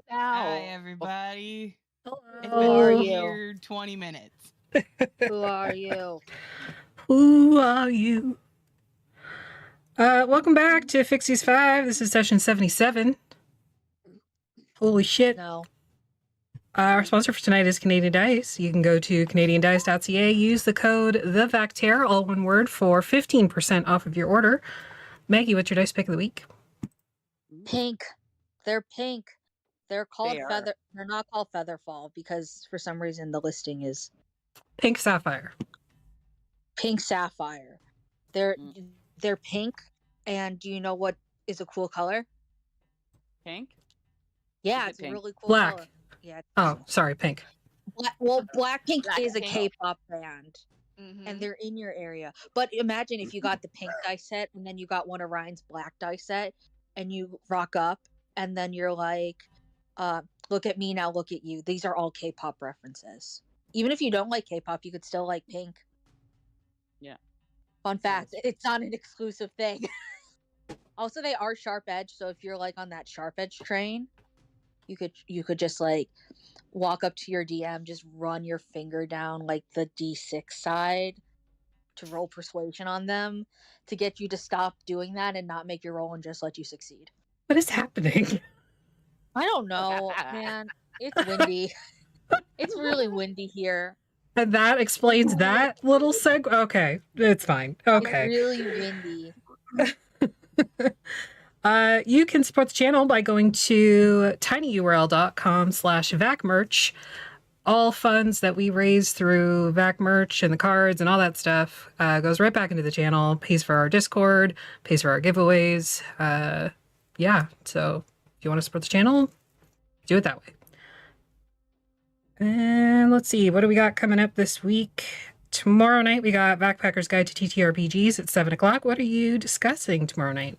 now. Hi, everybody. It's Hello. been Who are you? here 20 minutes. Who are you? Who are you? Welcome back to Phixius 5. This is session 77. Holy shit. No. Our sponsor for tonight is Canadian Dice. You can go to canadiandice.ca, use the code THEVACTER, all one word, for 15% off of your order. Maggie, what's your dice pick of the week? Pink. They're pink. They're called They are. feather. They're not called Featherfall because for some reason the listing is Pink Sapphire. Pink Sapphire. They're pink, and do you know what is a cool color? Pink? Yeah, Is it it's pink? a really cool Black. color. Yeah. Oh, sorry, pink. Blackpink is a Blackpink. K-pop band, and they're in your area. But imagine if you got the pink dice set, and then you got one of Ryan's black dice set, and you rock up, and then you're like, look at me now, look at you. These are all K-pop references. Even if you don't like K-pop, you could still like pink. Yeah. Fun fact, it's not an exclusive thing. Also, they are sharp edge, so if you're like on that sharp edge train, you could just like walk up to your DM, just run your finger down like the D6 side to roll persuasion on them to get you to stop doing that and not make your roll and just let you succeed. What is happening? I don't know, man. It's windy. It's really windy here. And that explains that little seg. Okay, it's fine. Okay. It's really windy. You can support the channel by going to tinyurl.com/vacmerch. All funds that we raise through Vac merch and the cards and all that stuff goes right back into the channel, pays for our Discord, pays for our giveaways. Yeah, so if you want to support the channel, do it that way. And let's see, what do we got coming up this week? Tomorrow night, we got Backpacker's Guide to TTRPGs at 7 o'clock. What are you discussing tomorrow night?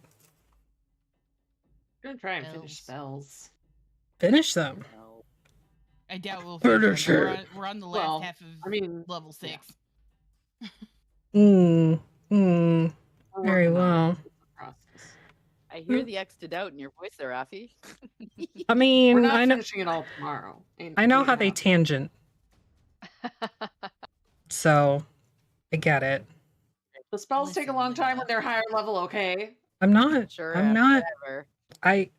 I'm gonna try and finish spells. Finish them. I doubt we'll Finish finish it. them. We're on the last half of level 6. Very well. I hear the X'd out in your voice there, Afi. I mean, We're not I know finishing it all tomorrow. I know how they tangent. So, I get it. The spells take a long time when they're higher level, okay? I'm not. Sure, I'm not. whatever. I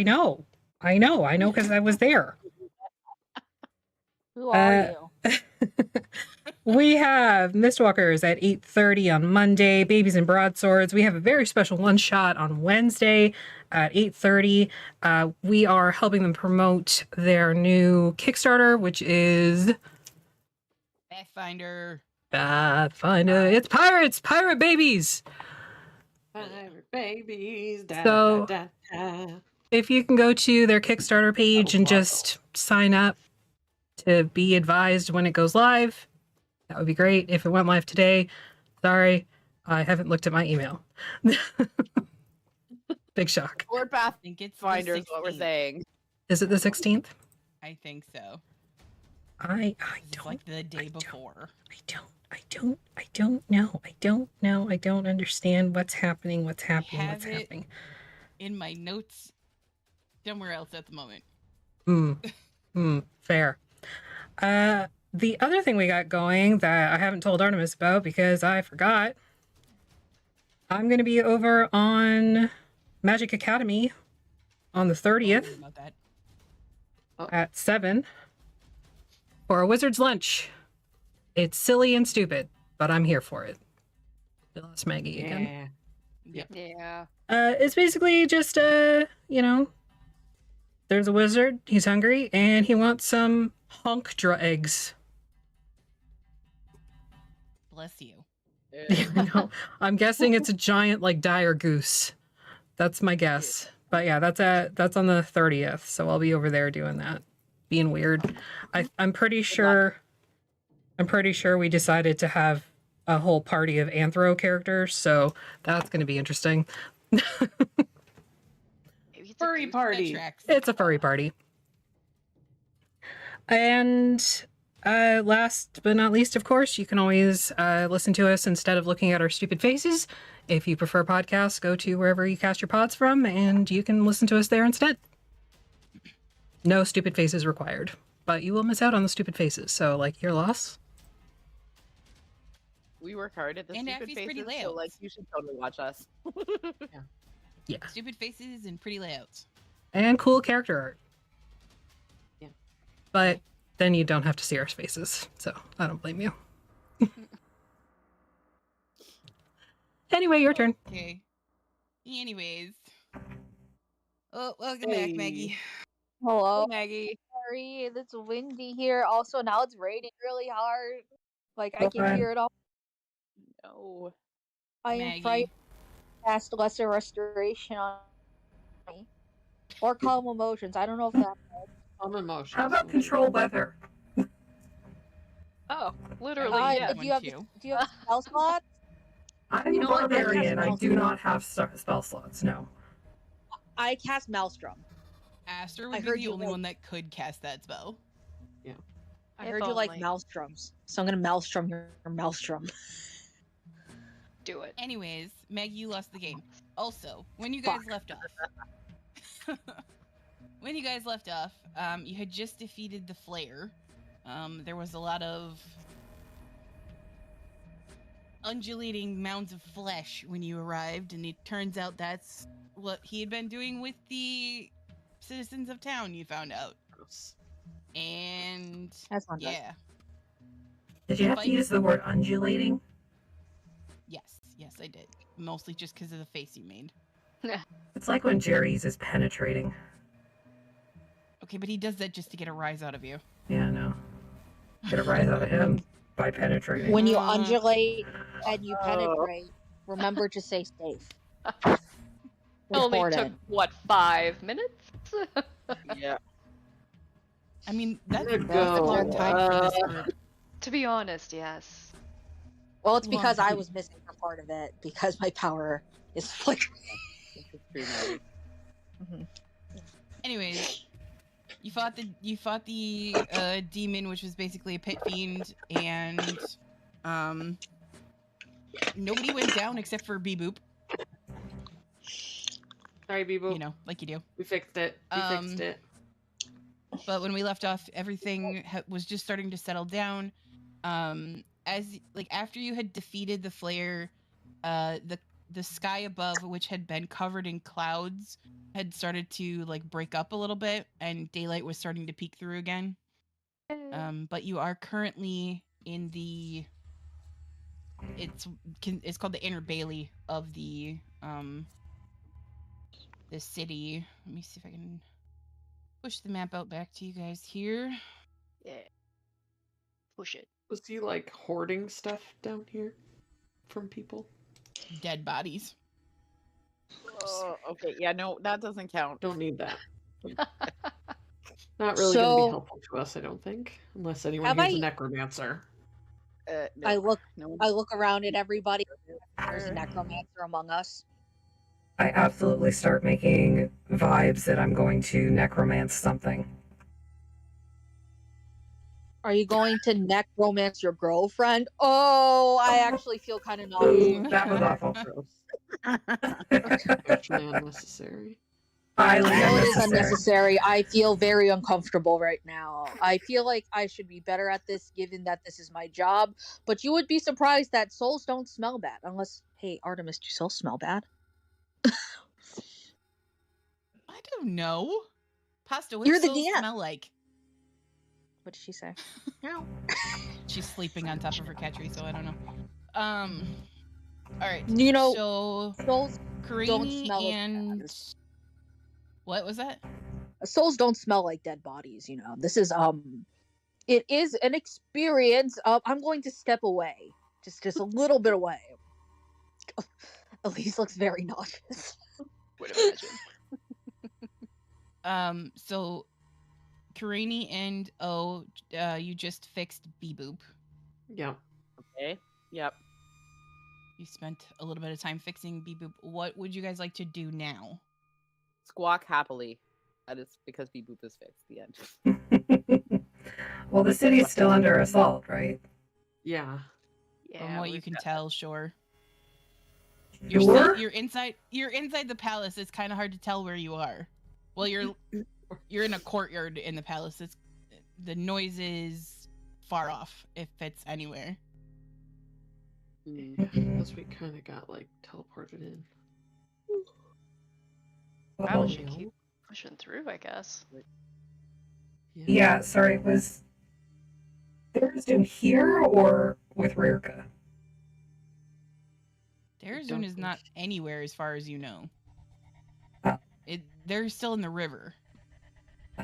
know. I know because I was there. Who are you? We have Mistwalkers at 8:30 on Monday, Babies and Broadswords. We have a very special one-shot on Wednesday at 8:30. We are helping them promote their new Kickstarter, which is Pathfinder. It's pirates, pirate babies. Pirate babies. Da, So- da, da, da. If you can go to their Kickstarter page and just sign up to be advised when it goes live, that would be great. If it went live today, sorry, I haven't looked at my email. Big shock. Lord I think it's the Pathfinder is what we're 16th. saying. Is it the 16th? I think so. I It's don't like the day before. I don't know. I don't understand what's happening. What's have it. happening. In my notes, somewhere else at the moment. Fair. The other thing we got going that I haven't told Artemis about because I forgot, I'm going to be over on Magic Academy on the 30th About that. at 7 for a wizard's lunch. It's silly and stupid, but I'm here for it. We lost Maggie again. Yeah. Yeah. It's basically just, there's a wizard, he's hungry, and he wants some honkdra eggs. Bless you. No, I'm guessing it's a giant, like, dire goose. That's my guess. But yeah, that's on the 30th, so I'll be over there doing that. Being weird. I'm pretty sure we decided to have a whole party of anthro characters, so that's going to be interesting. Furry party. It's a furry party. And last but not least, of course, you can always listen to us instead of looking at our stupid faces. If you prefer podcasts, go to wherever you cast your pods from, and you can listen to us there instead. No stupid faces required. But you will miss out on the stupid faces. So, like, your loss. We work hard at the And stupid Effie's pretty faces, so like layouts. you should totally watch us. Yeah. Stupid faces and pretty layouts. And cool character art. Yeah. But then you don't have to see our faces. So, I don't blame you. Anyway, your turn. Okay. Anyways. Oh, welcome back, Maggie. Hello. Oh, Maggie. Sorry, it's windy here. Also, now it's raining really hard. Like, I can Okay. hear it all. No. I am Maggie. frightened to cast Lesser Restoration on me. Or Calm Emotions. I don't know if that. I'm emotions. How about control weather? Oh, literally, Uh, yeah. Do you have spell slots? I'm You know what? barbarian. I That's do not have spell slots, no. I cast Maelstrom. Aster I would be heard the you only like- one that could cast that spell. I If heard you like only. Maelstroms. So I'm gonna Maelstrom your Maelstrom. Do it. Anyways, Maggie, you lost the game. Also, when you guys left off, you had just defeated the Flayer. There was a lot of undulating mounds of flesh when you arrived, and it turns out that's what he had been doing with the citizens of town. You found out, and That's not good. yeah, Did you have to use the word undulating? yes, I did. Mostly just because of the face you made. It's like when Jerry uses penetrating. Okay, but he does that just to get a rise out of you. Yeah, no. Get a rise out of him by penetrating. When you undulate and you penetrate, remember to stay safe. It only took, Important. what, 5 minutes? Yeah. I mean, that's Good a long go. time for this group. To be honest, yes. Well, it's Long because I time. was missing for part of it because my power is flickering. Anyways, you fought the demon, which was basically a pit fiend, and nobody went down except for Beboop. Sorry, Bebo. You know, like you do. We fixed it. We fixed it. But when we left off, everything was just starting to settle down. After you had defeated the Flayer, the sky above, which had been covered in clouds, had started to like break up a little bit, and daylight was starting to peek through again. But you are currently in the it's called the inner bailey of the city. Let me see if I can push the map out back to you guys here. Yeah. Push it. Was he like hoarding stuff down here from people? Dead bodies. Oh, okay. Yeah, no, that doesn't count. Don't need that. Not really going to So- be helpful to us, I don't think, unless anyone Have here's a I- necromancer. No, I look no. I look around at everybody. There's a necromancer among us. I absolutely start making vibes that I'm going to necromance something. Are you going to necromance your girlfriend? Oh, I actually feel kind of naughty. That was awful. Gross. Actually unnecessary. Highly I know it is unnecessary. unnecessary. I feel very uncomfortable right now. I feel like I should be better at this given that this is my job. But you would be surprised that souls don't smell bad. Unless, hey, Artemis, do souls smell bad? I don't know. Pasta, what You're does the souls DM. smell like? What did she say? She's sleeping on top of her cat tree, so I don't know. All right. You know, So souls Karini smell like and what was that? souls don't smell like dead bodies, you know. This is it is an experience. I'm going to step away. Just a little bit away. Elise looks very nauseous. Would imagine. So Karini and you just fixed Beboop. Yeah. Okay. Yep. You spent a little bit of time fixing Beboop. What would you guys like to do now? Squawk happily. That is because Beboop is fixed. The end. Well, the city is still under assault, right? Yeah. Yeah. From what you we've can got tell, sure. Sure? You're inside the palace. It's kind of hard to tell where you are. Well, you're You're in a courtyard in the palace. It's the noise is far off, if it's anywhere. Unless we kind of got like teleported in. Wow, we Oh, should keep pushing through, I guess. yeah, sorry, was Tharizdun here or with Rhirke? Tharizdun is not anywhere as far as you know. Oh. They're still in the river. Oh.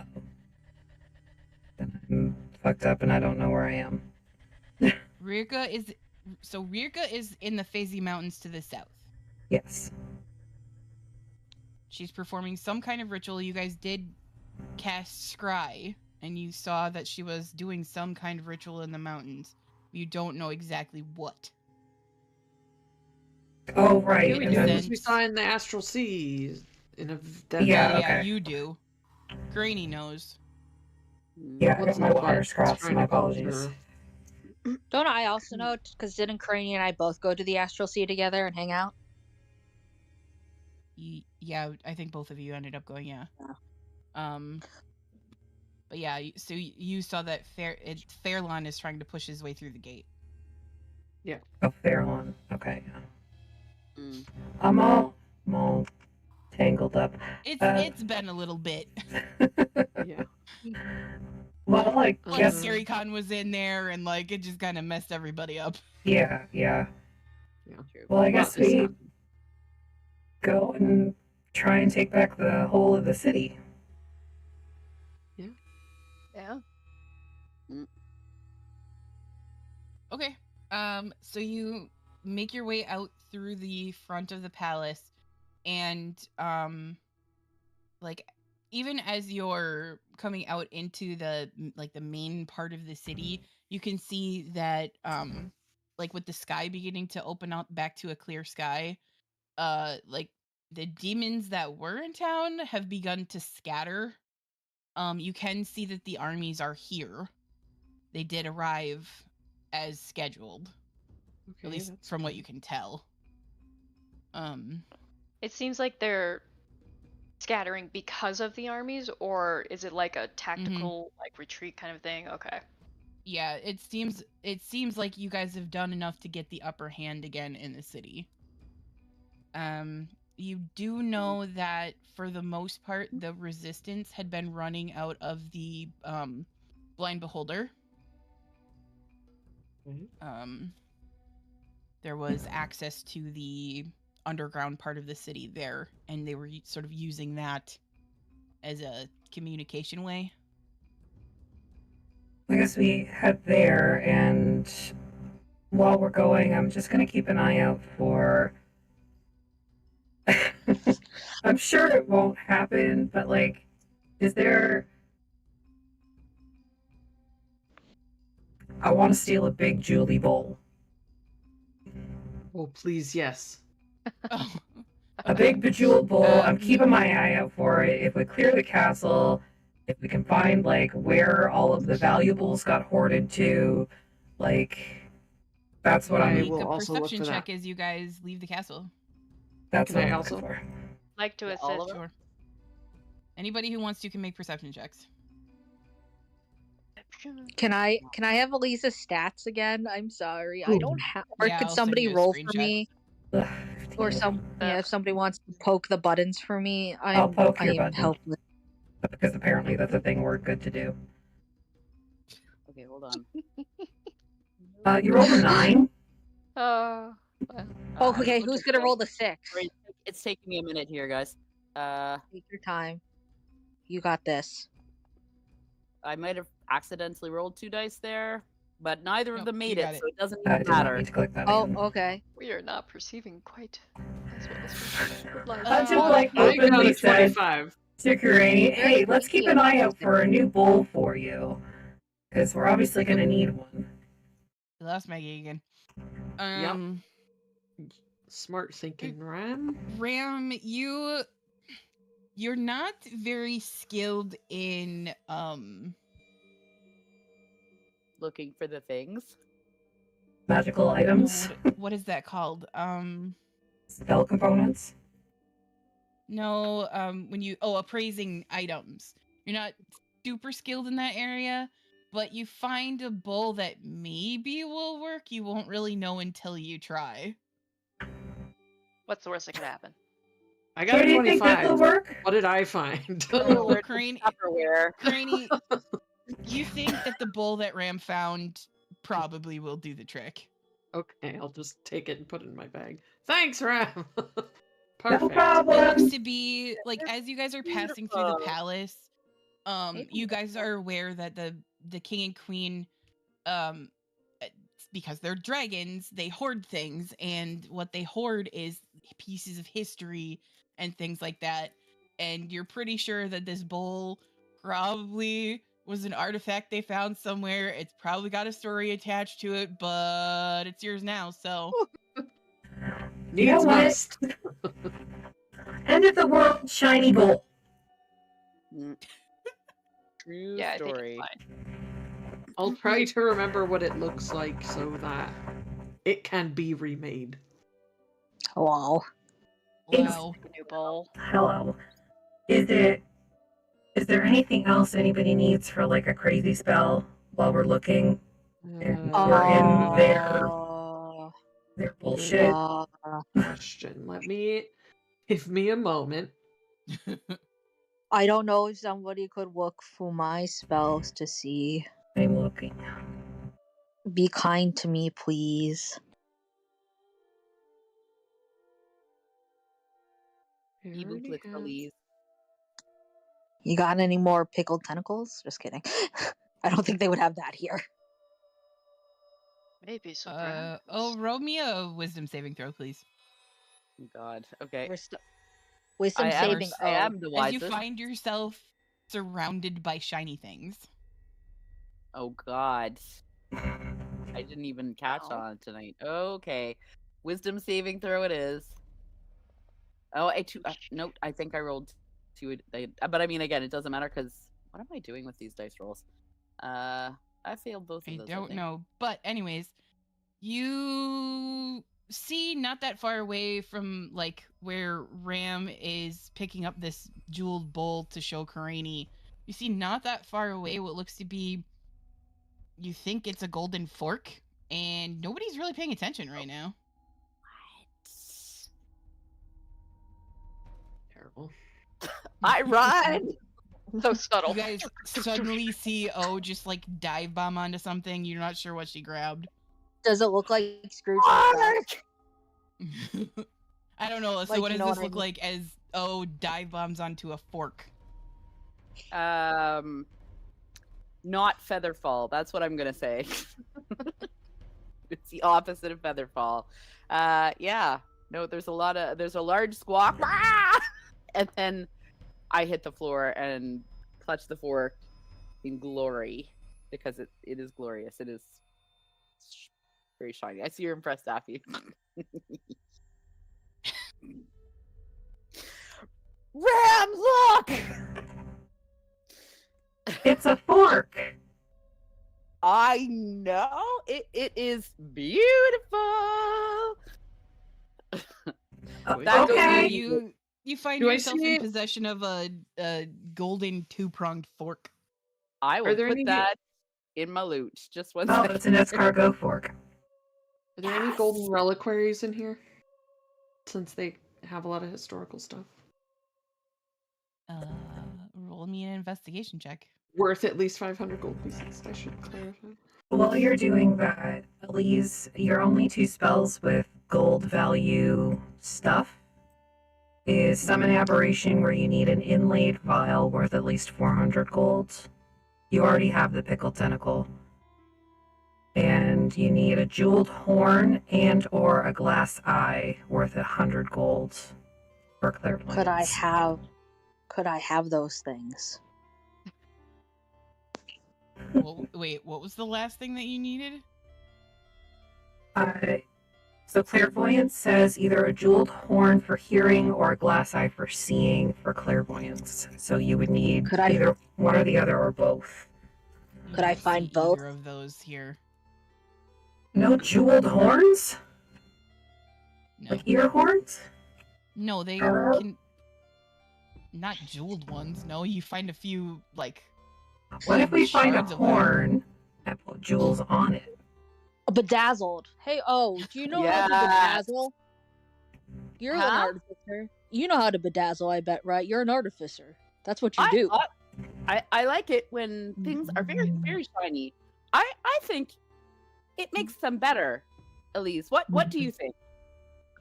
Then I'm fucked up and I don't know where I am. Rhirke is in the Fazy Mountains to the south. Yes. She's performing some kind of ritual. You guys did cast Scry, and you saw that she was doing some kind of ritual in the mountains. You don't know exactly what. Oh, right. Yeah, we and do, then- because we saw in the astral seas. Yeah, Yeah, okay. you do. Granny knows. Yeah, I What's got my the wires button? crossed. Trying My to go apologies. through. Don't I also know? Because didn't Craney and I both go to the Astral Sea together and hang out? Yeah, I think both of you ended up going, yeah. But yeah, so you saw that Fairlawn is trying to push his way through the gate. Yeah. Oh, Fairlawn. Okay. I'm all tangled up. It's been a little bit. Yeah. Well, I Plus, guess. Gary Khan was in there, and like it just kind of messed everybody up. Yeah. True. Well, I guess Well, this we happened. go and try and take back the whole of the city. Yeah. Okay. So you make your way out through the front of the palace, and like even as you're coming out into the main part of the city, you can see that like with the sky beginning to open up back to a clear sky, like the demons that were in town have begun to scatter. You can see that the armies are here. They did arrive as scheduled. Okay, At least that's from what good. you can tell. It seems like they're scattering because of the armies, or is it like a tactical like retreat kind of thing? Okay. Yeah, it seems like you guys have done enough to get the upper hand again in the city. You do know that for the most part, the resistance had been running out of the Blind Beholder. There was access to the underground part of the city there, and they were sort of using that as a communication way. I guess we head there, and while we're going, I'm just gonna keep an eye out for. I'm sure it won't happen, but like, is there? I want to steal a big Julie bowl. Oh, please, yes. Oh, A big bejeweled bowl. I'm keeping my eye out for it. If we clear the castle, if we can find like where all of the valuables got hoarded to, like that's what I'm. I make will a also look perception for check that. as you guys leave the castle. That's Can what I I'm also? looking for. Like to Yeah, all assist. of it? Sure. Anybody who wants to can make perception checks. Can I have Elisa's stats again? I'm sorry. I don't have. Or Yeah, could I'll send somebody you a roll for screenshot. me? Ugh, Or 15. if somebody wants to poke the buttons for me, I'll poke your I'm button. helpless. Because apparently that's a thing we're good to do. Okay, hold on. You rolled a 9. Oh, I'm okay. looking Who's gonna for- roll the 6? Sorry, it's taking me a minute here, guys. Take your time. You got this. I might have accidentally rolled 2 dice there, but neither of Nope, them you made got it, it. so it doesn't I even did not matter. need to click that Oh, again. okay. We are not perceiving quite as well as we would like. I just Uh, like I got openly a said 25. to Granny, Very hey, let's keep an eye out creepy. for a new bowl for you. Because we're obviously going to need one. You lost Maggie again. Smart thinking, Ram. Ram, you're not very skilled in Looking for the things. Magical items, what is that called? spell components. No, when you appraising items. You're not super skilled in that area, but you find a bowl that maybe will work. You won't really know until you try. What's the worst that could happen? I got Where a do you think this 25. will work? What did I find? Oh, Crane, Tupperware. Craney, you think that the bowl that Ram found probably will do the trick. Okay, I'll just take it and put it in my bag. Thanks, Ram. No Perfect. It problem. looks to be like as you guys are passing through the Beautiful. palace, you guys are aware that the king and queen, because they're dragons, they hoard things, and what they hoard is pieces of history and things like that. And you're pretty sure that this bowl probably was an artifact they found somewhere. It's probably got a story attached to it, but it's yours now, so. You know Needs what? must. End of the world, shiny bowl. True Yeah, I think story. it's fine. I'll try to remember what it looks like so that it can be remade. Wow. Wow. New bowl. Hello. Is there anything else anybody needs for like a crazy spell while we're looking? And we're in their bullshit. Question. Give me a moment. I don't know if somebody could look for my spells to see. I'm looking. Be kind to me, please. Evil Blitzkalies. You got any more pickled tentacles? Just kidding. I don't think they would have that here. Maybe some Roll me a wisdom saving throw, please. Oh, God. Okay. Wisdom saving. I am the As you wisest. find yourself surrounded by shiny things. Oh, God. I didn't even catch on tonight. Okay. Wisdom saving throw it is. Oh, nope. I think I rolled 2. But I mean, again, it doesn't matter because what am I doing with these dice rolls? I failed both of those. I don't know. But anyways, you see not that far away from like where Ram is picking up this jeweled bowl to show Karani. You see not that far away what looks to be, you think it's a golden fork, and nobody's really paying attention right now. Terrible. I run! So subtle. You guys suddenly see just like dive bomb onto something. You're not sure what she grabbed. Does it look like Scrooge? I don't know. So Like, what does you know this what I look mean? like as dive bombs onto a fork? Not Featherfall. That's what I'm gonna say. It's the opposite of Featherfall. Yeah. No, there's a large squawk. And then I hit the floor and clutch the fork in glory because it is glorious. It is very shiny. I see you're impressed, Daffy. Ram, look! It's a fork. I know it is beautiful. That goes Okay. with You find Do I yourself see in it? possession of a golden 2-pronged fork. I will there put any- that in my loot. Just one Oh, second. it's an escargot fork. Are there any golden reliquaries in here? Since they have a lot of historical stuff. Roll me an investigation check. Worth at least 500 gold pieces, I should clarify. While you're doing that, Elise, your only 2 spells with gold value stuff is Summon Aberration, where you need an inlaid vial worth at least 400 gold. You already have the Pickled Tentacle. And you need a Jeweled Horn and or a Glass Eye worth 100 gold for clairvoyance. Could I have those things? Wait, what was the last thing that you needed? So clairvoyance says either a jeweled horn for hearing or a glass eye for seeing for clairvoyance. So you would need either one or the other or both. You Could I don't find see both? either of those here. No jeweled horns? No. Like ear horns? No, they Oh. can. not jeweled ones. No, you find a few like. What if we find a shards of them. horn and put jewels on it? A bedazzled. Hey, do you know how to Yes. bedazzle? You're an Huh? artificer. You know how to bedazzle, I bet, right? You're an artificer. That's what you do. I like it when things are very, very shiny. I think it makes them better. Elise, what do you think?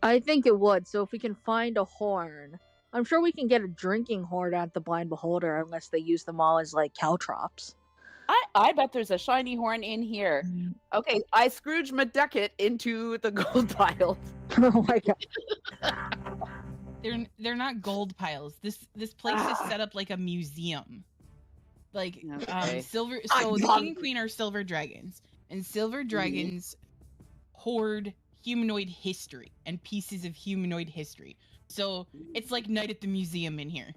I think it would. So if we can find a horn, I'm sure we can get a drinking horn at the Blind Beholder, unless they use them all as like caltrops. I bet there's a shiny horn in here. Okay, I Scrooge McDuck into the gold pile. Oh my god. They're not gold piles. This place is set up like a museum. Like Okay. silver. So the king and queen are silver dragons, and silver dragons hoard humanoid history and pieces of humanoid history. So it's like night at the museum in here.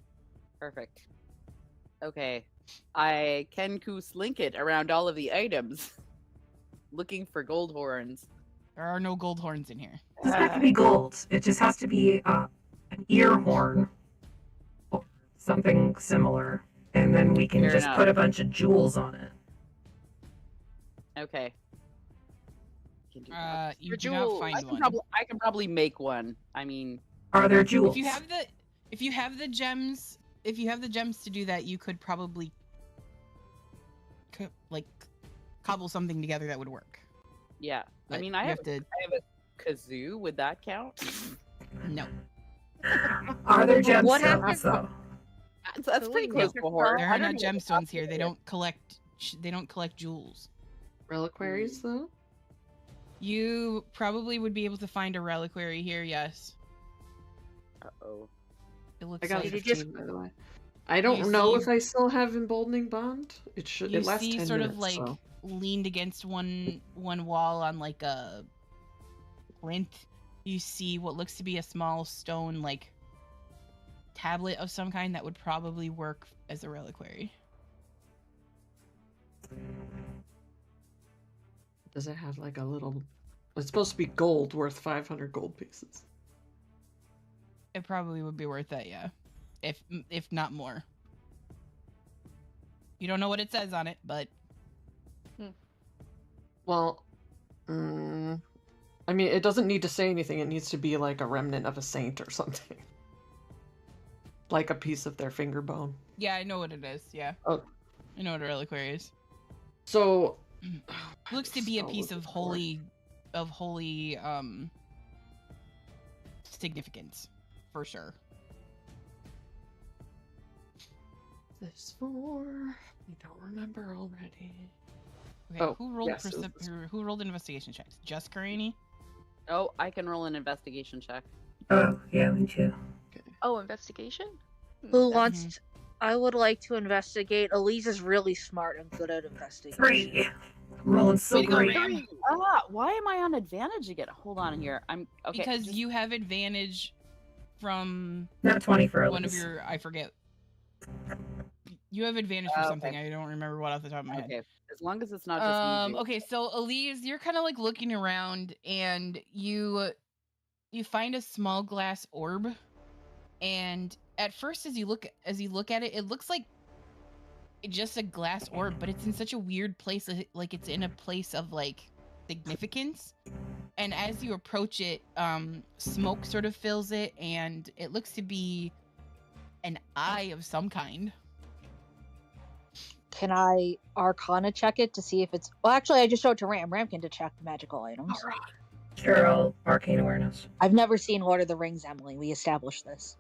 Perfect. Okay. I can slink it around all of the items. Looking for gold horns. There are no gold horns in here. It doesn't have to be gold. It just has to be an ear horn or something similar. And then we can Fair just enough. put a bunch of jewels on it. Okay. Can do that. You For do not jewels. find one. I can probably make one. I mean, Are there jewels? If you have the gems to do that, you could probably cobble something together that would work. yeah. I But mean, you I have have to. a kazoo. Would that count? No, Are there gemstones, What happens- though? That's pretty close to a horn. there I are don't not know what gemstones here. They it don't collect. They don't collect jewels. Reliquaries, though? You probably would be able to find a reliquary here. Yes, is. Uh-oh. it looks I got a like 15, by the way. I don't You know see- if I still have Emboldening Bond. you It lasts see 10 sort minutes, of like so. leaned against one wall on like a plinth. You see what looks to be a small stone like tablet of some kind that would probably work as a reliquary. Does it have like a little... It's supposed to be gold, worth 500 gold pieces. It probably would be worth that, yeah. If not more. You don't know what it says on it, but Well, I mean, it doesn't need to say anything. It needs to be like a remnant of a saint or something. Like a piece of their finger bone. yeah, I know what it is. Yeah. Oh. I know what a reliquary is. So... It looks to be a piece of holy significance, for sure. This for... I don't remember already. Okay, Oh, who rolled yes, it was this who rolled investigation checks? Just Karini? Oh, I can roll an investigation check. Oh, yeah, me too. Oh, investigation? Who Mhm. wants? I would like to investigate. Elise is really smart and good at investigating. 3. I'm rolling so Way to go, great. Ram. Why am I on advantage again? Hold on here. I'm okay. Because you have advantage from Not 20 for one of Elise. your I forget. You have advantage for Okay. something. I don't remember what off the top of my head. okay. As long as it's not just me. Okay, so Elise, you're kind of like looking around and you find a small glass orb, and at first as you look at it, it looks like just a glass orb, but it's in such a weird place, like it's in a place of like significance. And as you approach it, smoke sort of fills it, and it looks to be an eye of some kind. Can I Arcana check it to see if it's? Well, actually, I just showed it to Ram. Ram can detect magical items. Sure, I'll arcane awareness. I've never seen Lord of the Rings, Emily. We established this.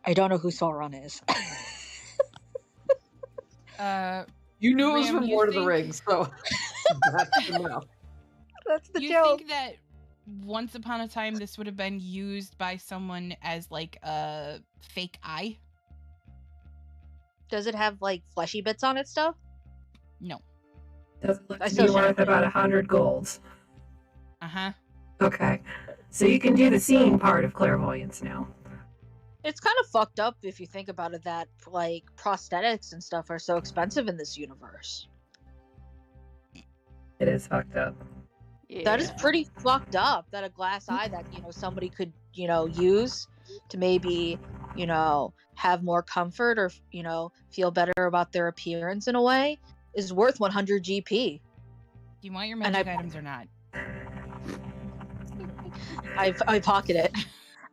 I don't know who Sauron is. You knew it was Ram, from you Lord of the think- Rings, so that's enough. That's the You joke. think that once upon a time this would have been used by someone as like a fake eye? Does it have like fleshy bits on it stuff? No. Does it look I to still be worth about 100 golds? Uh-huh. Okay. So you can do the seeing part of clairvoyance now. It's kind of fucked up if you think about it that like prosthetics and stuff are so expensive in this universe. It is fucked up. That is pretty fucked up that a glass eye that, somebody could, use to maybe you know, have more comfort or, you know, feel better about their appearance in a way is worth 100 GP. Do you want your And magic items or not? I pocket it.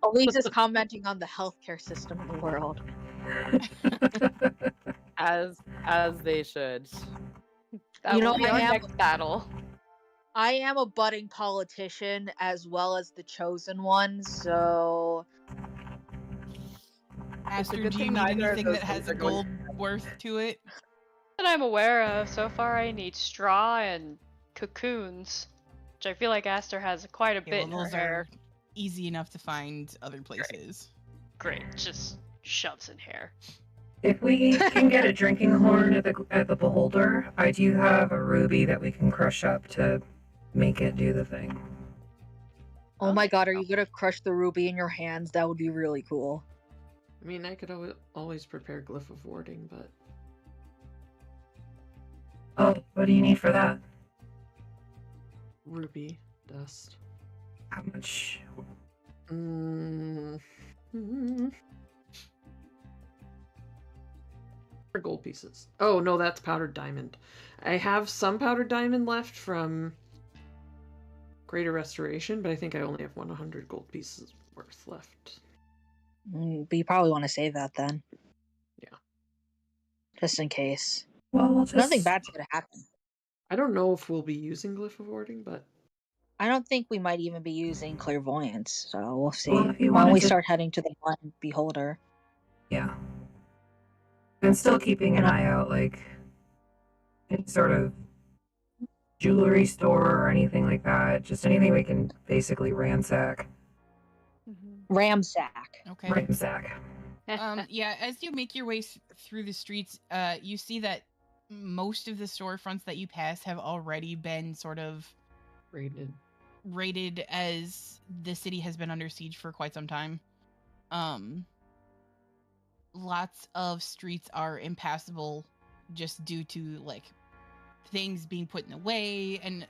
Elise is commenting on the healthcare system in the world. As they should. That You will know, be our next battle. I am a budding politician as well as the chosen one, so It's a Aster, good do you thing need neither of anything those that has things a are going. gold worth to it? That I'm aware of. So far, I need straw and cocoons, which I feel like Aster has quite a Okay, bit well, in her those hair. are easy enough to find other places. Great, just shoves in hair. If we can get a drinking horn at the beholder, I do have a ruby that we can crush up to make it do the thing. oh my god, are you gonna crush the ruby in your hands? That would be really cool. I mean, I could always prepare glyph of warding, but Oh, what do you need for that? ruby dust. How much? For gold pieces. Oh no, that's powdered diamond. I have some powdered diamond left from Greater Restoration, but I think I only have 100 gold pieces worth left. But you probably want to save that then. Yeah. Just in case. Well, we'll just... Nothing bad's gonna happen. I don't know if we'll be using glyph of warding, but I don't think we might even be using clairvoyance, so we'll see. Well, if you Why don't wanted we to- start heading to the blind beholder? Yeah. And still keeping an eye out, like, any sort of jewelry store or anything like that. Just anything we can basically ransack. Ramsack. Okay. Ransack. Yeah, as you make your way through the streets, you see that most of the storefronts that you pass have already been sort of rated as the city has been under siege for quite some time. Lots of streets are impassable just due to like things being put in the way, and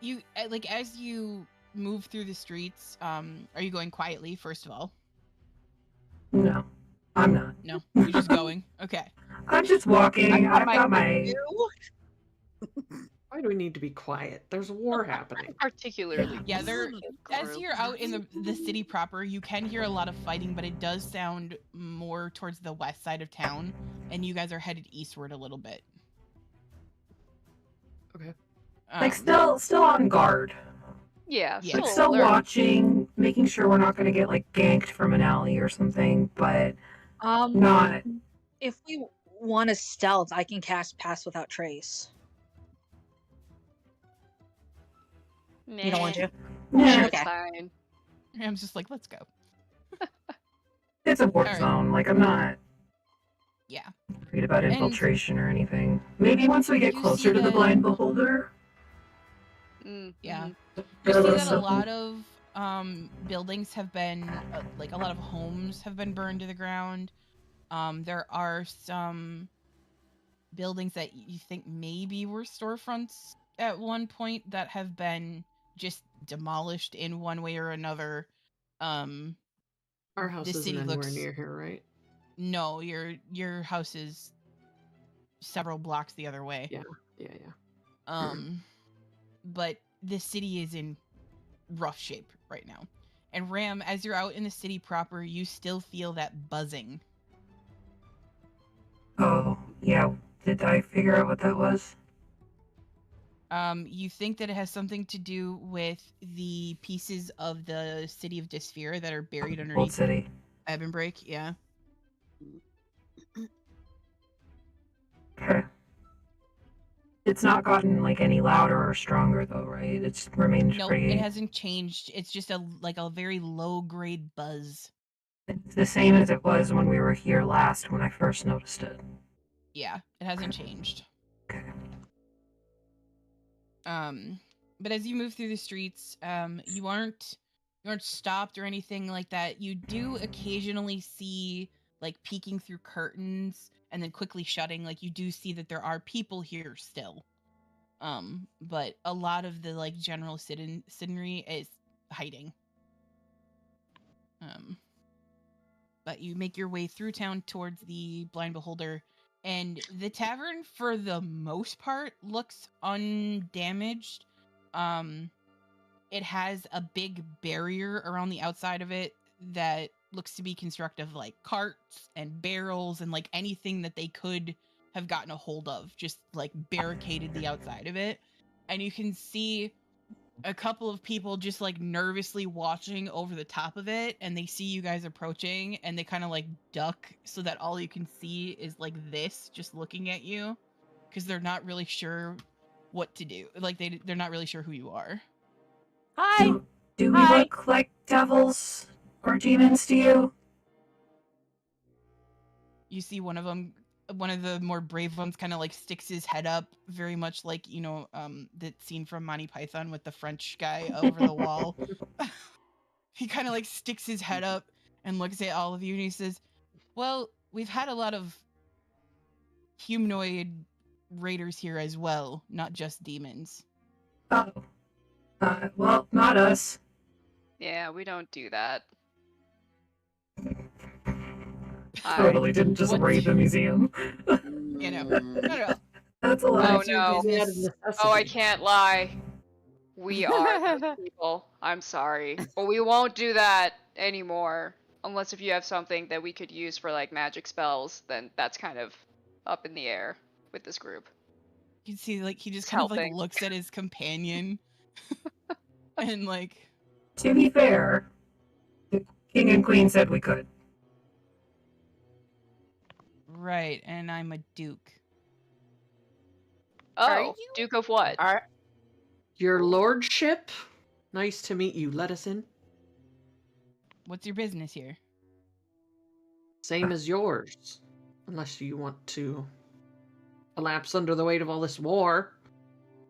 you like as you move through the streets, are you going quietly first of all? No, I'm not. No, you're just going. Okay. I'm just walking. I've got my... why do we need to be quiet? There's a war happening. Particularly. Yeah, as you're out in the city proper, you can hear a lot of fighting, but it does sound more towards the west side of town, and you guys are headed eastward a little bit. Okay. Like, still on guard. Yeah, Yeah. Like, still alert. watching, making sure we're not going to get, like, ganked from an alley or something, but not... If we want to stealth, I can cast Pass Without Trace. You don't want to? Yeah, Sure, okay. it's fine. I'm just like, let's go. it's a war All right. zone. Like, I'm not Yeah. worried about And infiltration or anything. Maybe once we get you closer see to the that- blind beholder. Yeah. Mhm. You see that a lot of buildings have been like a lot of homes have been burned to the ground. There are some buildings that you think maybe were storefronts at one point that have been just demolished in one way or another. Our house the isn't city anywhere looks near here, right? No, your house is several blocks the other way. Yeah. But the city is in rough shape right now. And Ram, as you're out in the city proper, you still feel that buzzing. Oh, yeah. Did I figure out what that was? You think that it has something to do with the pieces of the city of Dysphere that are buried Old underneath City. Ebonbreak, yeah. Okay. It's not gotten, like, any louder or stronger, though, right? It's remained No, pretty... it hasn't changed. It's just a very low-grade buzz. It's the same as it was when we were here last, when I first noticed it. Yeah, it hasn't changed. Okay. But as you move through the streets, you aren't stopped or anything like that. You do occasionally see like peeking through curtains and then quickly shutting. Like you do see that there are people here still. But a lot of the like general citizenry is hiding. But you make your way through town towards the Blind Beholder, and the tavern, for the most part, looks undamaged. It has a big barrier around the outside of it that looks to be constructed of like carts and barrels and like anything that they could have gotten a hold of, just like barricaded the outside of it. And you can see a couple of people just like nervously watching over the top of it, and they see you guys approaching and they kind of like duck so that all you can see is like this just looking at you, because they're not really sure what to do. Like they're not really sure who you are. Hi. Do we Hi. look like devils or demons to you? You see one of them, one of the more brave ones, kind of like sticks his head up, very much like, you know, that scene from Monty Python with the French guy over the wall. He kind of like sticks his head up and looks at all of you, and he says, well, we've had a lot of humanoid raiders here as well, not just demons. Oh. Well, not us. Yeah, we don't do that. Totally didn't just What's- raid the museum. You know, no. That's a lie. Oh, What's your no. business? Oh, I can't lie. We are those people. I'm sorry. But we won't do that anymore. Unless if you have something that we could use for like magic spells, then that's kind of up in the air with this group. You can see like he just It's kind of like helping. looks at his companion and like, To be fair, the king and queen said we could. right, and I'm a duke. Oh, Are you- Duke of what? Your lordship? Nice to meet you. Let us in. What's your business here? Same as yours. Unless you want to collapse under the weight of all this war.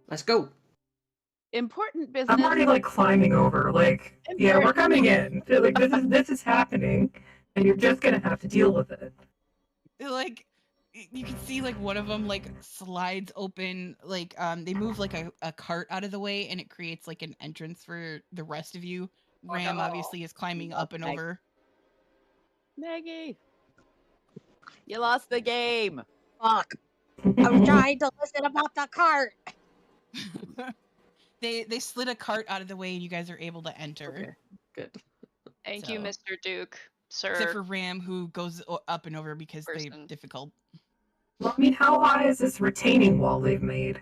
Let's go. Important business. I'm already like climbing over. Like, yeah, we're coming in. Like this is happening, and you're just gonna have to deal with it. Like you can see like one of them like slides open, like they move like a cart out of the way, and it creates like an entrance for the rest of you. Ram no. obviously is climbing up and Meg. over. Maggie, you lost the game. Fuck. I was trying to listen about the cart. They slid a cart out of the way, and you guys are able to enter. Okay, good. Thank you, So- Mr. Duke, sir. Except for Ram, who goes up and over because they're Person. difficult. Well, I mean, how high is this retaining wall they've made?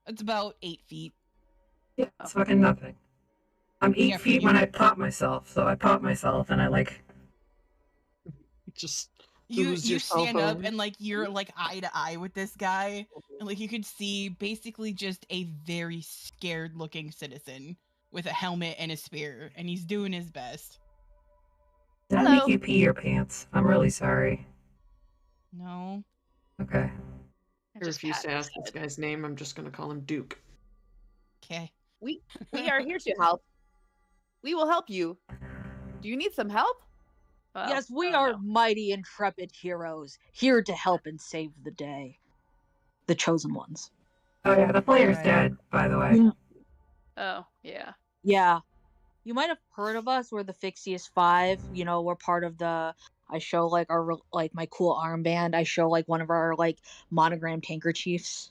It's about 8 feet. Yeah, it's fucking nothing. I'm 8 Yeah, for feet you. when I pop myself, so I pop myself and I like. Just You lose your cell stand up phone. and like you're like eye to eye with this guy, and like you could see basically just a very scared looking citizen with a helmet and a spear, and he's doing his best. Did I Hello. make you pee your pants? I'm really sorry. No. Okay. I I just refuse pat to his ask this head. guy's name. I'm just gonna call him Duke. Okay. We are here to help. We will help you. Do you need some help? Well, Yes, we oh, are no. mighty intrepid heroes, here to help and save the day. The chosen ones. Oh yeah, the player's Right. dead, by the way. Oh, yeah. Yeah. You might have heard of us. We're the Phixius 5. You know, we're part of the... I show, like, our... Like, my cool armband. I show, like, one of our, like, monogrammed handkerchiefs.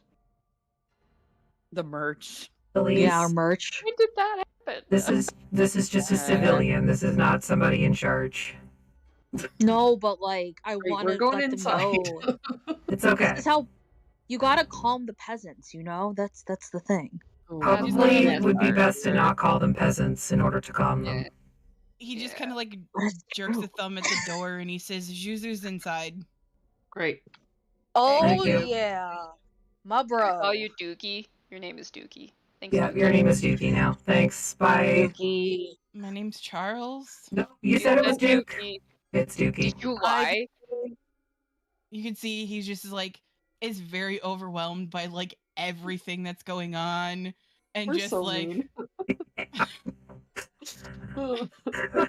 The merch. Please. Yeah, our merch. When did that happen? This is just a civilian. This is not somebody in charge. No, but, like, I Great, want we're to going let inside. them know. It's okay. This is how... You gotta calm the peasants, you know? That's the thing. That is Probably not would be hard. best to not call them peasants in order to calm them. Yeah. He just Yeah. kind of like That's jerks true. a thumb at the door, and he says, "Zuzu's inside." Great. Oh, Thank you. yeah. My I bro. call you Dookie. Your name is Dookie. Thanks, Yeah, Dookie. your name is Dookie now. Thanks. Bye. Dookie. My name's Charles. No, you said it was Duke. Dookie. It's Dookie. Did you lie? You can see he's just like is very overwhelmed by like everything that's going on, and We're just so like mean.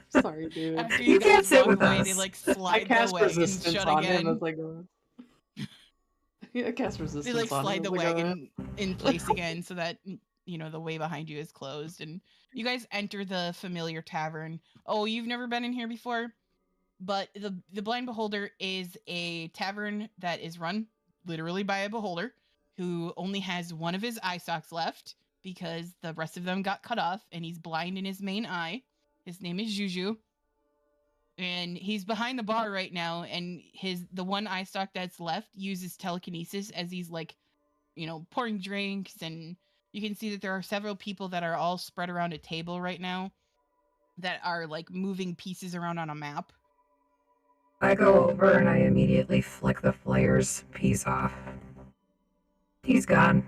Sorry, dude. after You you can't guys sit walk with away, us. they like I slide cast the wagon resistance shut on again. him as I go. Yeah, I cast resistance They like on slide him the as I go. wagon in place again so that you know the way behind you is closed, and you guys enter the familiar tavern. Oh, you've never been in here before? But the Blind Beholder is a tavern that is run literally by a beholder who only has one of his eye sockets left because the rest of them got cut off, and he's blind in his main eye. His name is Juju. And he's behind the bar right now, and the one eye sock that's left uses telekinesis as he's like, pouring drinks, and you can see that there are several people that are all spread around a table right now that are like moving pieces around on a map. I go over and I immediately flick the Flayer's piece off. He's gone.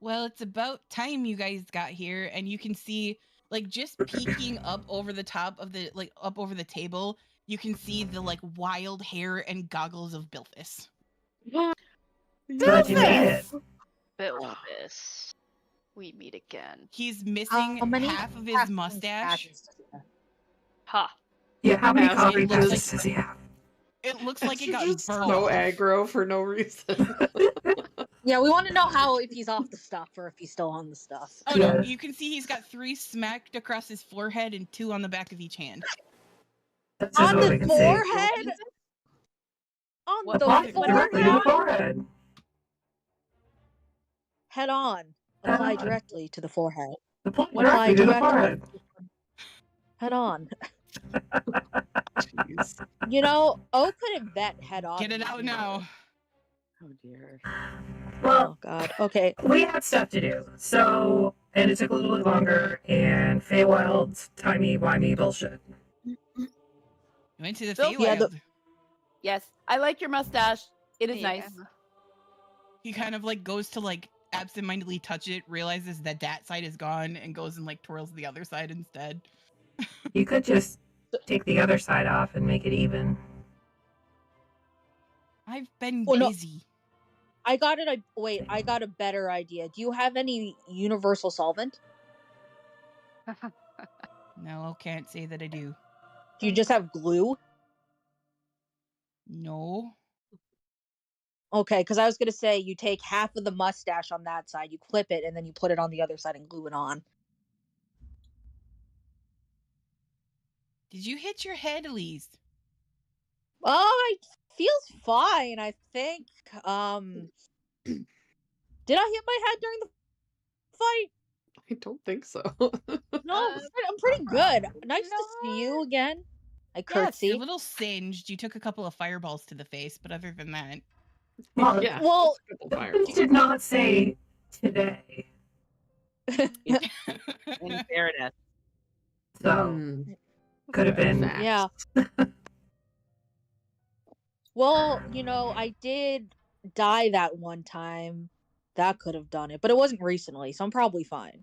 Well, it's about time you guys got here, and you can see, like, just peeking up over the top of up over the table, you can see the, like, wild hair and goggles of Bilphus. Glad you made it. Bilphus. We meet again. He's missing half of his mustache. Ha. Yeah, how many As coffee he passes looks does he have? It looks like it got just burned so off. aggro for no reason. Yeah, we want to know if he's off the stuff or if he's still on the stuff. Oh Yeah. no, you can see he's got 3 smacked across his forehead and 2 on the back of each hand. That's just On what we the can see. forehead? On What- the what- what- Directly to the forehead? forehead. Head on. Apply directly to the forehead. The point Apply directly to the directly. forehead. Head on. Jeez. O could invent head on. Get it out now. Oh dear. Well, Oh god. Okay. we had stuff to do, and it took a little bit longer, and Feywild's timey-wimey bullshit. You went to the Bill- Feywild. Yeah, Yes, I like your mustache. It is Yeah. nice. He kind of like goes to like absentmindedly touch it, realizes that side is gone, and goes and like twirls the other side instead. You could just take the other side off and make it even. I've been Oh, no. busy. I got it. I got a better idea. Do you have any universal solvent? No, can't say that I do. Do you just have glue? No. Okay, because I was gonna say you take half of the mustache on that side, you clip it, and then you put it on the other side and glue it on. Did you hit your head, Elise? Oh, it feels fine. I think. Did I hit my head during the fight? I don't think so. No, I'm pretty good. Nice to see you again. I curtsy. You're a little singed. You took a couple of fireballs to the face, but other than that, Well, Yeah. Well, a couple fireballs. You did not say today, In fairness. so Hmm. could have been. Facts. yeah. Well, I did die that one time. That could have done it, but it wasn't recently, so I'm probably fine.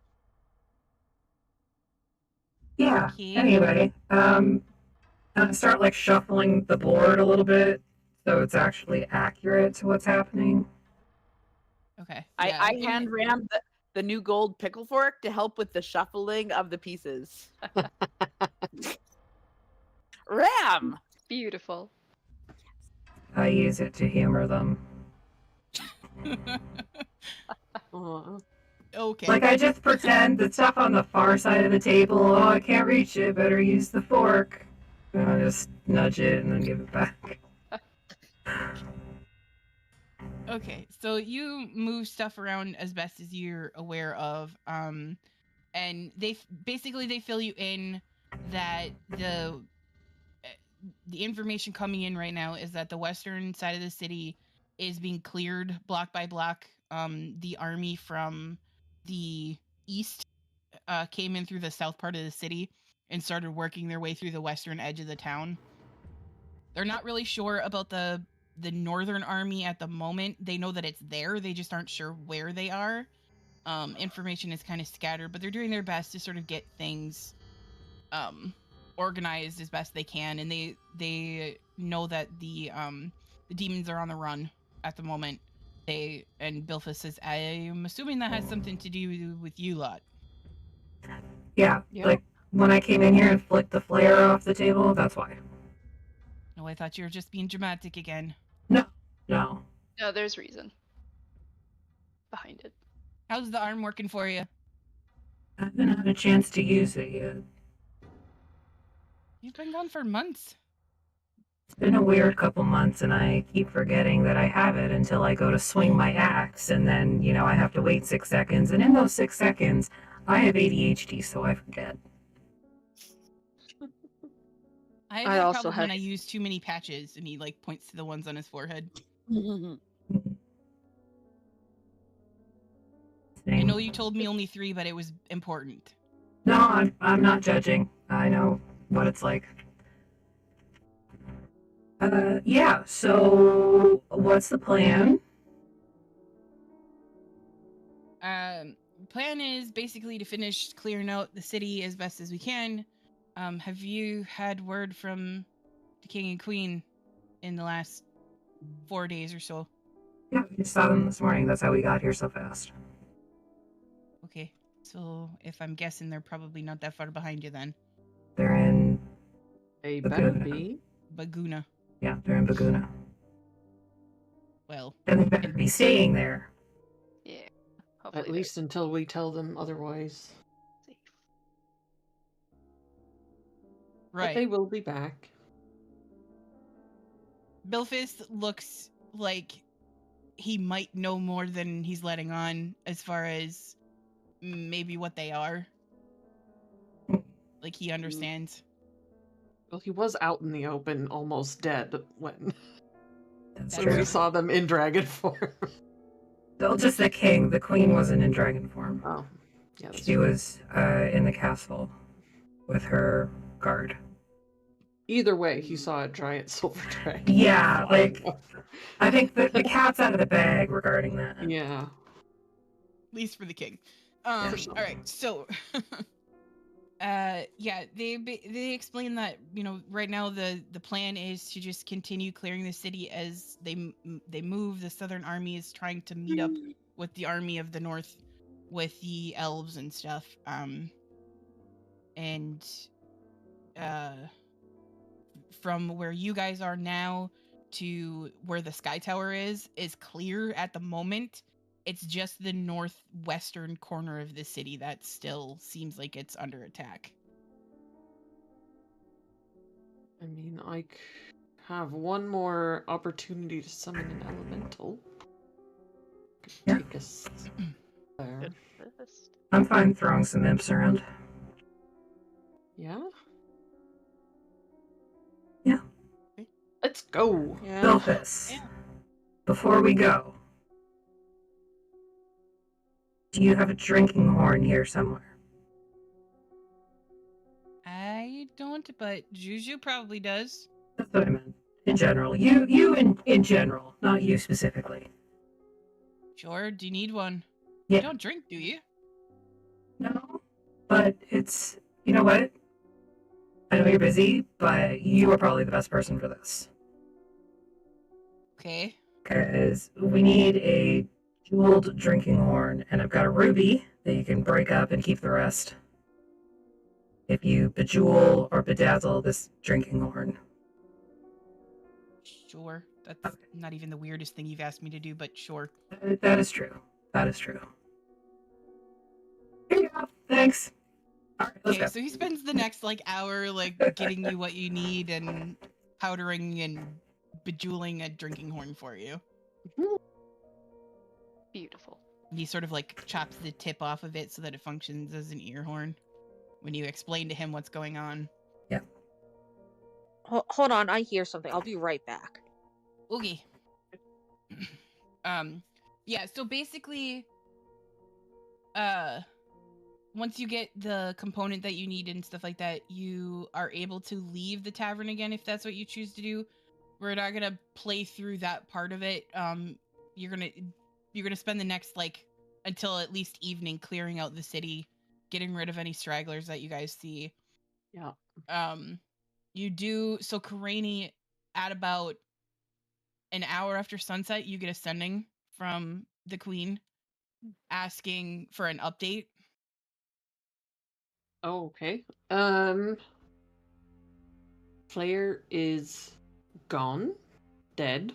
Yeah. Okay. Anyway, I start like shuffling the board a little bit so it's actually accurate to what's happening. okay. I hand Ram the new gold pickle fork to help with the shuffling of the pieces. Ram! Beautiful. I use it to humor them. Aw. Okay. Like I just pretend the stuff on the far side of the table. Oh, I can't reach it. Better use the fork. And I just nudge it and then give it back. Okay, so you move stuff around as best as you're aware of, and they fill you in that the information coming in right now is that the western side of the city is being cleared block by block. The army from the east came in through the south part of the city and started working their way through the western edge of the town. They're not really sure about the northern army at the moment. They know that it's there. They just aren't sure where they are. Information is kind of scattered, but they're doing their best to sort of get things organized as best they can. And they know that the demons are on the run at the moment. And Bilphus says, I'm assuming that has something to do with you lot. Yeah, Yeah. like when I came in here and flicked the Flayer off the table, that's why. Oh, I thought you were just being dramatic again. No. No, there's reason behind it. How's the arm working for you? I haven't had a chance to use it yet. You've been gone for months. It's been a weird couple months, and I keep forgetting that I have it until I go to swing my axe, and then, I have to wait 6 seconds, and in those 6 seconds, I have ADHD, so I forget. I have I that also problem have- when I use too many patches, and he points to the ones on his forehead. I know you told me only 3, but it was important. No, I'm not judging. I know what it's like. Yeah, so what's the plan? Plan is basically to finish clearing out the city as best as we can. Have you had word from the king and queen in the last 4 days or so? Yeah, we just saw them this morning. That's how we got here so fast. Okay, so if I'm guessing, they're probably not that far behind you then. They're in They better Baguna. be. Baguna. Yeah, they're in Baguna. Well, And they better be staying there. Yeah. Hopefully At they're least until we tell them otherwise. safe. right. But they will be back. Bilfist looks like he might know more than he's letting on as far as maybe what they are. Like, he understands. Well, he was out in the open, almost dead, when That's That's we true. saw them in dragon form. Well, just the king. The queen wasn't in dragon form. Oh, yeah, that's She true. was in the castle with her guard. Either way, he saw a giant silver dragon. Yeah, flying like, over. I think the cat's out of the bag regarding that. Yeah. At least for the king. For All some. right, so yeah, they explain that, right now the plan is to just continue clearing the city as they move. The southern army is trying to meet up with the army of the north with the elves and stuff. And from where you guys are now to where the sky tower is clear at the moment. It's just the northwestern corner of the city that still seems like it's under attack. I mean, I have one more opportunity to summon an elemental. Could Yeah. take us there. Good list. I'm fine throwing some imps around. Yeah? Yeah. Let's go! Yeah. Bilfis, Yeah. before we go, do you have a drinking horn here somewhere? I don't, but Juju probably does. That's what I meant. In general. You in general, not you specifically. Sure, do you need one? Yeah. You don't drink, do you? No, but it's, you know what? I know you're busy, but you are probably the best person for this. Okay. Because we need a jeweled drinking horn, and I've got a ruby that you can break up and keep the rest. If you bejewel or bedazzle this drinking horn. Sure. That's not even the weirdest thing you've asked me to do, but sure. That is true. That is true. Here you go. Thanks. All right, let's Okay, go. so he spends the next hour getting you what you need and powdering and bejeweling a drinking horn for you. Beautiful. He sort of chops the tip off of it so that it functions as an ear horn when you explain to him what's going on. Hold on, I hear something. I'll be right back. Okay. Yeah, so basically, once you get the component that you need and stuff like that, you are able to leave the tavern again if that's what you choose to do. We're not gonna play through that part of it. You're gonna spend the next until at least evening clearing out the city, getting rid of any stragglers that you guys see. Yeah. You do so Karani at about an hour after sunset, you get a sending from the queen asking for an update. Okay. Flayer is gone. Dead.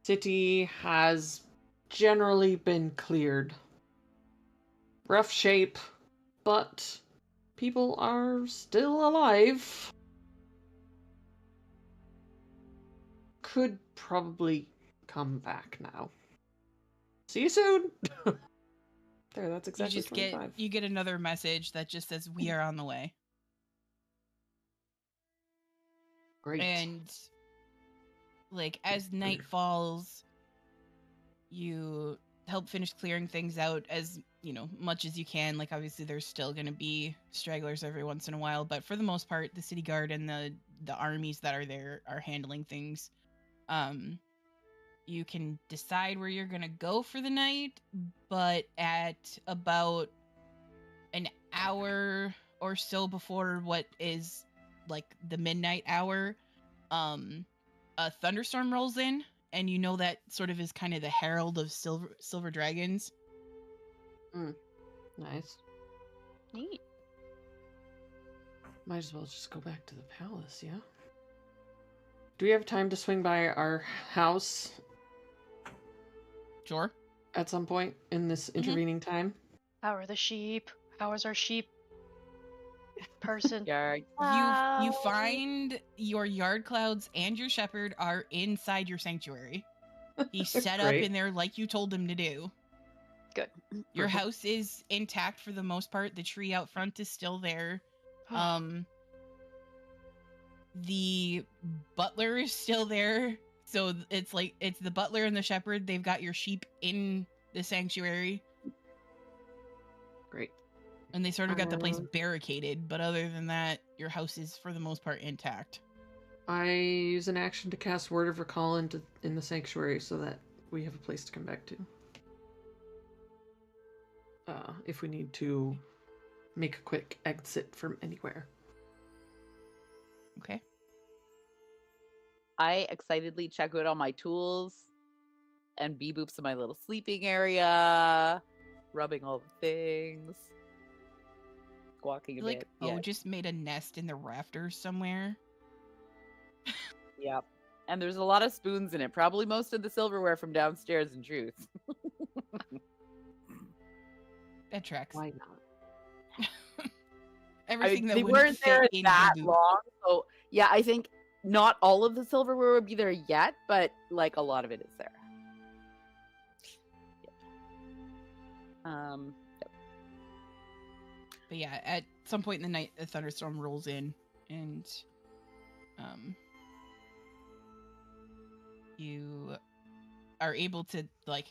City has generally been cleared. Rough shape, but people are still alive. Could probably come back now. See you soon! There, that's exactly you just 25. get another message that just says we are on the way. Great. And like as night falls, you help finish clearing things out as much as you can. Like obviously there's still going to be stragglers every once in a while, but for the most part the city guard and the armies that are there are handling things. You can decide where you're going to go for the night, but at about an hour or so before what is like the midnight hour, a thunderstorm rolls in, and you know that sort of is kind of the herald of silver dragons. Nice. Neat. Might as well just go back to the palace, yeah? Do we have time to swing by our house Sure. at some point in this intervening time? How are the sheep? How is our sheep person? Yeah. You find your yard clouds and your shepherd are inside your sanctuary. He's set up Great. in there like you told him to do. Good. Your Perfect. house is intact for the most part. The tree out front is still there. The butler is still there. So it's the butler and the shepherd. They've got your sheep in the sanctuary. Great. And they sort of got the place barricaded. But other than that, your house is for the most part intact. I use an action to cast Word of Recall in the sanctuary so that we have a place to come back to. If we need to make a quick exit from anywhere. Okay. I excitedly check out all my tools and boops in my little sleeping area, rubbing all the things, squawking a Like, bit. oh, Yeah. just made a nest in the rafters somewhere. Yep. And there's a lot of spoons in it. Probably most of the silverware from downstairs, in truth. That tracks. Why not? Everything that they wouldn't weren't fit there in that your boot. long. So, yeah, I think not all of the silverware would be there yet, but, like, a lot of it is there. Yep. But yeah, at some point in the night, a thunderstorm rolls in, and you are able to like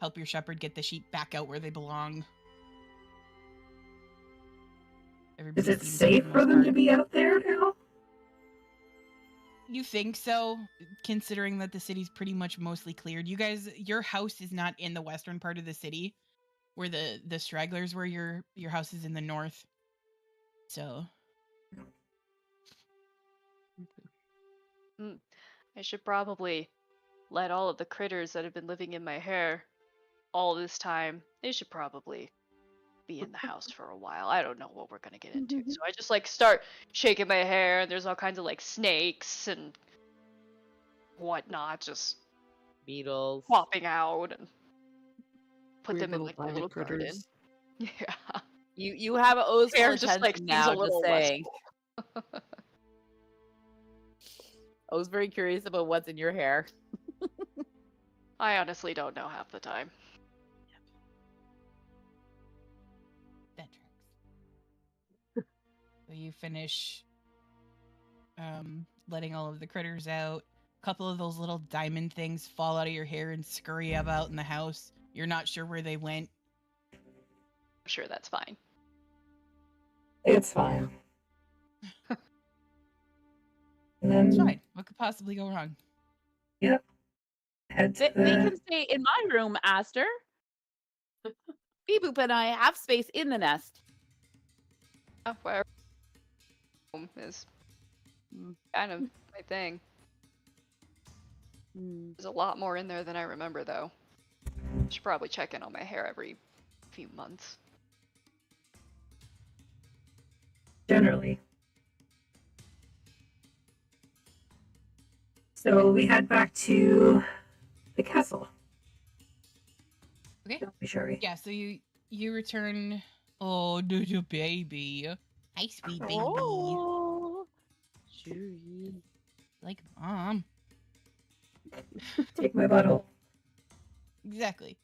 help your shepherd get the sheep back out where they belong. Is it seems safe the for most them to part- be out there now? You think so, considering that the city's pretty much mostly cleared. Your house is not in the western part of the city, where the stragglers were. Your house is in the north. So I should probably let all of the critters that have been living in my hair all this time, they should probably be in the house for a while. I don't know what we're gonna get into. So I just like start shaking my hair, and there's all kinds of like snakes and whatnot just Beetles. popping out, and put Weird them in little like a planet little garden. critters. Yeah. You have O's full Hair just like attention seems now, a little just less saying. O's very curious about what's in your hair. I honestly don't know half the time. that tracks. So you finish letting all of the critters out. A couple of those little diamond things fall out of your hair and scurry about in the house. You're not sure where they went. I'm sure that's fine. It's fine. And then, It's fine. What could possibly go wrong? Yep. Head to They the... can stay in my room, Aster. Beeboop and I have space in the nest. Where home is kind of my thing. There's a lot more in there than I remember, though. Should probably check in on my hair every few months. Generally. So we head back to the castle. Okay. Don't be sure. Yeah, so you return. Oh, do baby. Hi, sweet baby. Oh, Chewy. Like mom. Take my bottle. Exactly.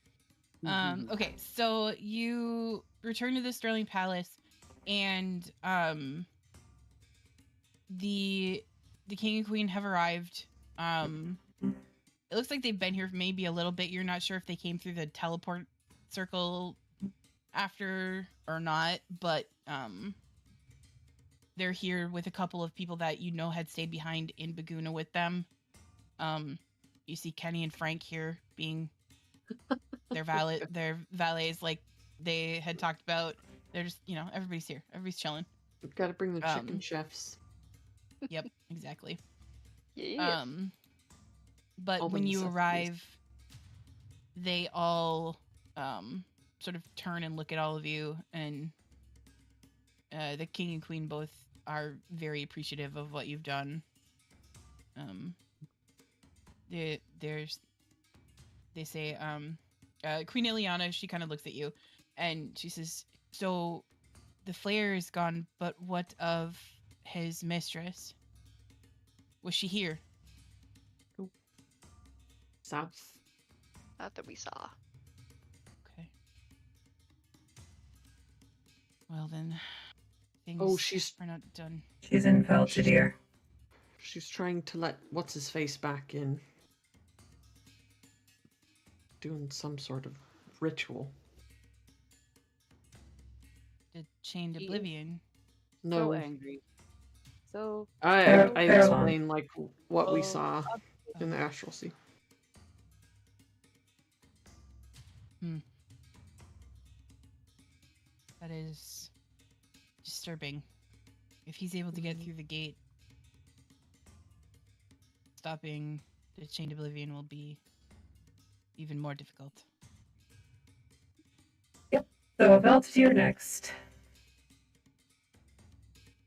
Okay, so you return to the Sterling Palace, and the king and queen have arrived. It looks like they've been here maybe a little bit. You're not sure if they came through the teleport circle after or not, but they're here with a couple of people that you know had stayed behind in Baguna with them. You see Kenny and Frank here being their valets, like they had talked about. They're just, everybody's here. Everybody's chilling. We've got to bring the chicken chefs. Yep, exactly. Yeah. But All the when you necessities. arrive, they all sort of turn and look at all of you, and the king and queen both are very appreciative of what you've done. They say, Queen Ileana, she kind of looks at you, and she says, "So, the Flayer is gone, but what of his mistress? Was she here?" South. Not that we saw. Okay. Well then, things are not done. She's in Valtidir. She's trying to let what's-his-face back in. Doing some sort of ritual. The Chained He is Oblivion. No. So angry. So I explained like what we saw in the Astral Sea. That is disturbing. If he's able to get through the gate, stopping the Chained Oblivion will be even more difficult. Yep. So Valtidir next.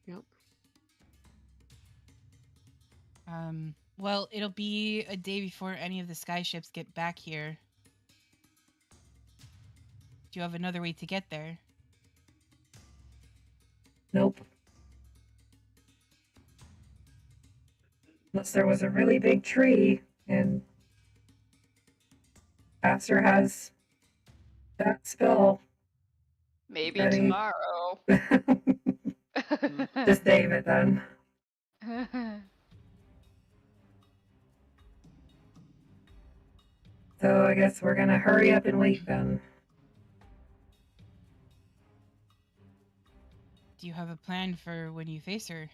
Yep. Well, it'll be a day before any of the sky ships get back here. Do you have another way to get there? Nope. Unless there was a really big tree and Pastor has that spell. Maybe Ready? tomorrow. Just save it then. So I guess we're gonna hurry up and wait then. Do you have a plan for when you face her?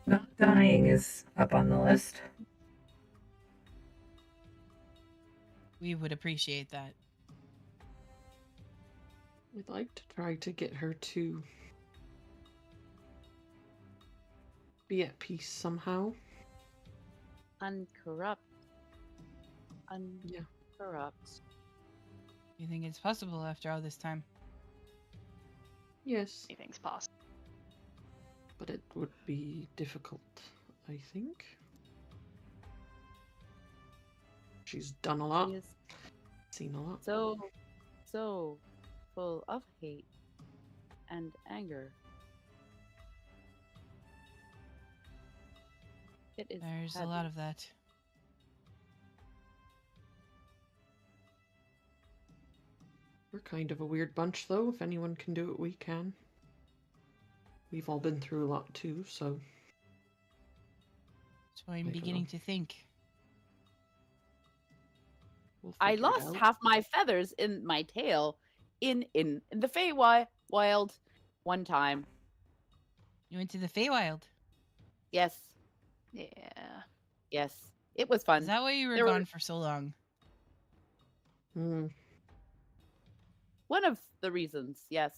Not dying is up on the list. We would appreciate that. We'd like to try to get her to be at peace somehow. uncorrupt. Yeah. Uncorrupt. You think it's possible after all this time? Yes, Anything's possible. but it would be difficult, I think. She's done a lot, She is seen a lot. so full of hate and anger. It is There's a heavy. lot of that. We're kind of a weird bunch, though. If anyone can do it, we can. We've all been through a lot, too, so... So I'm don't beginning know. to think. We'll I figure it lost out. half my feathers in my tail in the Wild one time. You went to the Feywild. Yes, Yeah. yes, it was fun. Is that why you were There were- gone for so long? Hmm. One of the reasons, yes.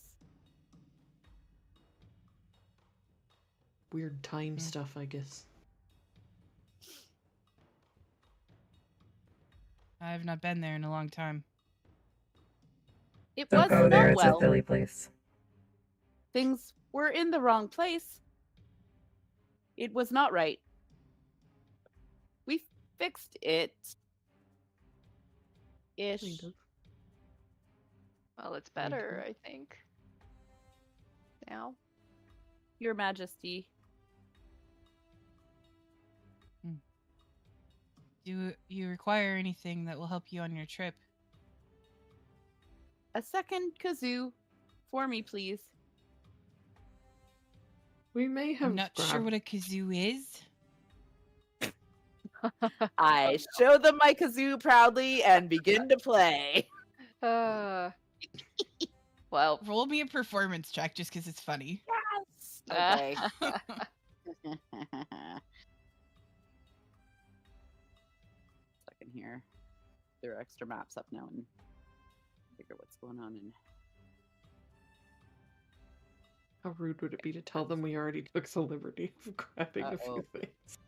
Weird time stuff, I guess. I've not been there in a long time. It Don't was go there, not it's well. a silly place. Things were in the wrong place. It was not right. We fixed it. Ish. Kind of. Well, it's better, I think. now, Your Majesty. Do you require anything that will help you on your trip? A second kazoo for me, please. We may have I'm not sure grabbed- what a kazoo is. I show them my kazoo proudly and begin to play. Well, Roll me a performance check just because it's funny. Okay. Second here. There are extra maps up now and figure what's going on in. How rude would it be to tell them we already took the liberty of grabbing a few things?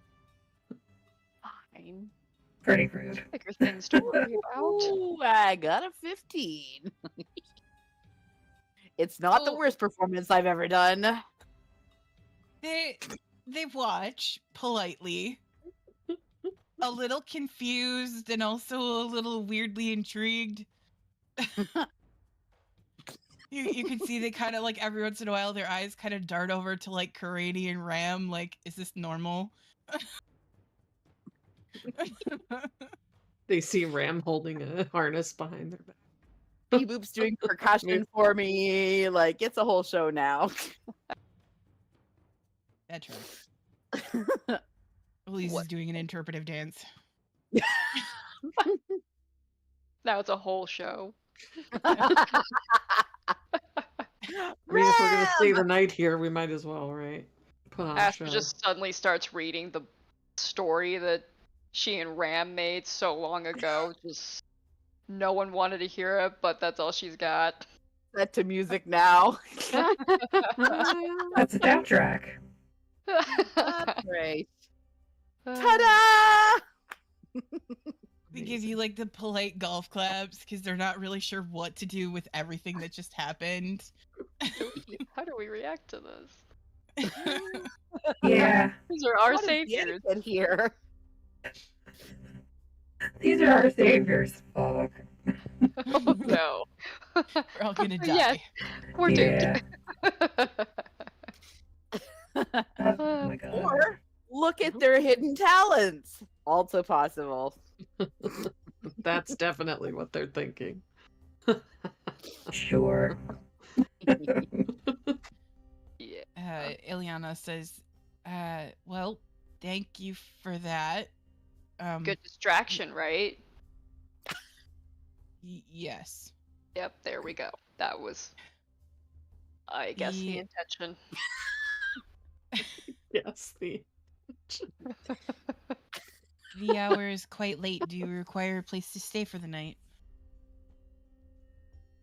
Fine. Pretty rude. bigger things to worry about. Ooh, I got a 15. It's not the Oh. worst performance I've ever done. They watch politely, a little confused and also a little weirdly intrigued. You can see they kind of like every once in a while their eyes kind of dart over to like Karani and Ram, like, is this normal? They see Ram holding a harness behind their back. Boop's doing percussion for me. Like, it's a whole show now. That's right. Elise is doing an interpretive dance. Now it's a whole show. I mean, if we're gonna stay the night here, we might as well, right? Put on a Asher show. just suddenly starts reading the story that she and Ram made so long ago. Just no one wanted to hear it, but that's all she's got. Set to music now. That's a death track. Great. Ta-da! Ta-da! They give you like the polite golf claps because they're not really sure what to do with everything that just happened. How do we react to this? Yeah, These are our What is the saviors. etiquette here? these are our saviors. Fuck. Oh no. We're all gonna die. Yes. We're Yeah. doomed. Oh my god. Or look at their hidden talents. Also possible. That's definitely what they're thinking. Sure. Yeah. Ileana says, well, thank you for that. Good distraction, right? Yes. Yep, there we go. That was, I guess, the Yeah. intention. Yes, the The hour is quite late. Do you require a place to stay for the night?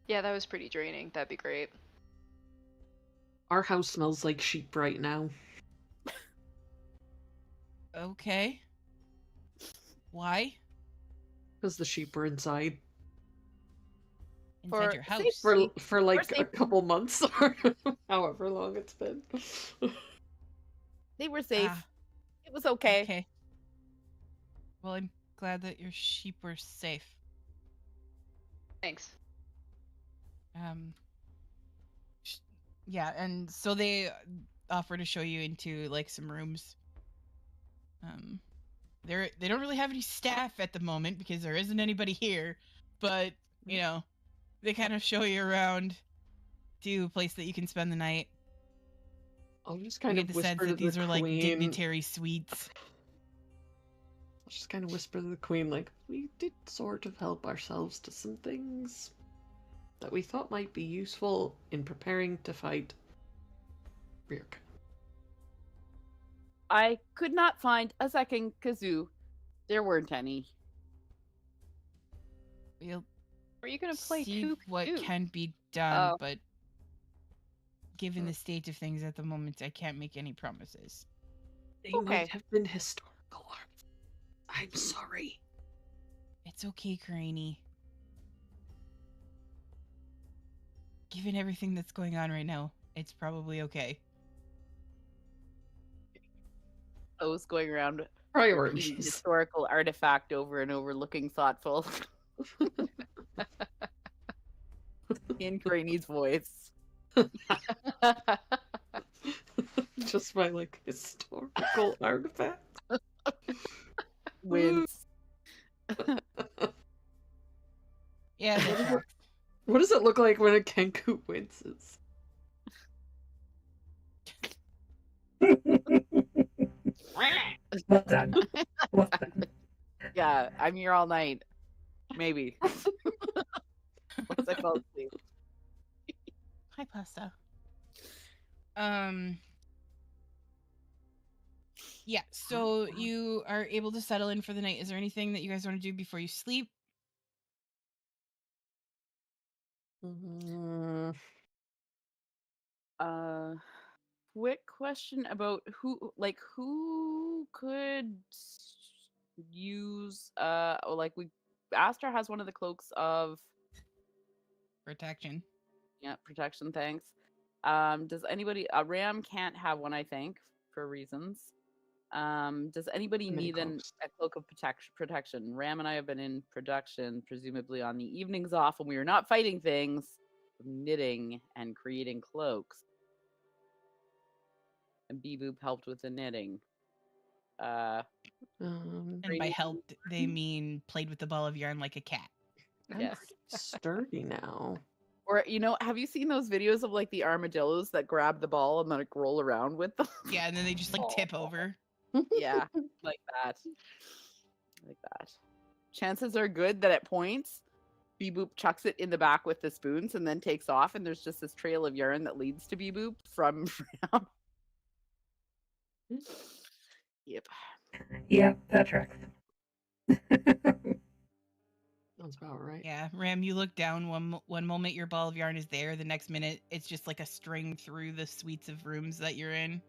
Yeah, that was pretty draining. That'd be great. Our house smells like sheep right now. Okay. Why? Because the sheep were inside Inside For your house. safe- for like a safe- couple months or however long it's been. They were safe. Ah, It was okay. okay. Well, I'm glad that your sheep were safe. Thanks. Yeah, and so they offer to show you into like some rooms. They don't really have any staff at the moment because there isn't anybody here, but you know, they kind of show you around to a place that you can spend the night. I'll just You kind get of the sense whisper to that these the are like queen. dignitary suites. I'll just kind of whisper to the queen, like, we did sort of help ourselves to some things that we thought might be useful in preparing to fight Rhirke. I could not find a second kazoo. There weren't any. We'll Are you gonna play see two? what two? can be done, Oh. but given the state of things at the moment, I can't make any promises. They Okay. might have been historical arts. I'm sorry. It's okay, Karani. Given everything that's going on right now, it's probably okay. I was going around repeating Priorities. historical artifact over and over, looking thoughtful. In Craney's voice. Just my like historical artifact. Wins. Yeah, that tracks. What does it look like when a Kenku winces? Well done. Well done. Yeah, I'm here all night. Maybe. Once I fall asleep. Hi, pasta. Yeah, so you are able to settle in for the night. Is there anything that you guys want to do before you sleep? Mm, quick question about who could use Astra has one of the cloaks of Protection. protection, thanks. Does anybody Ram can't have one, I think, for reasons. Does anybody Many need cloaks. a cloak of protection? Ram and I have been in production, presumably on the evenings off when we were not fighting things, knitting and creating cloaks. And Beboop helped with the knitting. And by helped, they mean played with the ball of yarn like a cat. I'm Yes. pretty sturdy now. Or, have you seen those videos of like the armadillos that grab the ball and then like roll around with them? Yeah, and then they just like tip over. Yeah, like that. Like that. Chances are good that at points, Beboop chucks it in the back with the spoons and then takes off, and there's just this trail of yarn that leads to Beboop from Ram. Yep. Yeah, that tracks. Sounds about right. Yeah, Ram, you look down one moment your ball of yarn is there, the next minute it's just like a string through the suites of rooms that you're in.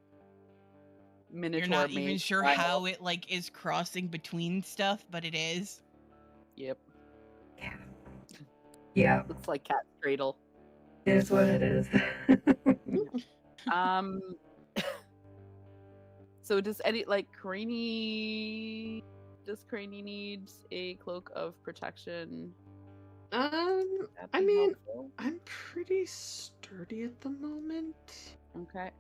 Minotaur You're not even mage sure style. how it like is crossing between stuff, but it is. Yep. Yeah, Looks like Cat's Cradle. it is what it is. So does Craney need a cloak of protection? I That'd be mean, helpful. I'm pretty sturdy at the moment. Okay.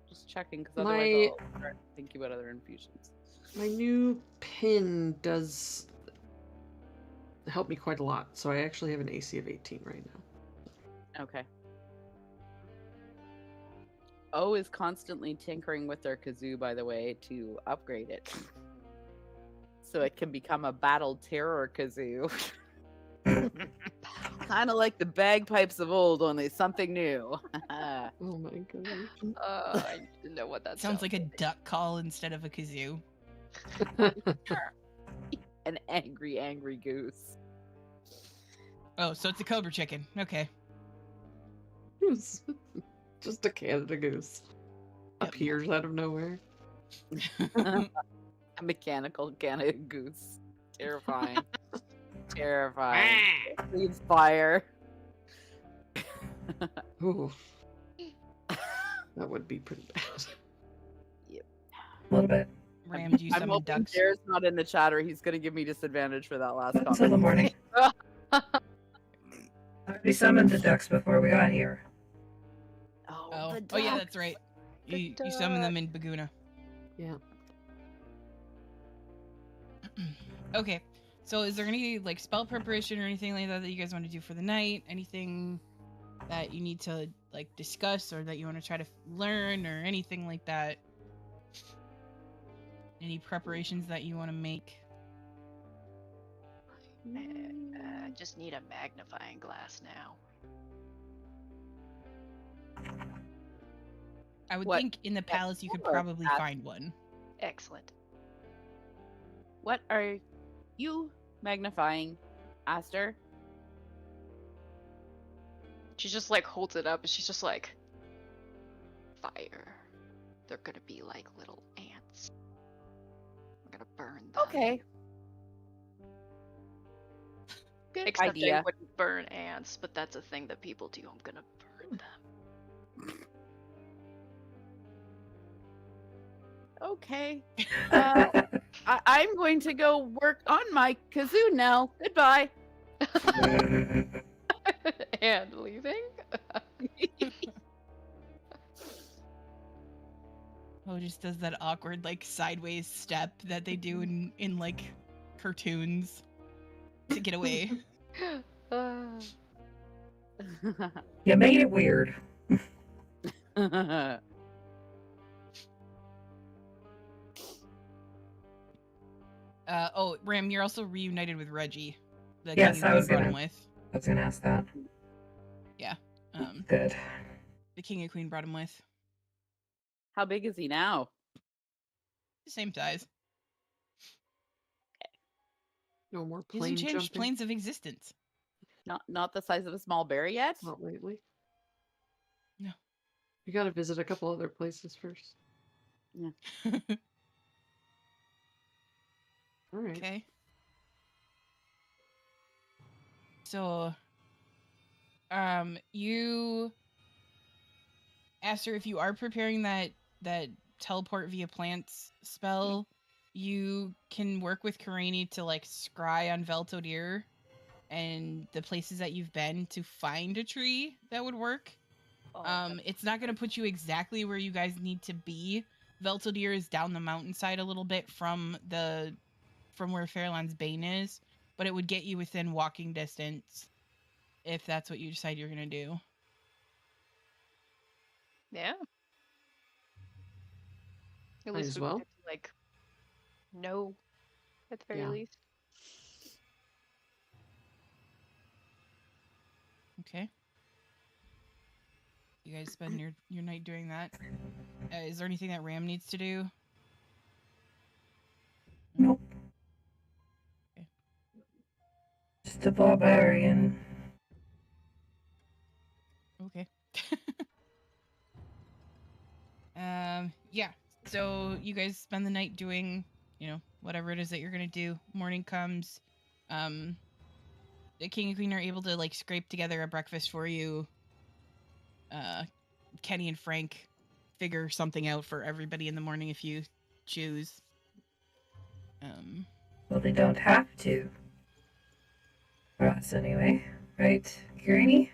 Just checking, because otherwise I'll start thinking about other infusions. My new pin does help me quite a lot, so I actually have an AC of 18 right now. Okay. O is constantly tinkering with their kazoo, by the way, to upgrade it. So it can become a battle terror kazoo. Kind of like the bagpipes of old, only something new. Oh my gosh. I didn't know what that Sounds like a duck call instead of a kazoo. An angry goose. Oh, so it's a cobra chicken. Okay. Just a Canada goose. Yep. Appears out of nowhere. A mechanical Canada goose. Terrifying. Terrifying. Breathes fire. Ooh. That would be pretty bad. Yep. A little bit. Ram, do you I'm summon hoping ducks? Jared's not in the chat or he's gonna give me disadvantage for that last Until the comment. morning. We summoned the ducks before we got here. Oh, the yeah, duck. that's right. The You summon them in Baguna. Yeah. Okay. So is there any like spell preparation or anything like that that you guys want to do for the night? Anything that you need to like discuss or that you want to try to learn or anything like that? Any preparations that you want to make? I just need a magnifying glass now. I would What? think in the palace you could Or probably at- find one. Excellent. What are you magnifying, Aster? She just like holds it up and she's just like, fire. They're gonna be like little ants. I'm gonna burn them. Okay. Good Except idea. they wouldn't burn ants, but that's a thing that people do. I'm gonna burn them. Okay. I'm going to go work on my kazoo now. Goodbye. And leaving? Oh, just does that awkward like sideways step that they do in like cartoons to get away. You made it weird. Oh, Ram, you're also reunited with Reggie. The Yes, king I and was queen brought gonna- him with. I was gonna ask that. Yeah. Good. The king and queen brought him with. How big is he now? The same size. No more He plane hasn't changed jumping. planes of existence. Not the size of a small bear yet? Not lately. No. You gotta visit a couple other places first. All right. Okay. So, you asked her if you are preparing that teleport via plants spell, you can work with Karani to like scry on Veltodir and the places that you've been to find a tree that would work. It's not going to put you exactly where you guys need to be. Veltodir is down the mountainside a little bit from where Fairland's Bane is, but it would get you within walking distance if that's what you decide you're going to do. Yeah. At Might least as we well. get to, like, know at the very Yeah. least. Okay. You guys spend your night doing that. Is there anything that Ram needs to do? Nope. Okay. Just a barbarian. Okay. Yeah. So you guys spend the night doing, whatever it is that you're gonna do. Morning comes. The king and queen are able to like scrape together a breakfast for you. Kenny and Frank figure something out for everybody in the morning if you choose. Well, they don't have to. For us, anyway. Right, Granny?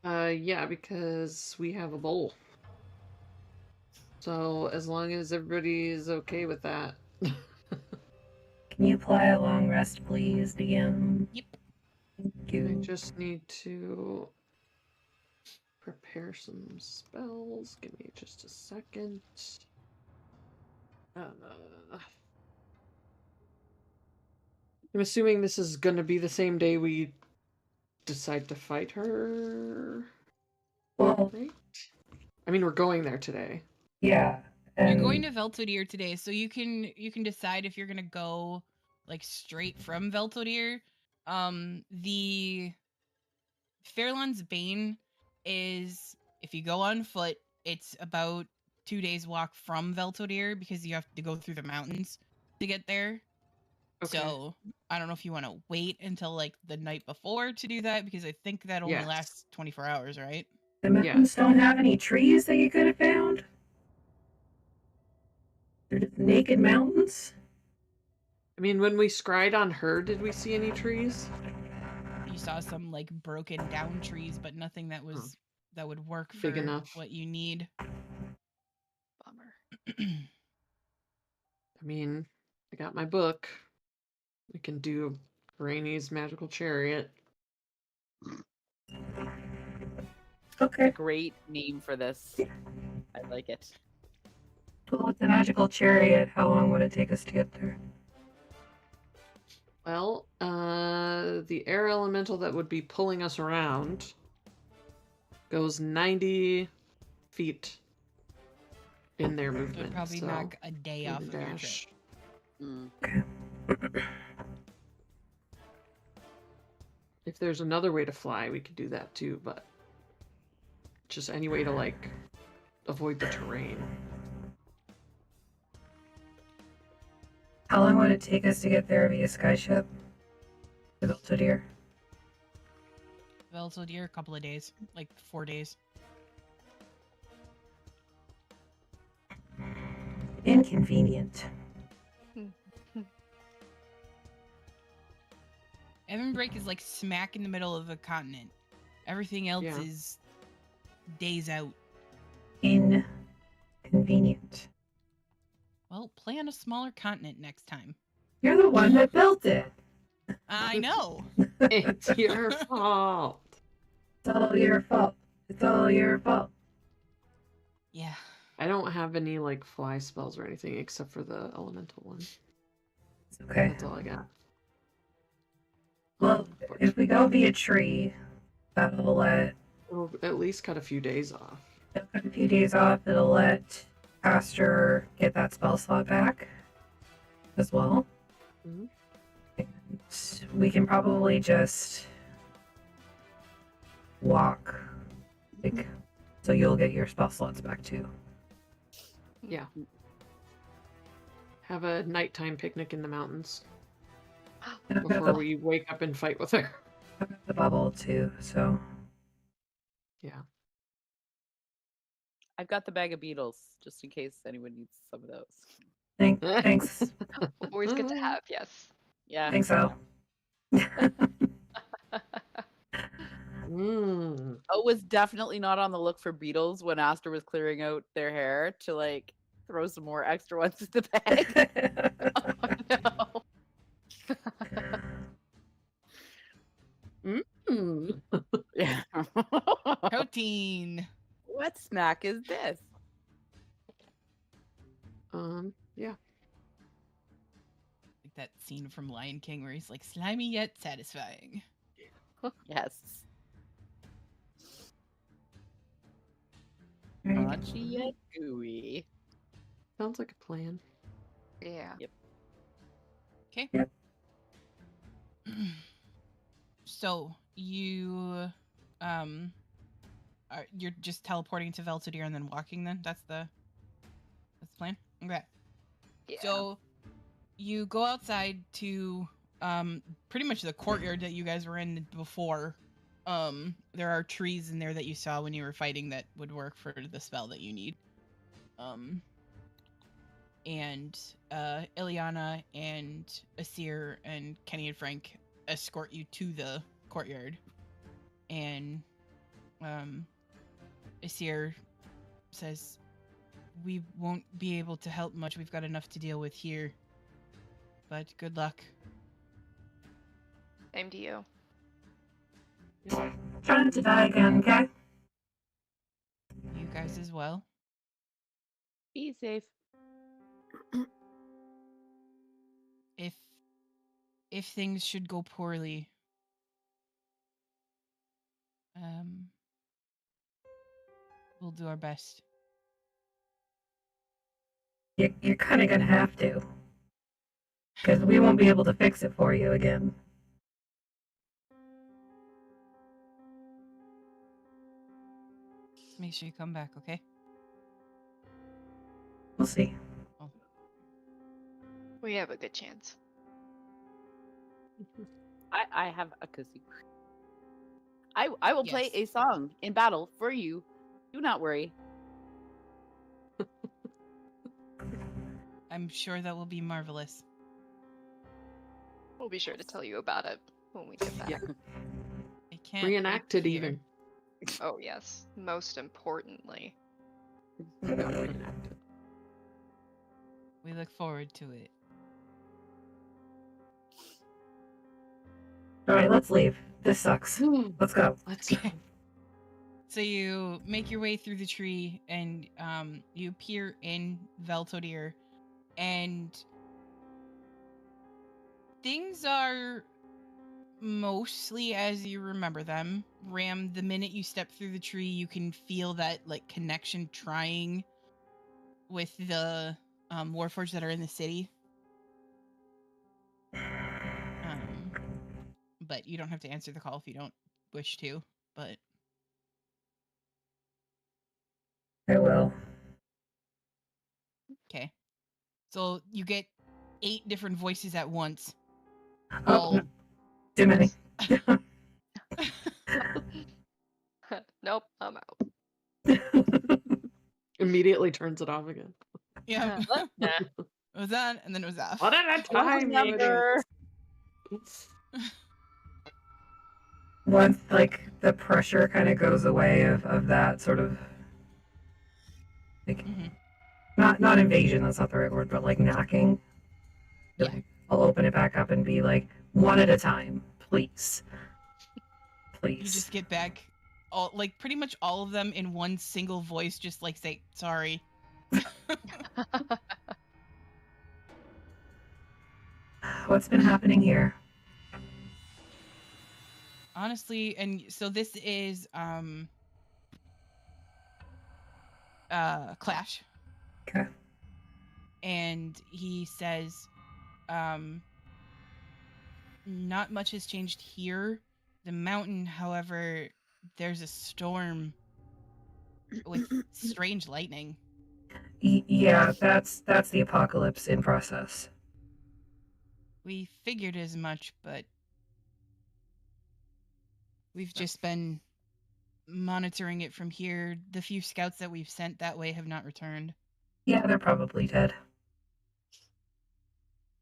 Yeah, because we have a bowl. So as long as everybody is okay with that. Can you apply a long rest, please, DM? Yep. Thank I you. just need to prepare some spells. Give me just a second. I'm assuming this is gonna be the same day we decide to fight her. Well, Right? I mean, we're going there today. yeah. You're going to Veltodir today, so you can decide if you're gonna go like straight from Veltodir. The Fairland's Bane is, if you go on foot, it's about 2 days walk from Veltodir because you have to go through the mountains to get there. Okay. So I don't know if you want to wait until like the night before to do that because I think that only Yes. lasts 24 hours, right? The mountains don't have any trees that you could have found? They're just naked mountains? I mean, when we scried on her, did we see any trees? You saw some like broken down trees, but nothing that was that would work for Big enough. what you need. Bummer. I mean, I got my book. We can do Granny's Magical Chariot. Okay. Great name for this. I like it. Well, with the magical chariot, how long would it take us to get there? Well, the air elemental that would be pulling us around goes 90 feet in their So movement. it'd probably so knock a day off with of the your trip. dash. If there's another way to fly, we could do that too, but just any way to like avoid the terrain. How long would it take us to get there via skyship? To Veltodir? Veltodir, a couple of days, like 4 days. Inconvenient. Ebonbreak is like smack in the middle of a continent. Everything else Yeah. is days out. Inconvenient. convenient. Well, play on a smaller continent next time. You're the one that built it. I know. It's your fault. It's all your fault. It's all your fault. Yeah. I don't have any like fly spells or anything except for the elemental one. It's okay. That's all I got. Well, if we go via tree, that'll let We'll at least cut a few days off. it'll cut a few days off. It'll let Aster get that spell slot back as well. Mhm. And we can probably just walk. Like, so you'll get your spell slots back too. Yeah. Have a nighttime picnic in the mountains And I've got before the, we wake up and fight with her. I've got the bubble too, so Yeah. I've got the bag of beetles just in case anyone needs some of those. thanks. Always good to have, yes. Yeah. Thanks, Al. Mm. O was definitely not on the look for beetles when Aster was clearing out their hair to like throw some more extra ones in the bag. Oh, no. Yeah. Protein. What snack is this? Yeah. Like that scene from Lion King where he's like slimy yet satisfying. Yes. Very good. Crunchy yet gooey. Sounds like a plan. Yeah. Okay. Yep. So you you're just teleporting to Veltadir and then walking then? That's the plan? Okay. Yeah. So you go outside to pretty much the courtyard that you guys were in before. There are trees in there that you saw when you were fighting that would work for the spell that you need. And Ileana and Asir and Kenny and Frank escort you to the courtyard. And Asir says, "We won't be able to help much. We've got enough to deal with here. But good luck." Same to you. Try not to die again, okay? You guys as well. Be safe. If things should go poorly, we'll do our best. You're kind of gonna have to. Because we won't be able to fix it for you again. Make sure you come back, okay? We'll see. We have a good chance. I have a kazoo. I will play Yes. a song in battle for you. Do not worry. I'm sure that will be marvelous. We'll be sure to tell you about it when we get back. Yeah. I can't Reenact wait it to hear. even. Oh, yes. Most importantly. Not reenact it. We look forward to it. Alright, let's leave. This sucks. Let's go. Let's go. So you make your way through the tree and you appear in Veltadir, and things are mostly as you remember them. Ram, the minute you step through the tree, you can feel that like connection trying with the Warforged that are in the city. But you don't have to answer the call if you don't wish to. But I will. okay, so you get 8 different voices at once. Oh, All no. Too many. Nope, I'm out. Immediately turns it off again. yeah, Nah. it was on and then it was off. What a time, Number. Once, like, the pressure kind of goes away of that sort of, like, Mhm. Not invasion, that's not the right word, but like knocking. Yeah. Like, I'll open it back up and be like, one at a time, please. Please. You just get back, all like pretty much all of them in one single voice, just like say sorry. What's been happening here? Honestly, and so this is Clash. Okay. And he says, not much has changed here. The mountain, however, there's a storm with strange lightning. Yeah, that's the apocalypse in process. We figured as much, but we've just been monitoring it from here. The few scouts that we've sent that way have not returned. Yeah, they're probably dead.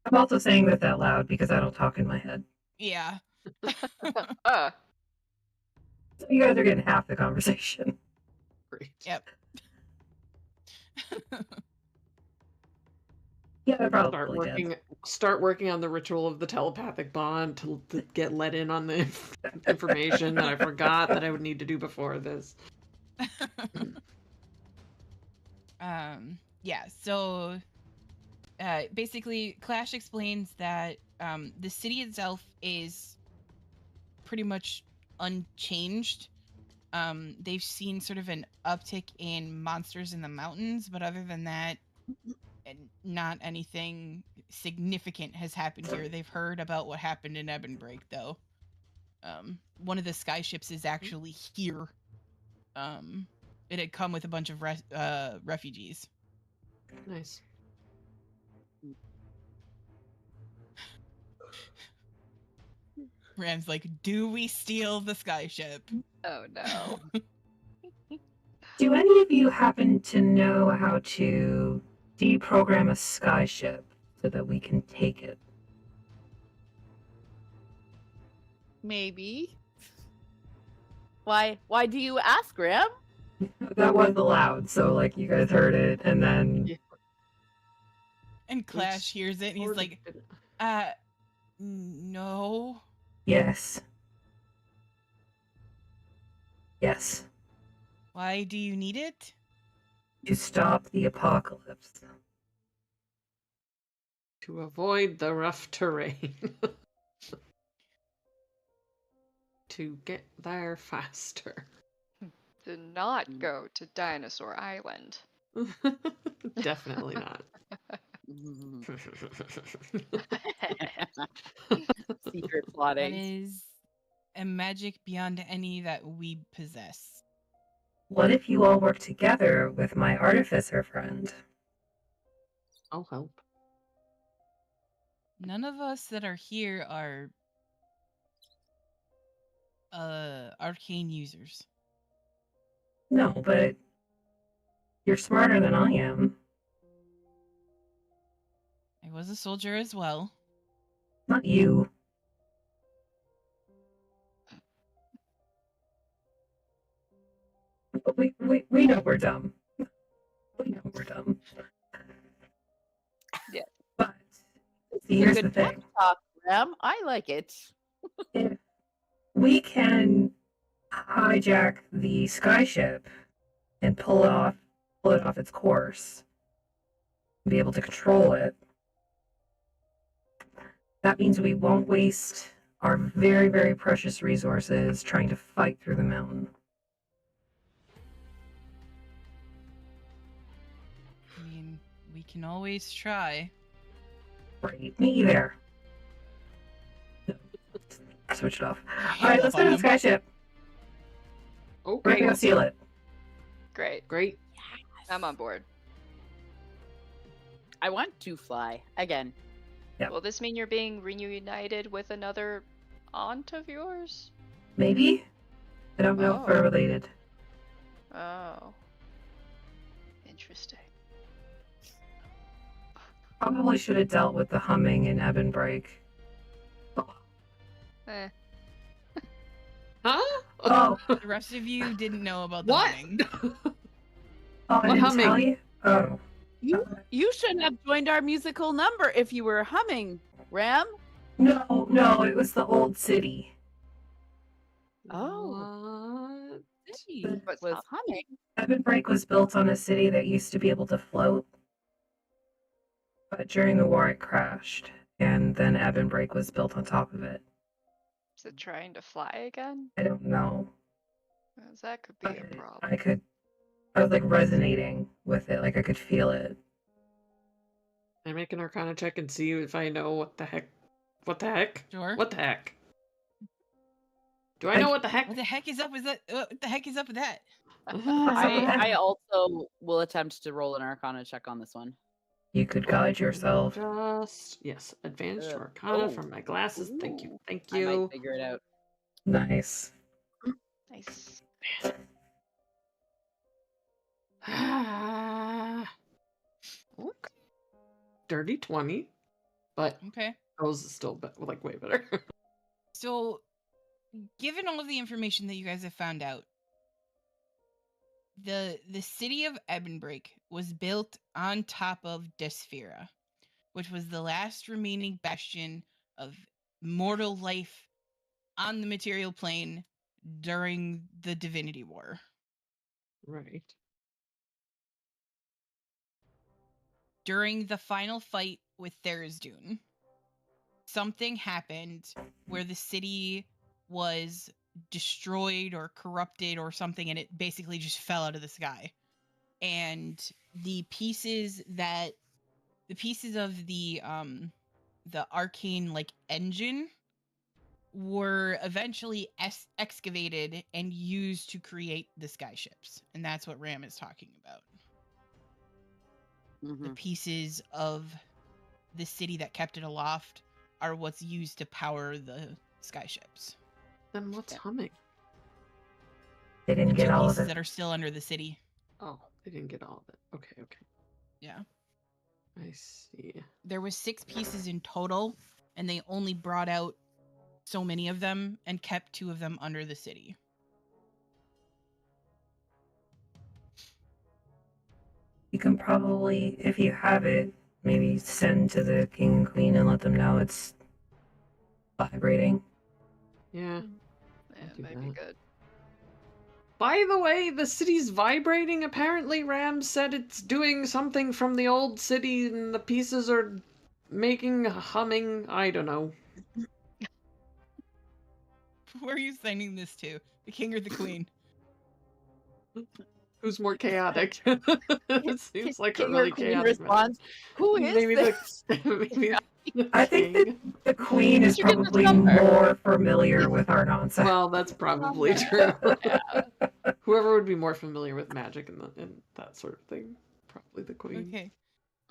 I'm also saying this out loud because I don't talk in my head. Yeah. So you guys are getting half the conversation. Great. Yep. Yeah, they're probably dead. Start working on the ritual of the telepathic bond to get let in on the information that I forgot that I would need to do before this. Yeah, so basically Clash explains that the city itself is pretty much unchanged. They've seen sort of an uptick in monsters in the mountains, but other than that, not anything significant has happened here. They've heard about what happened in Ebonbreak, though. One of the sky ships is actually here. It had come with a bunch of refugees. Nice. Rand's like, do we steal the sky ship? Oh no. Do any of you happen to know how to deprogram a skyship so that we can take it? Maybe. Why do you ask, Graham? That was allowed, so like you guys heard it, and then And Clash hears it, and he's like, no. yes. Why do you need it? To stop the apocalypse. To avoid the rough terrain. To get there faster. Do not go to Dinosaur Island. Definitely not. Secret That plotting. is a magic beyond any that we possess. What if you all work together with my artificer friend? I'll help. None of us that are here are arcane users. No, but you're smarter than I am. I was a soldier as well. Not you. We know we're dumb. We know we're dumb. Yeah. But see, here's the Good thing. talk, Graham. I like it. If we can hijack the skyship and pull it off its course, be able to control it, that means we won't waste our very, very precious resources trying to fight through the mountain. I mean, we can always try. Right, me there. Switch it off. Alright, let's go to the skyship. We're Okay. gonna go seal it. Great. Great. I'm on board. I want to fly again. Yep. Will this mean you're being reunited with another aunt of yours? Maybe? I don't know if we're related. Oh. Interesting. Probably should have dealt with the humming in Ebonbreak. Eh. Huh? Oh, The rest of you didn't know about the What? humming. I didn't humming? tell you? Oh. You shouldn't have joined our musical number if you were humming, Ram. No, it was the old city. Oh, What? she What's was humming. Ebonbreak was built on a city that used to be able to float, but during the war it crashed, and then Ebonbreak was built on top of it. Is it trying to fly again? I don't know. 'Cause that could be a But problem. I was like resonating with it, like I could feel it. Can I make an Arcana check and see if I know what the heck? What the heck? Sure. What the heck? Do I know what the heck? What the heck is up with that? What the heck is up with that? I also will attempt to roll an Arcana check on this one. You could guide yourself. Just yes, advantage to Uh, Arcana oh. from my glasses. Thank you, Ooh. thank I you. might figure it out. Nice. Nice. Okay. Dirty 20, but Okay. those is still like way better. So, given all of the information that you guys have found out, the city of Ebonbreak was built on top of Desphira, which was the last remaining bastion of mortal life on the material plane during the Divinity War. Right. During the final fight with Tharizdun, something happened where the city was destroyed or corrupted or something, and it basically just fell out of the sky. And the pieces of the arcane like engine were eventually excavated and used to create the skyships, and that's what Ram is talking about. The pieces of the city that kept it aloft are what's used to power the skyships. Then what's humming? They didn't The get two all of pieces it. that are still under the city. Oh, they didn't get all of it. Okay, okay. Yeah. I see. There was 6 pieces in total, and they only brought out so many of them and kept 2 of them under the city. You can probably, if you have it, maybe send to the king and queen and let them know it's vibrating. Yeah. Yeah, do might be that. good. By the way, the city's vibrating. Apparently, Ram said it's doing something from the old city, and the pieces are making a humming. I don't know. Who are you sending this to? The king or the queen? Who's more chaotic? It seems like a King or really queen chaotic response. Who is maybe this? maybe I think that the queen is Did you get this probably number? more familiar with our nonsense. Well, that's probably true. Whoever would be more familiar with magic and that sort of thing, probably the queen. Okay.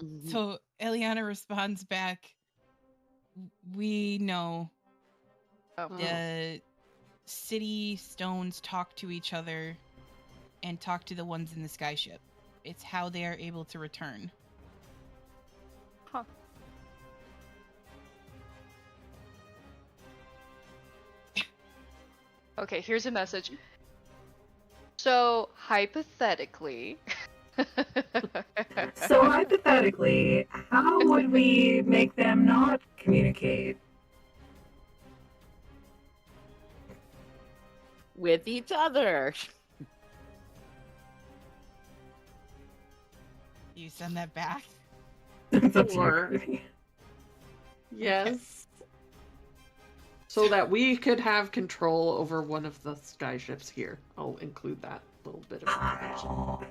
Mhm. So Eliana responds back, we know Oh. the city stones talk to each other and talk to the ones in the skyship. It's how they are able to return. Huh. Okay, here's a message. So, hypothetically... So hypothetically, how would we make them not communicate? With each other. You send that back? It's up to Or- you. Yes. So that we could have control over one of the skyships here. I'll include that little bit of information. Oh,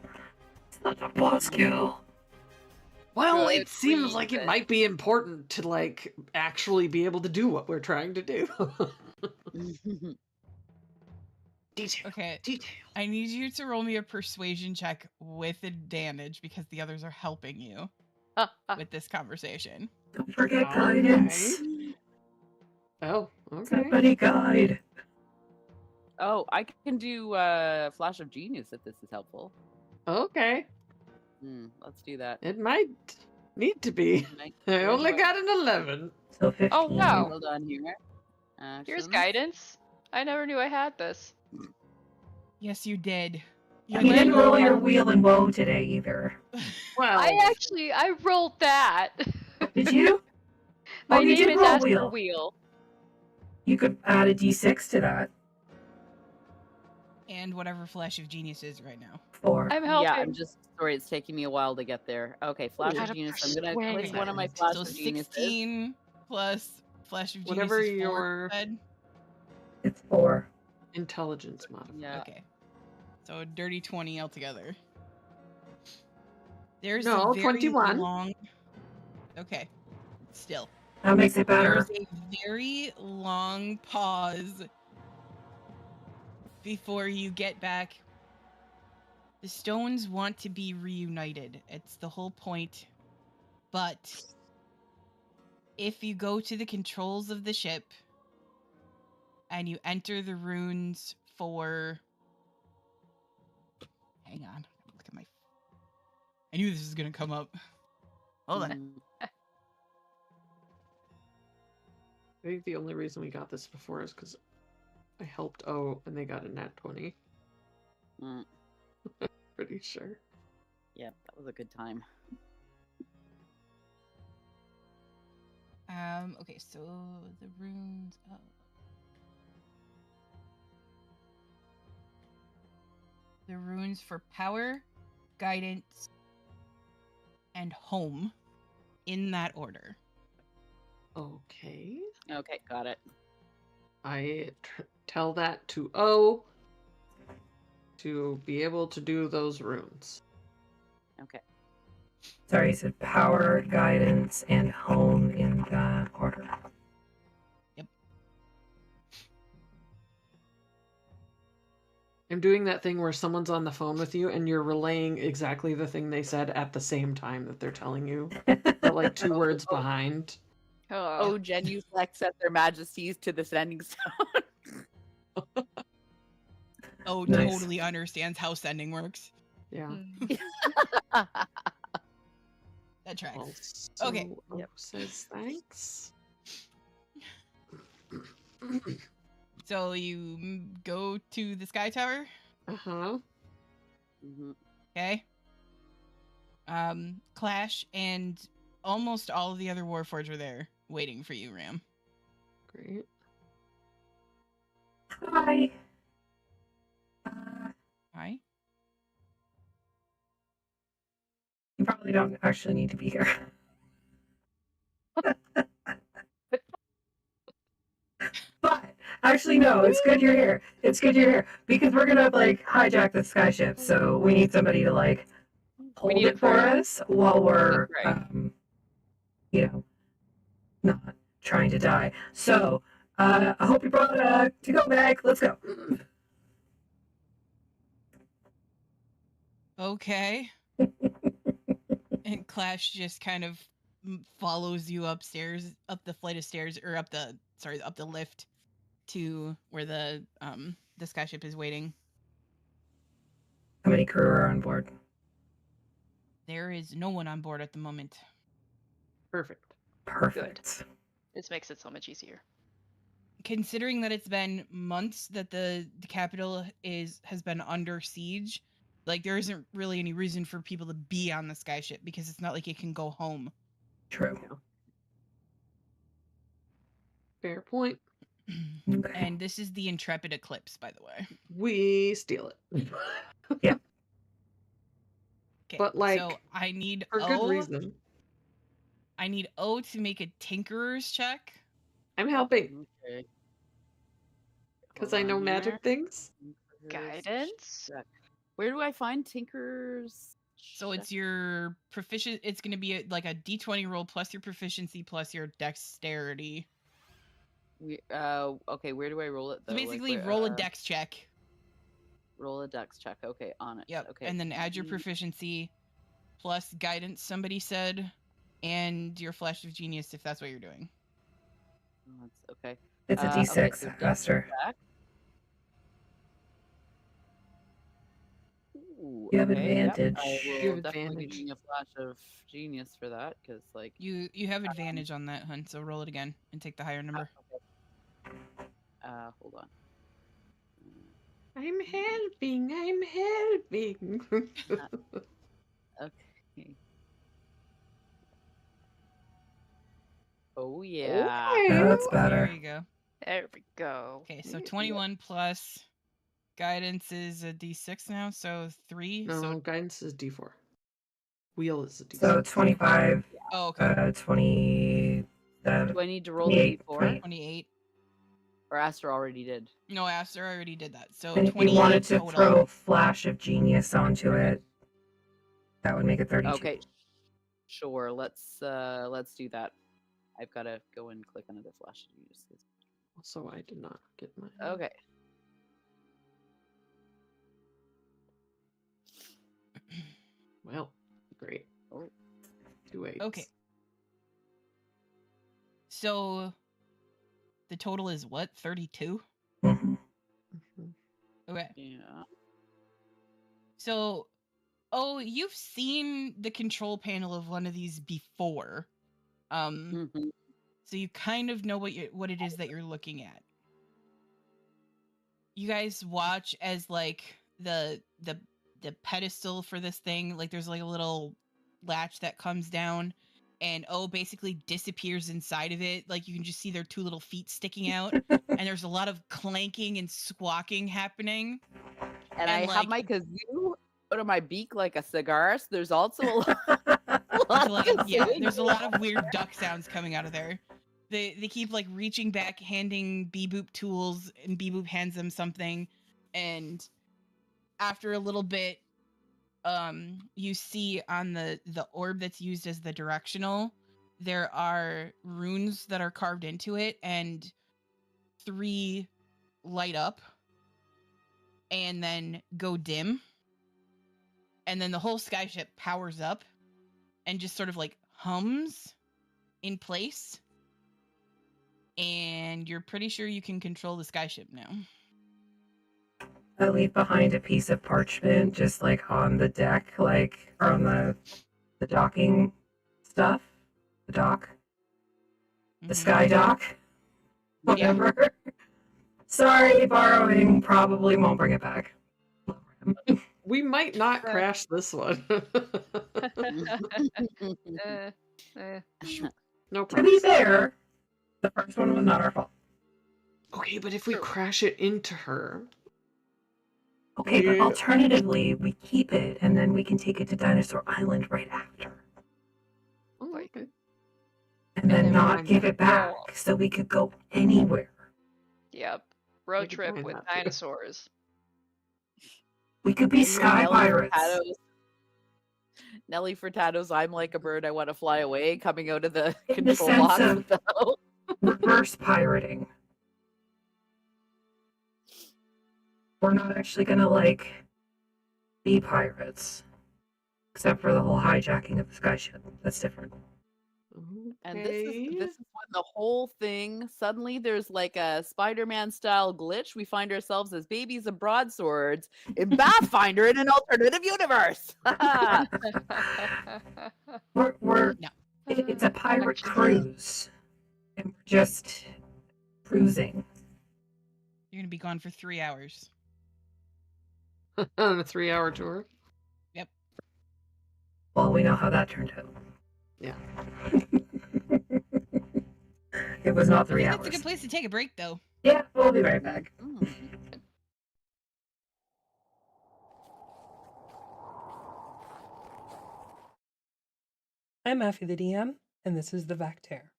such a buzzkill. Well, Good it seems like it reason. might be important to like actually be able to do what we're trying to do. Detail. Okay. Detail. I need you to roll me a persuasion check with advantage because the others are helping you with this conversation. Don't forget Okay. guidance. Oh, okay. Somebody guide. Oh, I can do Flash of Genius if this is helpful. Okay. Let's do that. It might need to be. I only got an 11. So 15. Oh, wow. Hold on here. Here's Actions. guidance. I never knew I had this. Yes, you did. You didn't roll your wheel in woe today either. Well, I rolled that. Did you? My you name did is roll Asper wheel. Wheel. You could add a d6 to that. And whatever Flash of Genius is right now. 4. I'm helping. Yeah, I'm just sorry. It's taking me a while to get there. Okay, Flash Gotta of Genius. I'm gonna persuade click one of my them. Flash So of Geniuses. 16 plus Flash of Genius Whatever is 4. your- Ed? It's 4. intelligence modifier. Yeah. Okay. So a dirty 20 altogether. There's No, a very 21. long. Okay. Still. That makes it better. There's a very long pause before you get back. The stones want to be reunited. It's the whole point. But if you go to the controls of the ship and you enter the runes for... Hang on. Look at my... I knew this was going to come up. Hold on. Mm, I think the only reason we got this before is because I helped O and they got a nat 20. mm. Pretty sure. Yep, that was a good time. Okay, so the runes... Oh. The runes for power, guidance, and home in that order. Okay. Okay, got it. I tell that to O to be able to do those runes. Okay. Sorry, you said power, guidance, and home in that order. I'm doing that thing where someone's on the phone with you and you're relaying exactly the thing they said at the same time that they're telling you, but like 2 words behind. Oh, genuflex at their majesties to the sending stone. Oh, Nice. totally understands how sending works. Yeah. That tracks. Also, Okay. O Yep. says thanks. So you go to the Sky Tower, Uh-huh. Mhm. okay? Clash and almost all of the other Warforged are there waiting for you, Ram. Great. Hi. Hi. You probably don't actually need to be here. But actually, no, it's good you're here. It's good you're here because we're gonna like hijack the skyship. So we need somebody to like hold need a it for crew. us while we're, Right. not trying to die. So I hope you brought a to-go bag. Let's go. Okay. And Clash just kind of follows you upstairs, up the flight of stairs, or up the lift to where the skyship is waiting. How many crew are on board? There is no one on board at the moment. Perfect. Perfect. This makes it so much easier. Considering that it's been months that the capital has been under siege, like there isn't really any reason for people to be on the skyship because it's not like it can go home. True. Fair point. Okay. And this is the Intrepid Eclipse, by the way. We steal it. Yeah. Okay, But, like, so I need For good reason. I need O to make a Tinkerer's check. I'm helping Okay. because Hold I know on magic here. things. Guidance? Check. Where do I find Tinker's? So it's your proficient. It's going to be like a D20 roll plus your proficiency plus your dexterity. Okay, where do I roll it though? So Like, basically, where, roll a dex check. roll a dex check. Okay, on it. Yep. Okay. And then add your proficiency plus guidance. Somebody said, and your flash of genius if that's what you're doing. Oh, that's okay. It's a Okay, D6, so dex Esther. check. Ooh, You have okay, yep, advantage. I will You have definitely be advantage. using a flash of genius for that because, like, You have advantage on that, hun. So roll it again and take the higher number. okay. Hold on. I'm helping. I'm helping. Okay. Oh yeah. Okay. Yeah, that's There better. you go. There we go. Okay, so Yeah. 21 plus guidance is a d6 now, so 3. No, So guidance is D4. Wheel is a D6. So 25, oh, okay. 27, Do I need to roll the 28, d4? 28. 28. Or Aster already did. No, Aster already did that. So And if you 28 wanted to total. throw Flash of Genius onto it, that would make it 32. Okay. Sure, let's do that. I've gotta go and click another flash. Also, I did not get my. Okay. Well, great. Oh. 2 8s. Okay. So the total is what? 32? Mhm. Mhm. Okay. Yeah. So, you've seen the control panel of one of these before. Mhm. So you kind of know what it is that you're looking at. You guys watch as like the pedestal for this thing, like there's like a little latch that comes down and basically disappears inside of it. Like you can just see their 2 little feet sticking out and there's a lot of clanking and squawking happening. And I have my kazoo out of my beak like a cigar, so there's also a lot There's a lot of weird duck sounds coming out of there. They keep like reaching back, handing Beboop tools, and Beboop hands them something, and after a little bit, you see on the orb that's used as the directional, there are runes that are carved into it, and 3 light up, and then go dim, and then the whole skyship powers up, and just sort of like hums in place. And you're pretty sure you can control the skyship now. I leave behind a piece of parchment just like on the deck, like, or on the docking stuff. The dock. The sky dock. Whatever. Sorry, borrowing. Probably won't bring it back. We might not crash this one. No To be problem. fair, the first one was not our fault. Okay, but if we crash it into her. Okay, but Yeah. alternatively, we keep it and then we can take it to Dinosaur Island right after. Oh, okay. And then then not find give that. it back so we could go anywhere. Yep. I Road can trip find with that too. dinosaurs. We could be You sky Nelly pirates. Furtado's- Nelly Furtado's I'm like a bird, I want to fly away, coming out of the In the control sense box of- with the hoe. Reverse pirating. We're not actually gonna, like, be pirates. Except for the whole hijacking of the skyship. That's different. And this is Okay. when the whole thing suddenly there's like a Spider-Man style glitch. We find ourselves as babies of broadswords in Pathfinder in an alternative universe. we're No. it's a pirate cruise. And we're just cruising. You're gonna be gone for 3 hours. On a 3-hour tour. Yep. Well, we know how that turned out. Yeah. It was not 3 That's hours. a good place to take a break, though. Yeah, we'll be right back. I'm Maffy the DM, and this is the Vactaire.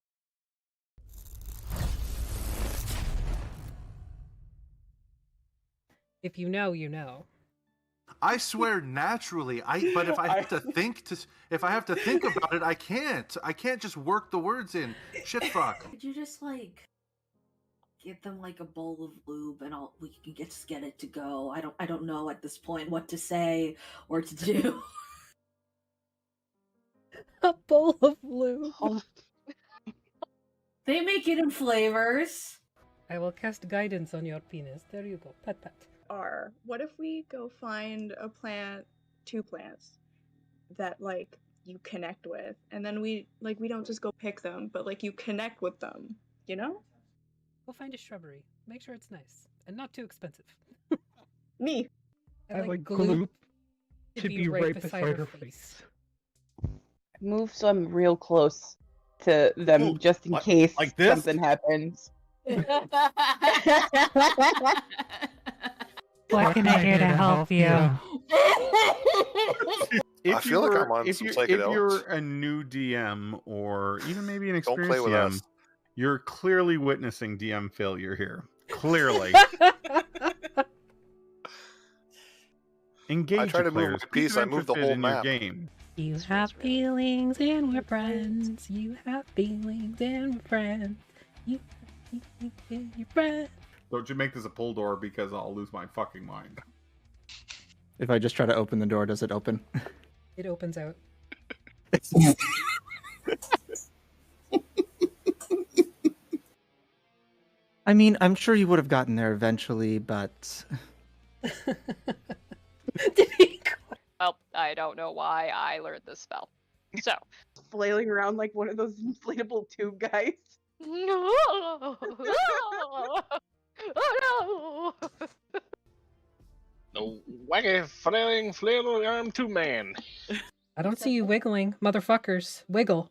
If you know, you know. I swear naturally. But if I have to think about it, I can't. I can't just work the words in. Shit fuck. Could you just like give them like a bowl of lube and we can just get it to go? I don't know at this point what to say or to do. A bowl of lube. They make it in flavors. I will cast guidance on your penis. There you go. Pat pat. What if we go find a plant, 2 plants that like you connect with, and then we don't just go pick them, but like you connect with them, you know? We'll find a shrubbery. Make sure it's nice and not too expensive. Me. I like Gloop to be right beside her face. Move so I'm real close to them, Ooh, just in case like this? something happens. What can I do to help you? I feel like I'm on if some you're psychedelics. a new DM or even maybe an Don't play experienced with DM, us. you're clearly witnessing DM failure here. Clearly. Engage I try your to move players. my Keep piece, them I move the interested whole in your map. game. You have feelings and we're friends. You have feelings and we're friends. You have feelings and you're friends. Don't you make this a pull door because I'll lose my fucking mind. If I just try to open the door, does it open? It opens out. I mean, I'm sure you would have gotten there eventually, but Well, I don't know why I learned this spell. So, Flailing around like one of those inflatable tube guys. no, oh no. The wacky flailing arm 2-man. I don't see you wiggling, motherfuckers. Wiggle.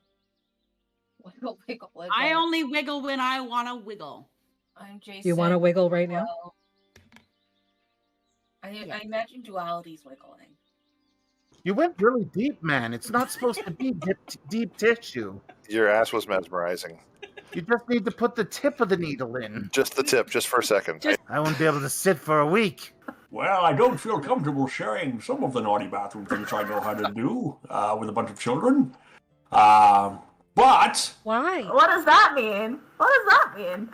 Wiggle, wiggle, wiggle. I only wiggle when I want to wiggle. I'm Jason. You want to wiggle right now? I imagine duality's wiggling. You went really deep, man. It's not supposed to be deep tissue. Your ass was mesmerizing. You just need to put the tip of the needle in. Just the tip, just for a second. I won't be able to sit for a week. Well, I don't feel comfortable sharing some of the naughty bathroom things I know how to do with a bunch of children. But... Why? What does that mean? What does that mean?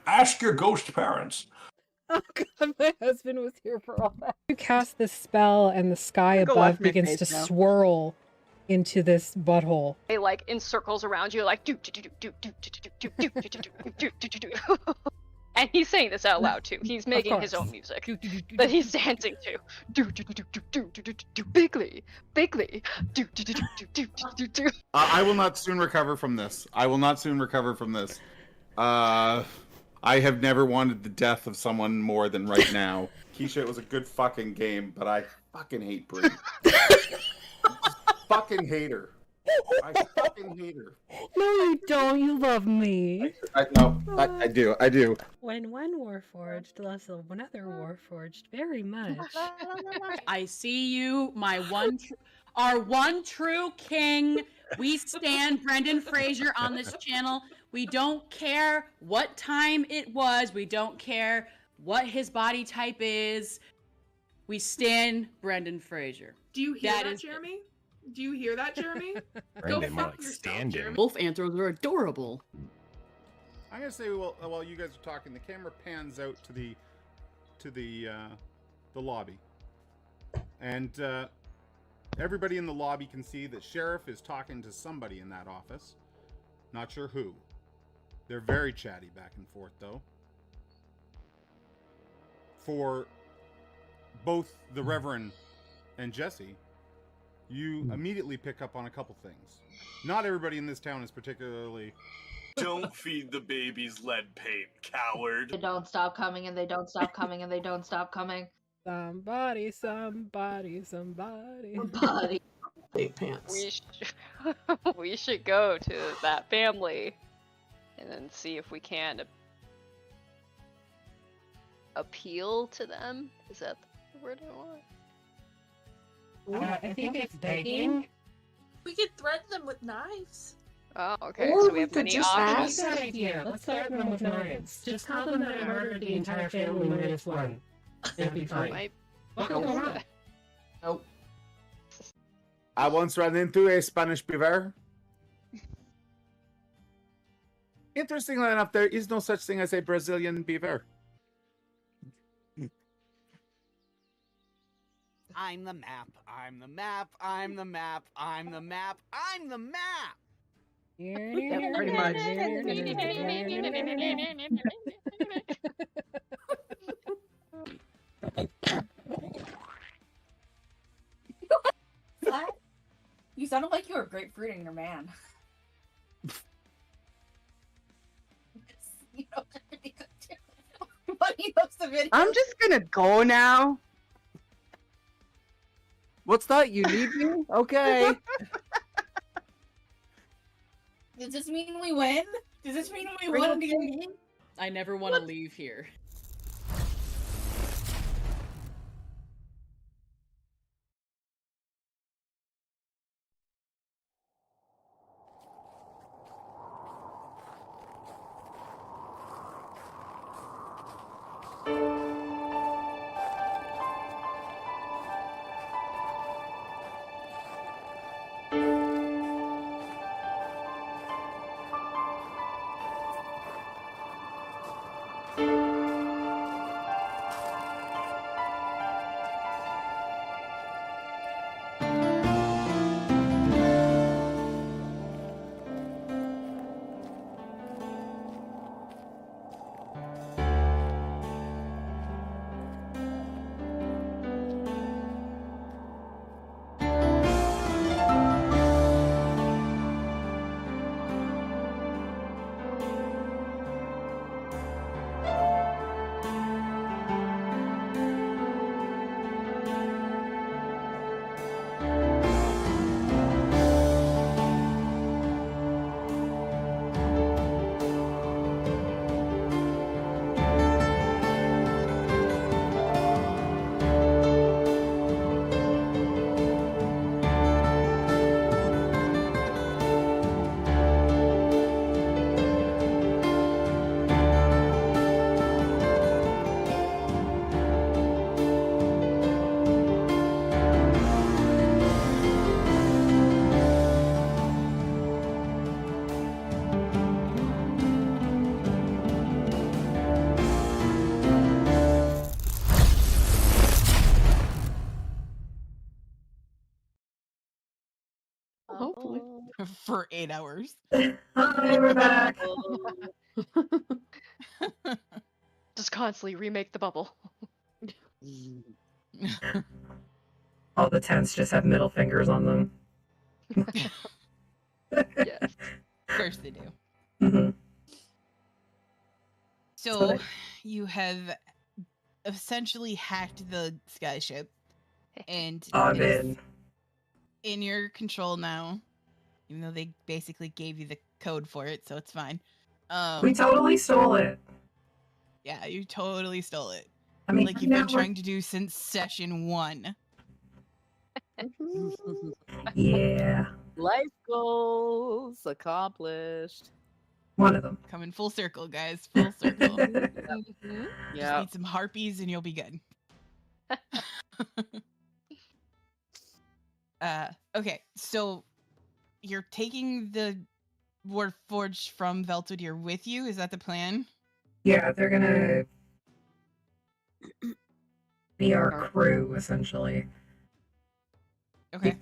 Ask your ghost parents. Oh god, my husband was here for all that. You cast this spell and the sky Go above watch my begins face to now. swirl into this butthole. They like in circles around you, like do do do do do do do do do do do do do. And he's saying this out loud too. He's making his own music that he's dancing to. Do do do do do do do do do bigly, bigly. Do do do do do do do do. I will not soon recover from this. I have never wanted the death of someone more than right now. Keisha, it was a good fucking game, but I fucking hate Brie. Fucking hate her. I fucking hate her. No, you don't. You love me. I do. When one warforged loves another warforged very much. I see you, our one true king. We stand Brendan Fraser on this channel. We don't care what time it was. We don't care what his body type is. We stand Brendan Fraser. Do you hear that, Jeremy? Do you hear that, Jeremy? Brendan, Go more fuck like yourself, standing. Jeremy. Wolf anthros are adorable. I'm gonna say while you guys are talking, the camera pans out to the lobby, and everybody in the lobby can see that Sheriff is talking to somebody in that office. Not sure who. They're very chatty back and forth, though. For both the Reverend and Jesse, you immediately pick up on a couple things. Not everybody in this town is particularly... Don't feed the babies lead paint, coward. They don't stop coming and they don't stop coming and they don't stop coming. Somebody. Somebody. Big pants. We should go to that family and then see if we can appeal to them. Is that the word I want? I think it's begging. We could threaten them with knives. Oh, okay. Or So we we have could many just options. That's a good idea. Let's threaten them with knives. Just tell them that I murdered the entire family minus one. It'll be fine. What will go wrong? Nope. I once ran into a Spanish beaver. Interestingly enough, there is no such thing as a Brazilian beaver. I'm the map. I'm the map. I'm the map. I'm the map. I'm the map. Yeah, pretty much. What? You sounded like you were grapefruiting your man. You know, Everybody loves the video. I'm just gonna go now. What's that? You need me? Okay. Does this mean we win? Does this mean we Bring won the D&D? I never want to leave here. Hopefully. For 8 hours. Hi, we're back. Just constantly remake the bubble. All the tents just have middle fingers on them. Yes. Of course they do. Mhm. So you have essentially hacked the skyship, and I'm it's in. in your control now. Even though they basically gave you the code for it, so it's fine. We totally stole it. Yeah, you totally stole it. I mean, like you've been trying to do since session 1. Yeah. Life goals accomplished. One of them. Coming full circle, guys. Full circle. Mm-hmm. Just need some harpies and you'll be good. Okay, so you're taking the Warforged from Veltwood with you? Is that the plan? Yeah, they're gonna be our crew, essentially. Okay. Keep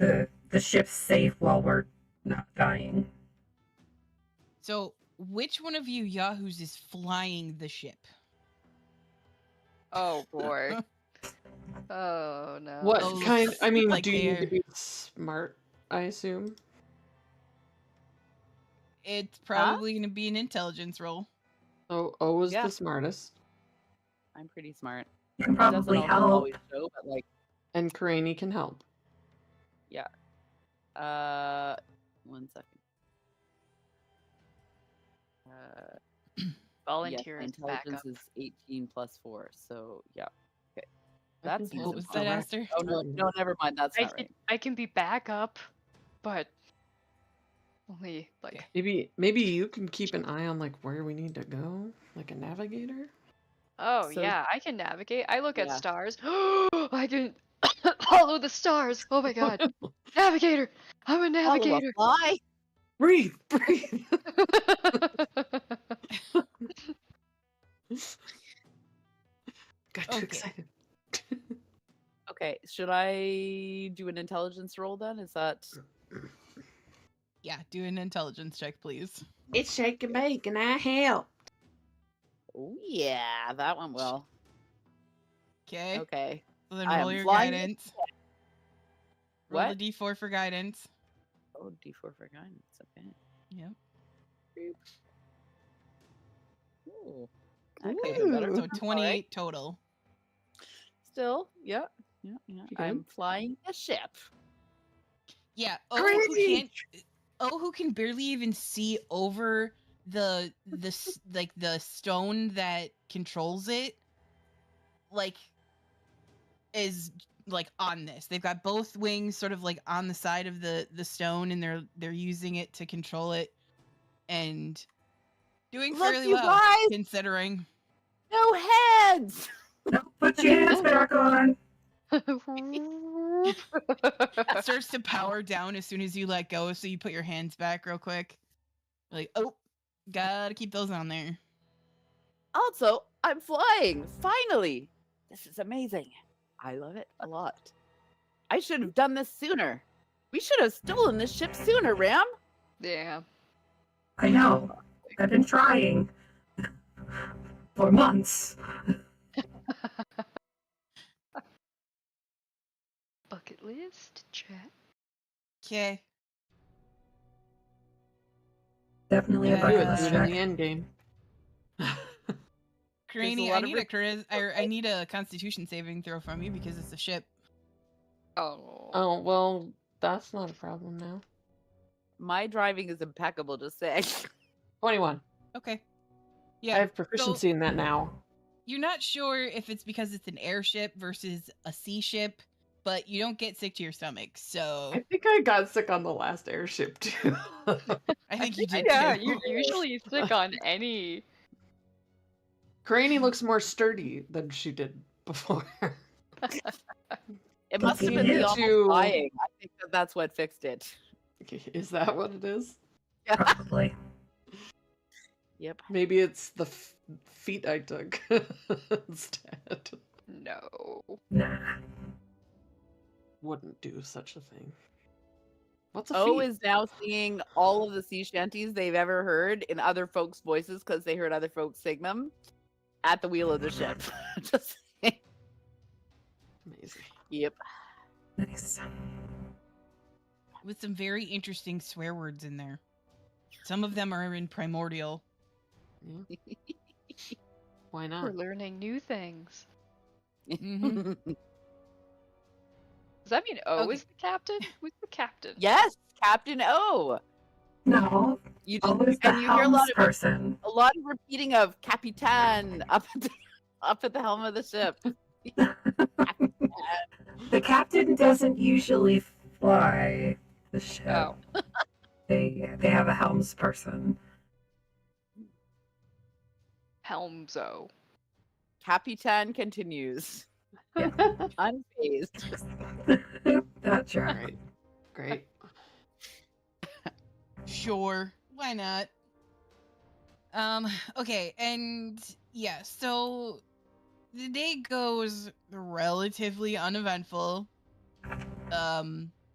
the ship safe while we're not dying. So, which one of you yahoos is flying the ship? Oh boy. Oh no. What kind? I mean, like do you need they're- to be smart? I assume. It's probably going to be an intelligence roll. O is the smartest. I'm pretty smart. You can It doesn't probably always help. always show, but like, And Karani can help. yeah. 1 second. Volunteer yes, is my intelligence backup. is 18 plus 4, so yeah. Okay. I That's think What was easy. that, Aster? Oh no, never mind. That's not right. I can be backup, but only like Maybe you can keep an eye on like where we need to go, like a navigator. oh So- yeah, I can navigate. I look at Yeah. stars. I can follow the stars. Oh my god. Navigator. I'm a navigator. Fly. Breathe. Got too Okay. excited. Okay, should I do an intelligence roll then? Is that Yeah, do an intelligence check, please. It's shake and bake, and I help. Oh yeah, that one will. Okay. Okay. So then I roll am your flying guidance. Roll What? the d4 for guidance. Oh, D4 for guidance. Okay. Yep. Ooh. Okay, better. So 28 total. Still, yeah. I'm flying a ship. Yeah. Who can barely even see over the stone that controls it, like, is like on this. They've got both wings sort of like on the side of the stone, and they're using it to control it, and doing Look, fairly you well guys! considering. No heads. Put your hands back on. It starts to power down as soon as you let go, so you put your hands back real quick. Like, oh, gotta keep those on there. Also, I'm flying. Finally. This is amazing. I love it a lot. I should have done this sooner. We should have stolen this ship sooner, Ram. Yeah. I know. I've been trying for months. Bucket list, chat. Okay. Definitely a Do bucket it. list Do it in check. the end game. Craney, I need a Constitution saving throw from you because it's a ship. Oh, well, that's not a problem now. My driving is impeccable, just saying. 21. Okay. Yeah. I have proficiency in that now. You're not sure if it's because it's an airship versus a sea ship, but you don't get sick to your stomach, so I think I got sick on the last airship too. I think you did Yeah, too. you're usually sick on any. Craney looks more sturdy than she did before. It must have been the awful flying. I think that's what fixed it. Is that what it is? Probably. Yep. Maybe it's the feet I took instead. No. Nah. Wouldn't do such a thing. What's a O feat? is now singing all of the sea shanties they've ever heard in other folks' voices because they heard other folks sing them at the wheel of the ship. Just saying. Amazing. Yep. Nice. With some very interesting swear words in there. Some of them are in primordial. Why not? We're learning new things. Mm-hmm. Does that mean O is the captain? Who's the captain? Yes, Captain O. No. You O is the and you hear a lot of person. a lot of repeating of Capitan up at the helm of the ship. The captain doesn't usually fly the ship. Oh. They have a helms person. Helmzo. Capitan continues. Unfazed. That's right. Great. Sure, why not? Okay, and yeah, so the day goes relatively uneventful.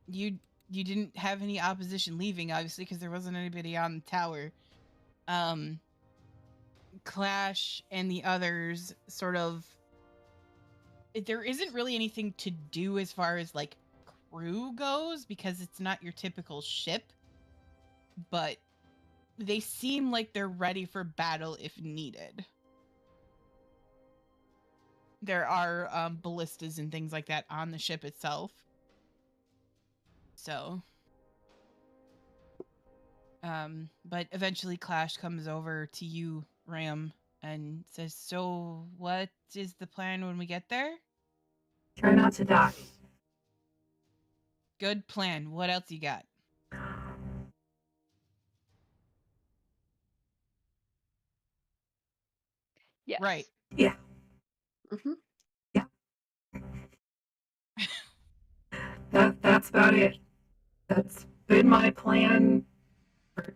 You didn't have any opposition leaving, obviously, because there wasn't anybody on the tower. Clash and the others sort of, there isn't really anything to do as far as like crew goes because it's not your typical ship, but they seem like they're ready for battle if needed. There are ballistas and things like that on the ship itself. So, but eventually Clash comes over to you, Ram, and says, so what is the plan when we get there? Try not to die. Good plan. What else you got? Yes. Right. Yeah. Mm-hmm. Yeah. That's about it. That's been my plan for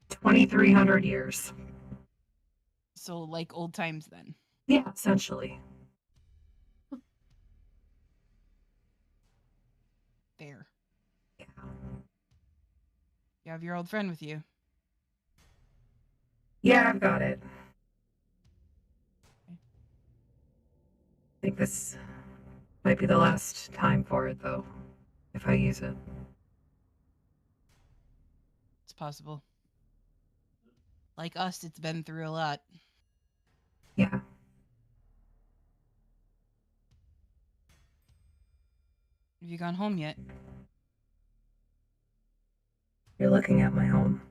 2,300 years. So like old times then. Yeah, essentially. There. Yeah. You have your old friend with you. Yeah, I've got it. I think this might be the last time for it, though, if I use it. It's possible. Like us, it's been through a lot. you gone home yet? You're looking at my home.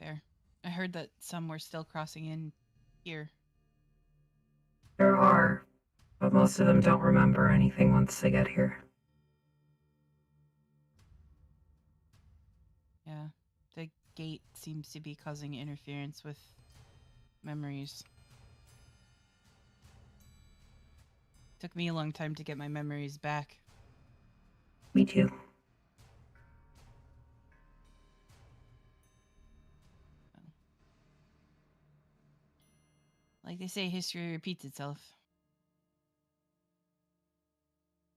There. I heard that some were still crossing in here. There are, but most of them don't remember anything once they get here. Yeah. The gate seems to be causing interference with memories. Took me a long time to get my memories back. Me too. Like they say, history repeats itself.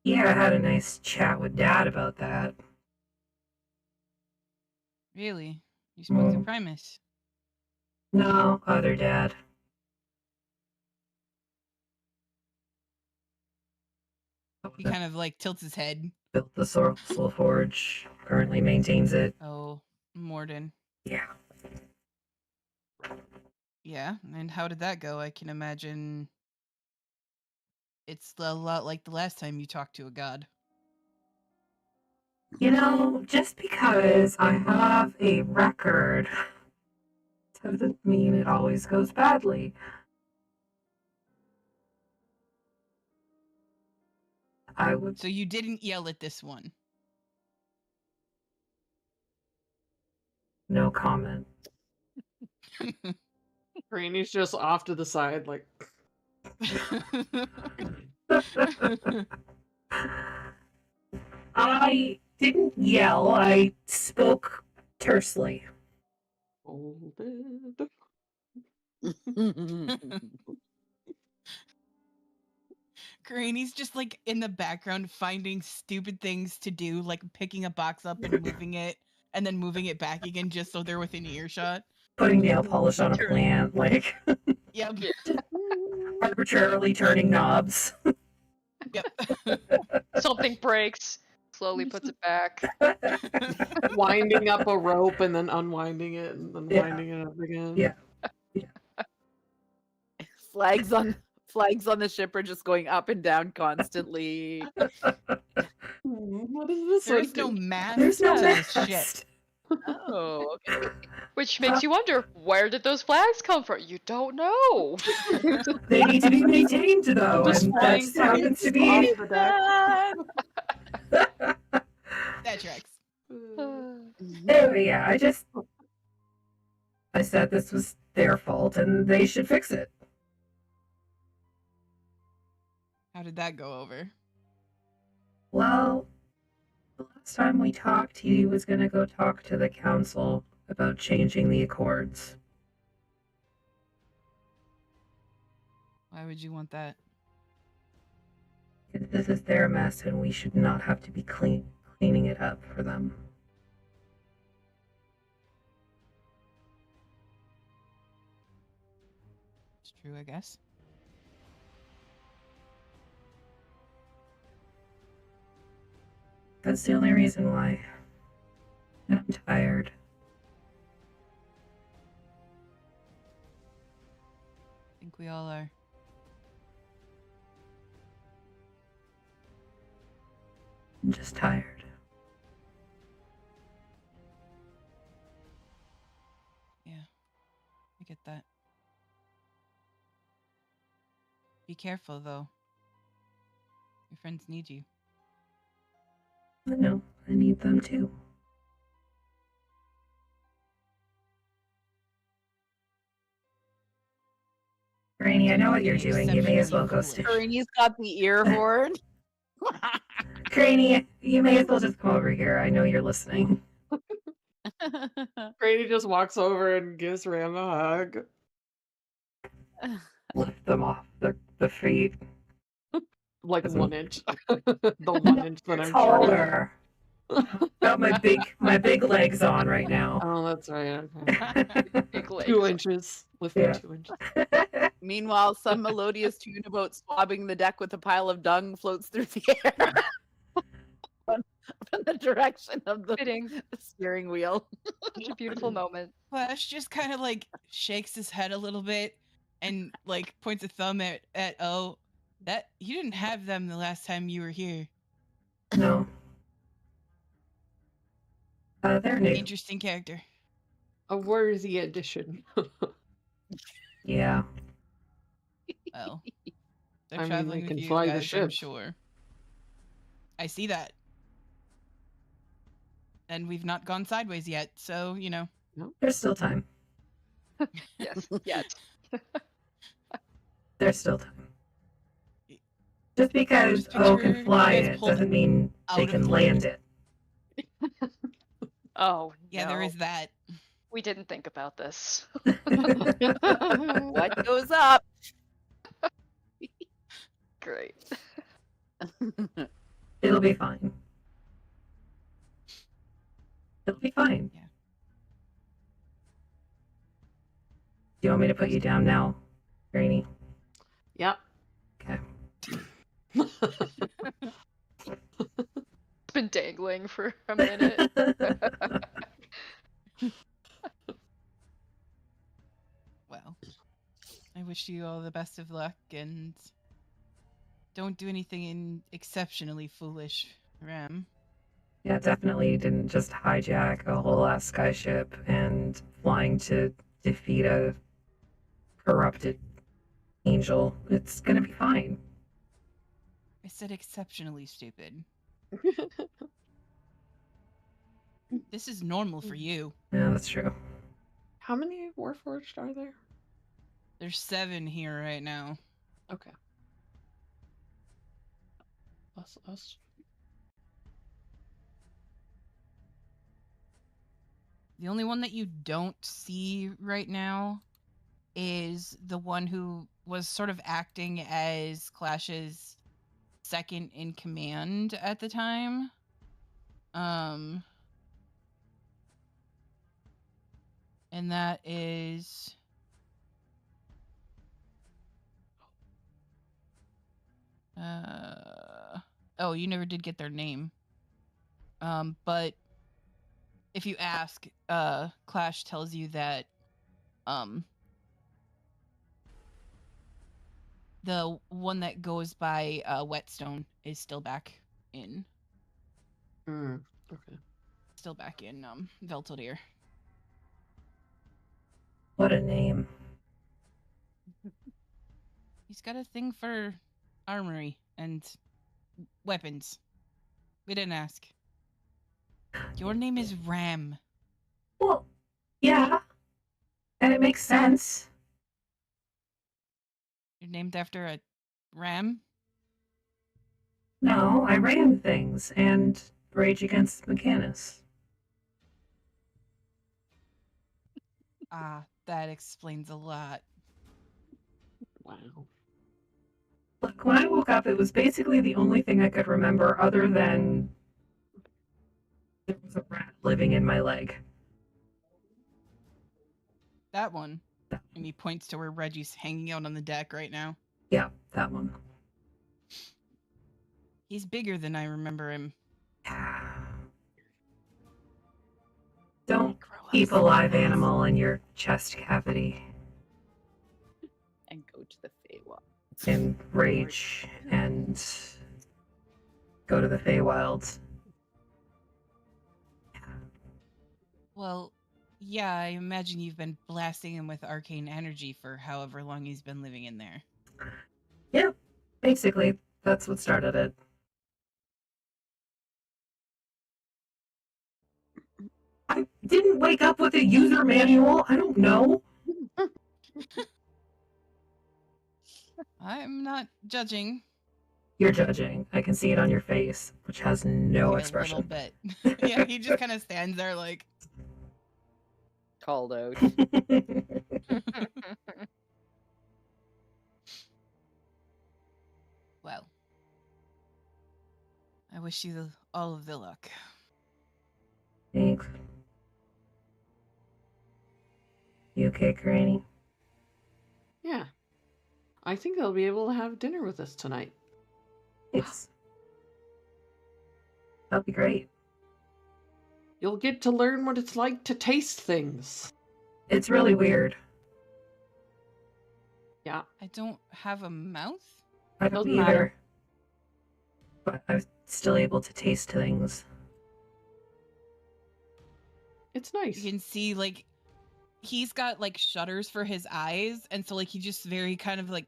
Yeah, I had a nice chat with Dad about that. Really? You spoke to Primus? No, other Dad. He kind of like tilts his head. Built the Soul Forge, currently maintains it. Oh, Morden. Yeah. Yeah, and how did that go? I can imagine it's a lot like the last time you talked to a god. You know, just because I have a record doesn't mean it always goes badly. I would. So you didn't yell at this one? No comment. Granny's just off to the side, like. I didn't yell, I spoke tersely. Granny's just like in the background finding stupid things to do, like picking a box up and moving it, and then moving it back again just so they're within earshot. Putting nail polish on a plant, like. Yep. Arbitrarily turning knobs. Yep. Something breaks, slowly puts it back. Winding up a rope and then unwinding it and then Yeah. winding it up again. Yeah. Flags on the ship are just going up and down constantly. What is this? There's no math. There's no to this math. shit. Oh, okay. Which makes you wonder, where did those flags come from? You don't know. They need to be maintained, though, Just and that flying just happens to planes be. off the deck. That tracks. Anyway, yeah, I said this was their fault and they should fix it. How did that go over? Well, the last time we talked, he was going to go talk to the council about changing the accords. Why would you want that? Because this is their mess and we should not have to be cleaning it up for them. It's true, I guess. That's the only reason why. I'm tired. I think we all are. I'm just tired. Yeah, I get that. Be careful, though. Your friends need you. I know, I need them too. Granny, I know what you're doing. You may as well go stay. Granny's got the ear horn. Granny, you may as well just come over here. I know you're listening. Granny just walks over and gives Ram a hug. Lift them off the feet. Like 1 inch. The 1 inch that I'm taller. Got my big legs on right now. Oh, that's right. Okay. Big legs. 2 inches. Lifting 2 inches. Meanwhile, some melodious tune about swabbing the deck with a pile of dung floats through the air from the direction of the steering wheel. Such a beautiful moment. Flash just kind of like shakes his head a little bit and like points a thumb at O. That you didn't have them the last time you were here. No. They're new. Interesting character. A worthy addition. Yeah. Well, I they're mean, traveling they with can you fly the guys, I'm ship. sure. I see that. And we've not gone sideways yet, so, you know. There's still time. Yes, yet. There's still time. Just because O can fly it doesn't mean they can land it. Oh, yeah, no. there is that. We didn't think about this. What goes up? Great. It'll be fine. It'll be fine. Yeah. Do you want me to put you down now, Granny? Yep. Okay. It's been dangling for a minute. Well, I wish you all the best of luck, and don't do anything exceptionally foolish, Ram. Yeah, definitely didn't just hijack a whole ass skyship and flying to defeat a corrupted angel. It's gonna be fine. I said exceptionally stupid. This is normal for you. Yeah, that's true. How many Warforged are there? There's 7 here right now. Okay. Us. The only one that you don't see right now is the one who was sort of acting as Clash's second in command at the time. And that is oh, you never did get their name. But if you ask, Clash tells you that the one that goes by Whetstone is still back in Okay. still back in Veltoldir. What a name. He's got a thing for armory and weapons. We didn't ask. Your name is Ram. Well, yeah. And it makes sense. You're named after a ram? No, I ran things and rage against Mechanus. Ah, that explains a lot. Wow. Look, when I woke up, it was basically the only thing I could remember other than there was a rat living in my leg. That one. And he points to where Reggie's hanging out on the deck right now. Yeah, that one. He's bigger than I remember him. Don't keep a live animal in your chest cavity. And go to the Feywild. And rage and go to the Feywilds. Well, yeah, I imagine you've been blasting him with arcane energy for however long he's been living in there. Yeah, basically, that's what started it. I didn't wake up with a user manual. I don't know. I'm not judging. You're judging. I can see it on your face, which has no expression. A little bit. Yeah, he just kind of stands there like... Called out. Well, I wish you all of the luck. Thanks. You okay, Granny? Yeah. I think they'll be able to have dinner with us tonight. Yes. That'll be great. You'll get to learn what it's like to taste things. It's really weird. Yeah. I don't have a mouth? I don't Doesn't either. matter. But I'm still able to taste things. It's nice. You can see, like, he's got, like, shutters for his eyes, and so, like, he just very kind of, like,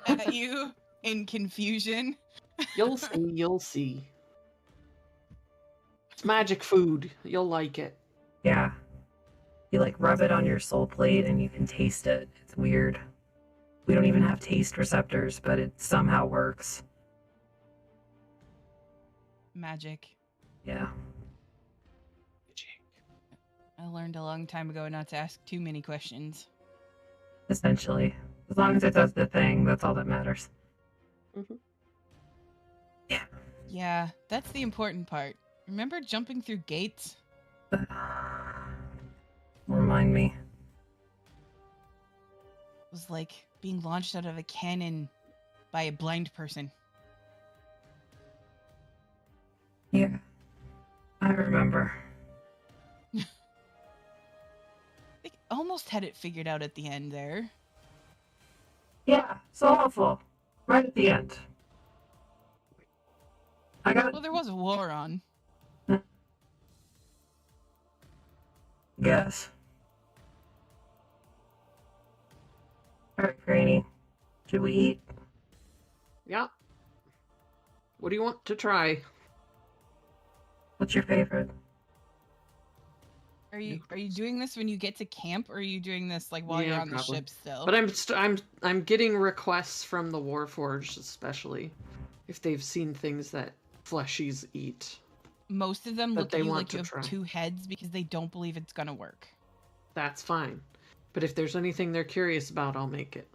at you in confusion. You'll see, you'll see. It's magic food. You'll like it. Yeah. You like rub it on your soul plate and you can taste it. It's weird. We don't even have taste receptors, but it somehow works. Magic. Yeah. I learned a long time ago not to ask too many questions. Essentially. As long as it does the thing, that's all that matters. Yeah, that's the important part. Remember jumping through gates? Remind me. It was like being launched out of a cannon by a blind person. Yeah. I remember. They almost had it figured out at the end there. Yeah, so awful. Right at the end. Well, there was a war on. Yes. Alright, Granny. Should we eat? Yeah. What do you want to try? What's your favorite? Are you doing this when you get to camp, or are you doing this like while you're on the ship still? But I'm getting requests from the Warforged, especially if they've seen things that fleshies eat. Most of them that look they at you want like you to have try. two heads because they don't believe it's gonna work. That's fine. But if there's anything they're curious about, I'll make it.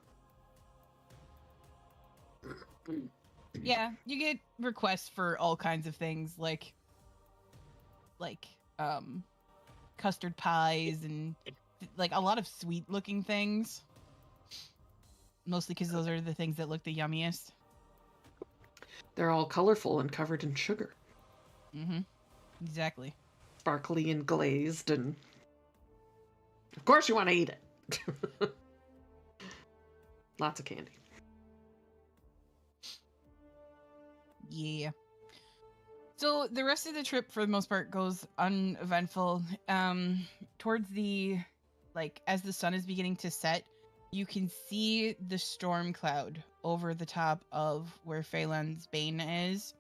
Yeah, you get requests for all kinds of things like custard pies and like a lot of sweet looking things. Mostly because those are the things that look the yummiest. They're all colorful and covered in sugar. Mm-hmm. Exactly. Sparkly and glazed, and of course you want to eat it. Lots of candy. Yeah. So the rest of the trip, for the most part, goes uneventful. Towards the, as the sun is beginning to set, you can see the storm cloud over the top of where Phelan's Bane is.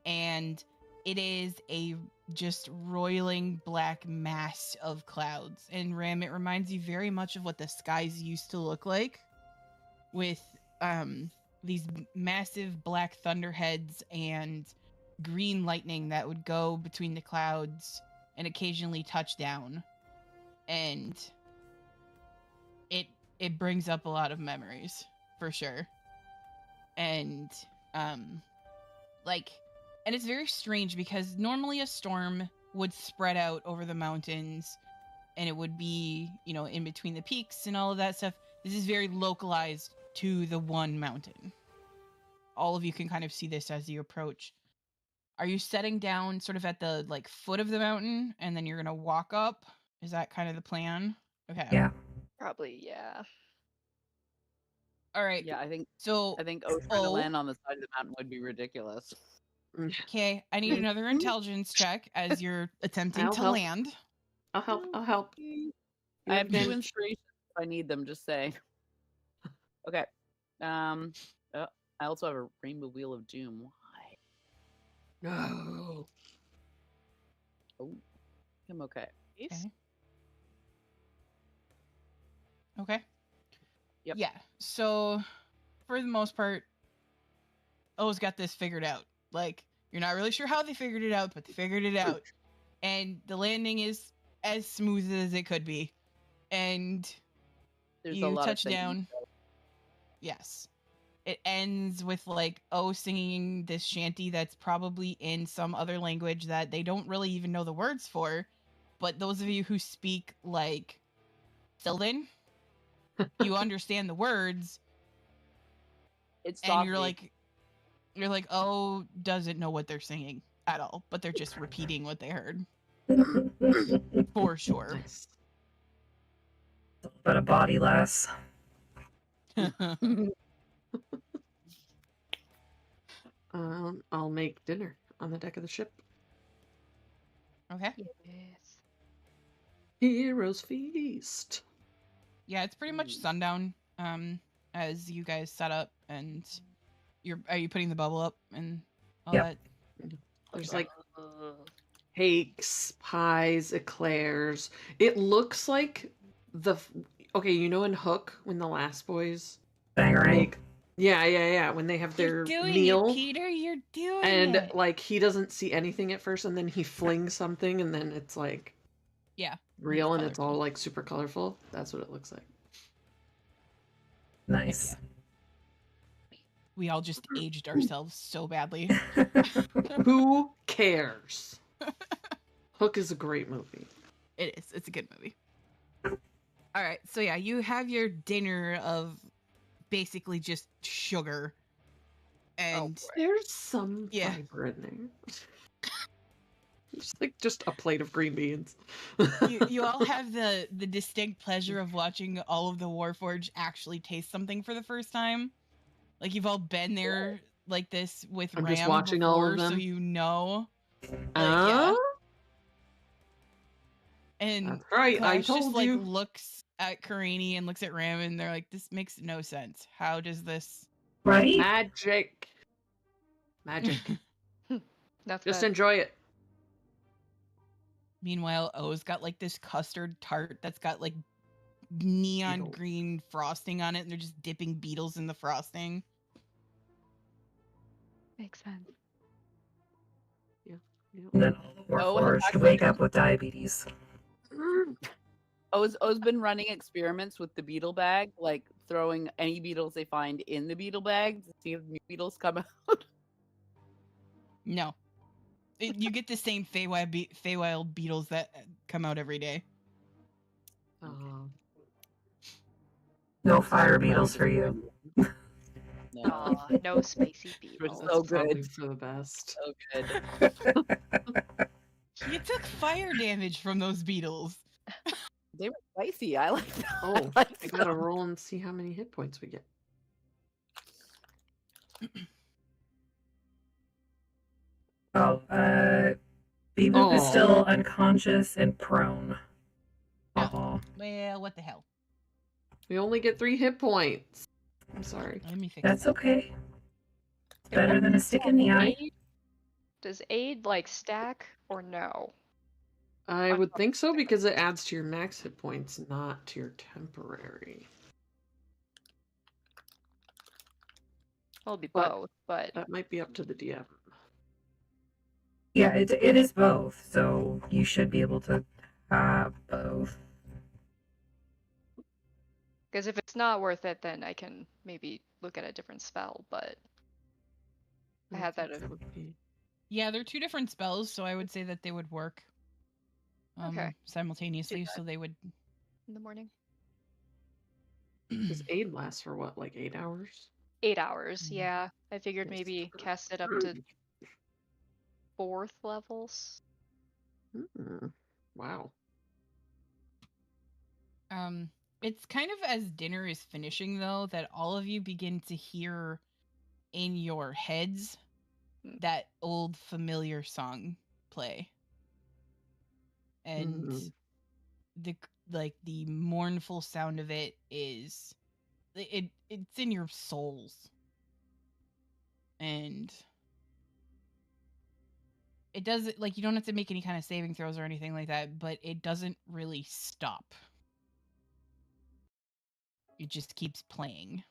And it is a just roiling black mass of clouds. And Ram, it reminds you very much of what the skies used to look like, with these massive black thunderheads and green lightning that would go between the clouds and occasionally touch down. And it brings up a lot of memories, for sure. And and it's very strange because normally a storm would spread out over the mountains and it would be, in between the peaks and all of that stuff. This is very localized to the one mountain. All of you can kind of see this as you approach. Are you setting down sort of at the foot of the mountain and then you're going to walk up? Is that kind of the plan? Okay. Yeah. Probably, yeah. All right. Yeah, I think Oath to land on the side of the mountain would be ridiculous. Okay, I need another intelligence check as you're attempting I'll to help. land. I'll help. I have You've 2 been- inspirations if I need them, just saying. Okay. I also have a Rainbow Wheel of Doom. Why? No. Oh, I'm okay. Okay. Yep. Yeah. So, for the most part, O's got this figured out. You're not really sure how they figured it out, but they figured it out. And the landing is as smooth as it could be. And There's you a lot touch of down. things. Yes. It ends with O singing this shanty that's probably in some other language that they don't really even know the words for. But those of you who speak Sylvan, you understand the words. It's and you're like, oh, doesn't know what they're singing at all, but they're just repeating what they heard. For sure. But a body lass. I'll make dinner on the deck of the ship. Okay. Yes. Heroes feast. Yeah, it's pretty much sundown. As you guys set up, and are you putting the bubble up and all that? There's like cakes, pies, eclairs. It looks like okay, you know in Hook when the last boys make when they have their meal, Peter. You're doing and it. like he doesn't see anything at first, and then he flings something, and then it's like real, and it's all like super colorful. That's what it looks like. Nice. We all just aged ourselves so badly. Who cares? Hook is a great movie. It is. It's a good movie. All right. So yeah, you have your dinner of basically just sugar. And there's some fiber in there. Just a plate of green beans. you all have the distinct pleasure of watching all of the Warforged actually taste something for the first time. Like you've all been there like this with I'm Ram just watching before, all of them. so you know. Yeah. And that's right. I Klaus just told like you. looks at Karini and looks at Ram, and they're like, "This makes no sense. How does this?" Right? Magic. That's just good. enjoy it. Meanwhile, O's got like this custard tart that's got like neon green frosting on it, and they're just dipping beetles in the frosting. Makes sense. And then all the Warforged wake up with diabetes. O's been running experiments with the beetle bag, like throwing any beetles they find in the beetle bag to see if new beetles come out. No. You get the same Feywild beetles that come out every day. No fire beetles for you. Aw, no spicy beetles. So good. For the best. So good. You took fire damage from those beetles. They were spicy. I like that. Oh, I gotta roll and see how many hit points we get. Bebop is still unconscious and prone. Well, what the hell? We only get 3 hit points. I'm sorry. Let me fix That's okay. It's better than a stick in the eye. Does aid like stack or no? I would think so because it adds to your max hit points, not to your temporary. It'll be both, but that might be up to the DM. Yeah, it is both, so you should be able to have both. because if it's not worth it, then I can maybe look at a different spell. But I had that. Yeah, they're 2 different spells, so I would say that they would work simultaneously, so they would in the morning. Does aid last for what, like 8 hours? 8 hours, yeah. I figured maybe cast it up to 4th levels. Wow. It's kind of as dinner is finishing, though, that all of you begin to hear in your heads that old familiar song play. And the mournful sound of it is it's in your souls. And it doesn't, like, you don't have to make any kind of saving throws or anything like that, but it doesn't really stop. It just keeps playing.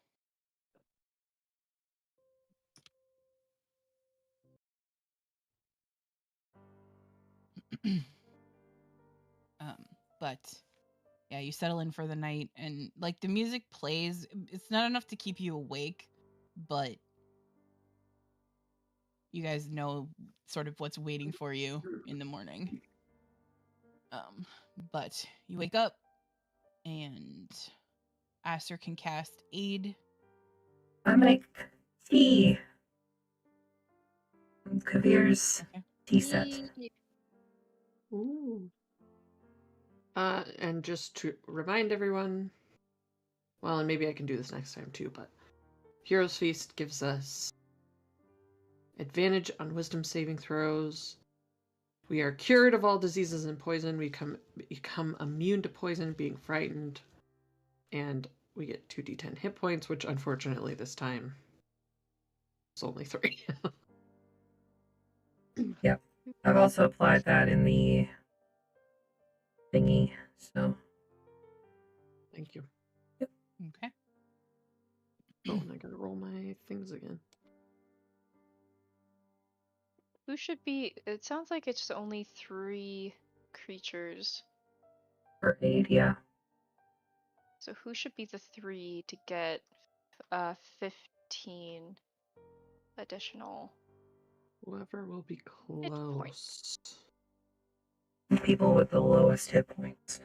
But yeah, you settle in for the night, and like the music plays. It's not enough to keep you awake, but you guys know sort of what's waiting for you in the morning. But you wake up, and Aster can cast Aid. I make tea. Kavir's tea set. Ooh. And just to remind everyone, well, and maybe I can do this next time too, but Hero's Feast gives us advantage on wisdom saving throws. We are cured of all diseases and poison. We become immune to poison, being frightened. And we get 2d10 hit points, which unfortunately this time is only 3. Yep. I've also applied that in the thingy, so. Thank you. Okay. Oh, and I gotta roll my things again. Who should be? It sounds like it's only 3 creatures. For aid, yeah. So who should be the 3 to get 15 additional? Whoever will be close. People with the lowest hit points.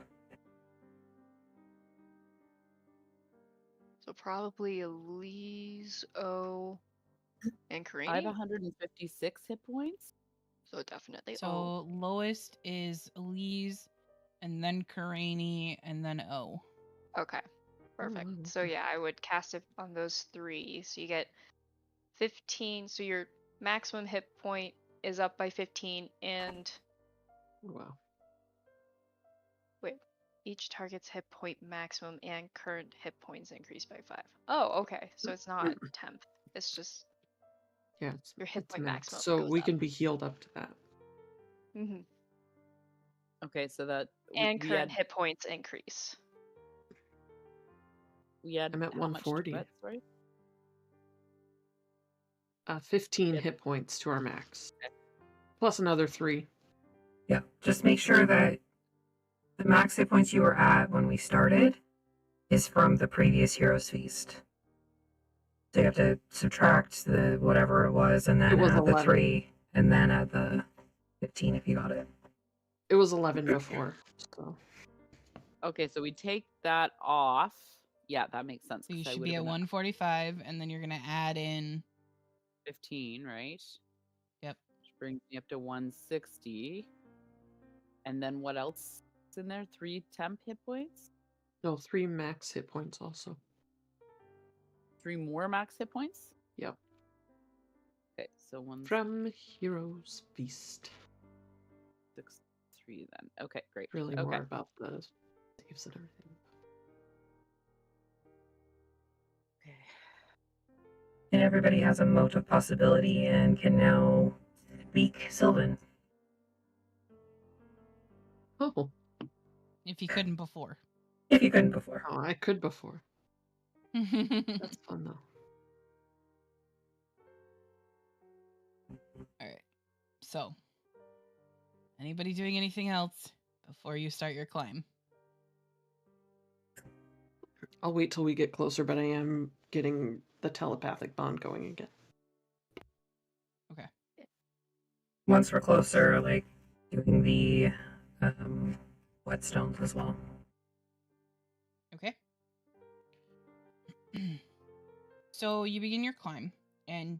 So probably Elise, O, and Karini. I have 156 hit points. So definitely So lowest is Elise, and then Karini, and then O. Okay, perfect. So yeah, I would cast it on those 3. So you get 15. So your maximum hit point is up by 15, and wow. Wait, each target's hit point maximum and current hit points increase by 5. Oh, okay. So it's not temp. It's just your hit it's point max. maximum. So goes we up. can be healed up to that. Mm-hmm. Okay, so that And current hit points increase. We had I'm at how much 140. Tourette's, right? 15 hit points to our max. Plus another 3. Yeah, just make sure that the max hit points you were at when we started is from the previous Hero's Feast. So you have to subtract the whatever it was, and then It was add the 11. 3, and then add the 15 if you got it. It was 11 before. So. Okay, so we take that off. Yeah, that makes sense. So you 'cause I should would've be at been 145, and then you're gonna add in 15, right? Yep. Which brings me up to 160. And then what else is in there? 3 temp hit points? No, 3 max hit points also. 3 more max hit points? Yep. Okay, so 1 From Hero's Feast. 6 3 then. Okay, great. Really okay. more about the saves and everything. And everybody has a mote of possibility and can now speak Sylvan. Oh. if you couldn't before. If you couldn't before. Oh, I could before. That's fun though. All right. So, anybody doing anything else before you start your climb? I'll wait till we get closer, but I am getting the telepathic bond going again. Okay. Once we're closer, like doing the whetstones as well. Okay. So you begin your climb, and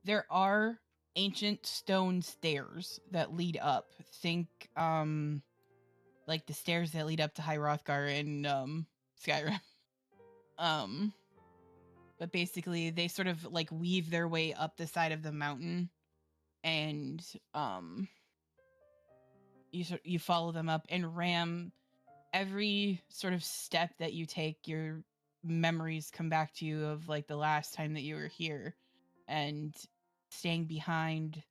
there are ancient stone stairs that lead up. Think like the stairs that lead up to High Hrothgar in Skyrim. But basically they sort of like weave their way up the side of the mountain, and you follow them up, and Ram, every sort of step that you take, your memories come back to you of like the last time that you were here and staying behind,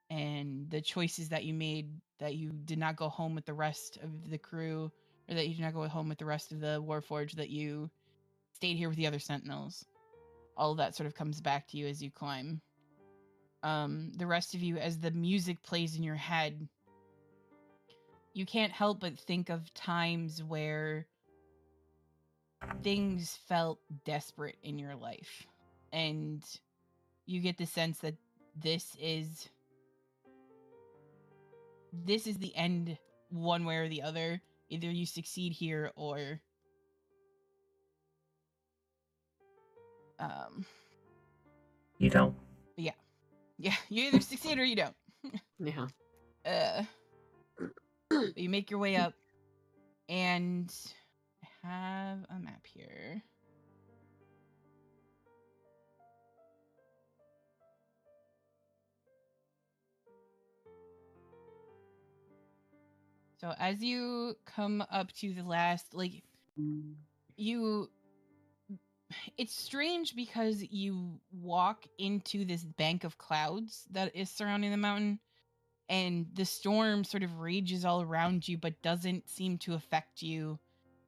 and the choices that you made, that you did not go home with the rest of the crew, or that you did not go home with the rest of the Warforged, that you stayed here with the other sentinels. All of that sort of comes back to you as you climb. The rest of you, as the music plays in your head, you can't help but think of times where things felt desperate in your life. And you get the sense that this is the end, one way or the other. Either you succeed here or you don't. Yeah, you either succeed or you don't. Yeah. You make your way up, And I have a map here. So as you come up to the last, like, it's strange because you walk into this bank of clouds that is surrounding the mountain, and the storm sort of rages all around you but doesn't seem to affect you.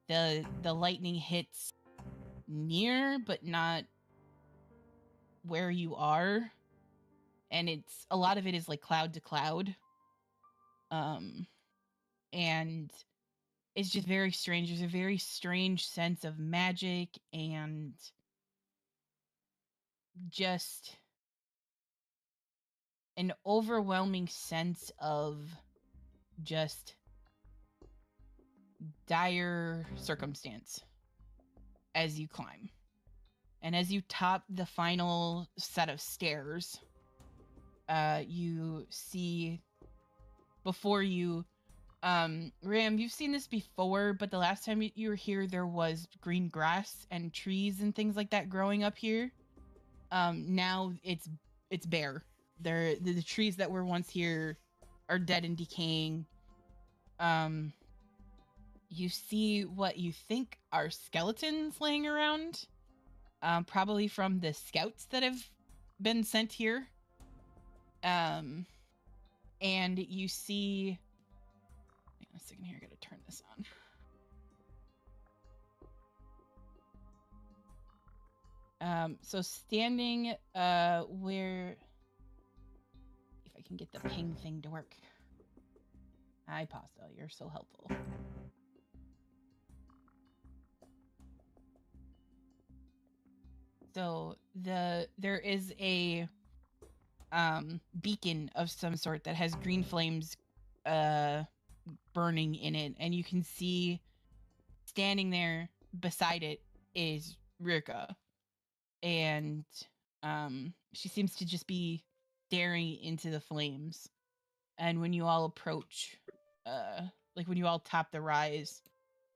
The lightning hits near but not where you are, and it's a lot of it is like cloud to cloud. And it's just very strange. There's a very strange sense of magic and just an overwhelming sense of just dire circumstance as you climb. And as you top the final set of stairs, you see before you, Ram, you've seen this before, but the last time you were here, there was green grass and trees and things like that growing up here. Now it's bare. The trees that were once here are dead and decaying. You see what you think are skeletons laying around, probably from the scouts that have been sent here. And you see, hang on a second here, I gotta turn this on. So standing where, if I can get the ping thing to work. Hi, Pasta, you're so helpful. So there is a beacon of some sort that has green flames burning in it, and you can see standing there beside it is Rhirke, and she seems to just be staring into the flames. And when you all approach, like when you all top the rise,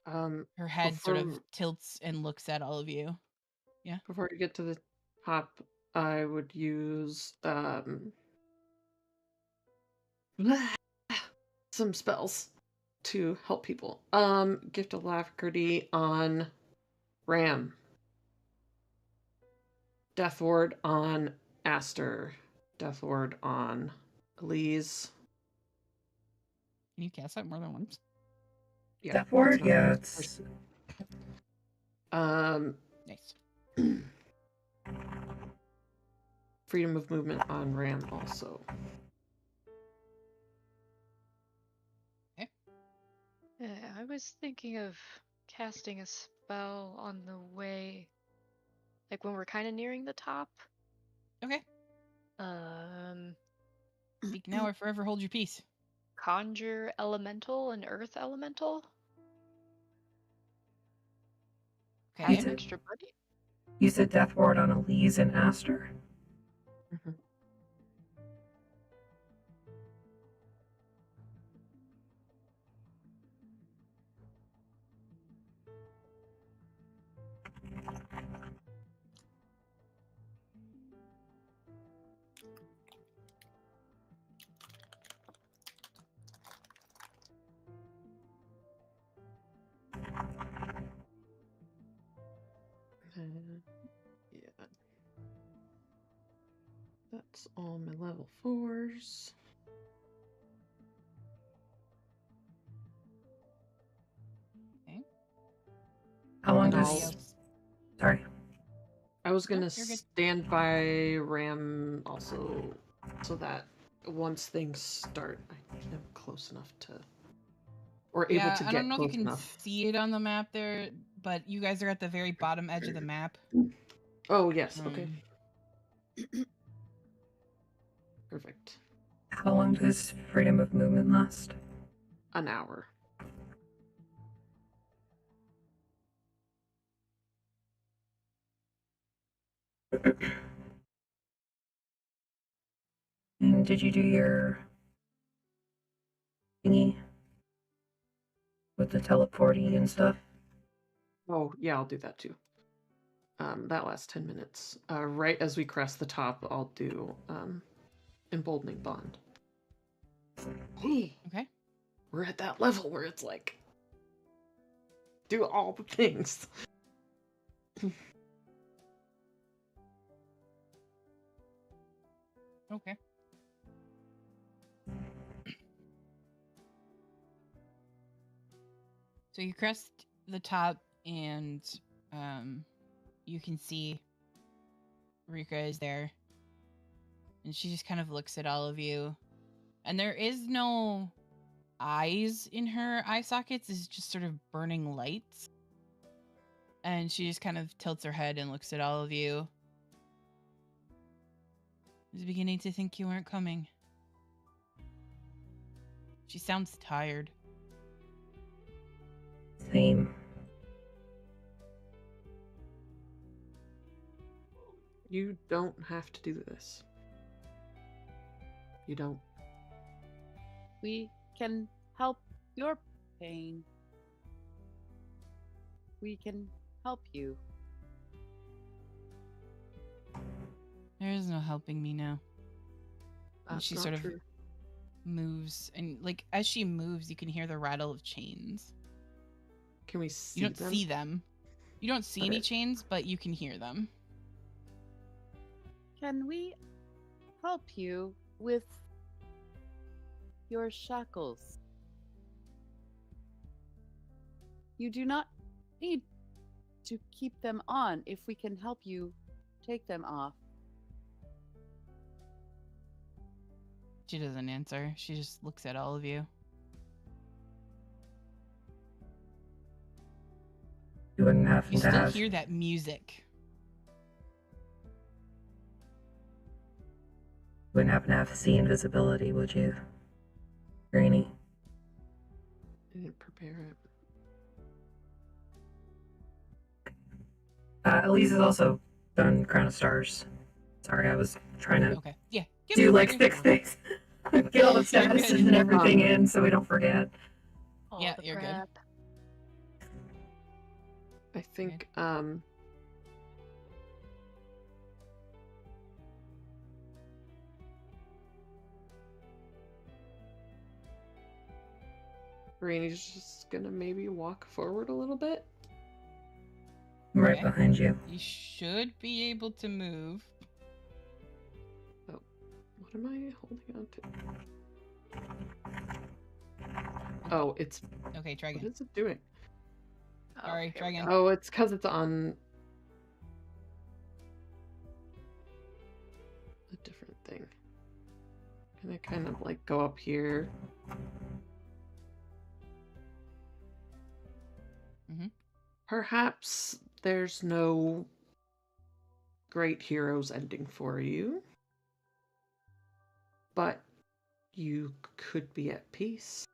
her head sort of tilts and looks at all of you. Yeah. Before you get to the top, I would use some spells to help people. Gift of Alacrity on Ram. Death Ward on Aster. Death Ward on Elise. Can you cast that more than once? Yeah. Death Ward? Yeah, it's... Nice. Freedom of movement on Ram also. Okay. Yeah, I was thinking of casting a spell on the way, like when we're kind of nearing the top. Okay. Speak now or forever hold your peace. Conjure elemental and earth elemental. Okay. Have an extra buddy. You said Death Ward on Elise and Aster? Mm-hmm. Yeah. That's all my level 4s. Okay. How long does... Sorry. I was gonna stand by Ram also, so that once things start, I'm close enough to, or able to get close enough. I don't know if you can see it on the map there, but you guys are at the very bottom edge of the map. Oh, yes. Okay. Perfect. How long does freedom of movement last? An hour. And did you do your thingy with the teleporting and stuff? Oh, yeah, I'll do that too. That lasts 10 minutes. Right as we crest the top, I'll do Emboldening Bond. Okay. We're at that level where it's like, do all the things. Okay. So you crest the top and you can see Rhirke is there. And she just kind of looks at all of you. And there is no eyes in her eye sockets. It's just sort of burning lights. And she just kind of tilts her head and looks at all of you. I was beginning to think you weren't coming. She sounds tired. Same. You don't have to do this. You don't. We can help your pain. We can help you. There is no helping me now. And That's she not sort of true. moves, and like as she moves, you can hear the rattle of chains. Can we see You don't them? see them. You don't see any chains, but you can hear them. Can we help you with your shackles? You do not need to keep them on if we can help you take them off. She doesn't answer. She just looks at all of you. You wouldn't have You to still have. hear that music. You wouldn't happen to have see invisibility, would you, Granny? I didn't prepare it. Elise has also done Crown of Stars. Sorry, I was trying to Okay. Yeah. do like 6 things. Get all the statuses and everything in so we don't forget. Yeah, you're good. I think Rainey's just gonna maybe walk forward a little bit. I'm right Okay. behind you. You should be able to move. Oh, what am I holding on to? Oh, it's Okay, try again. what is it doing? Sorry, try again. Oh, it's because it's on a different thing. Can I kind of like go up here? Mm-hmm. Perhaps there's no great hero's ending for you, but you could be at peace.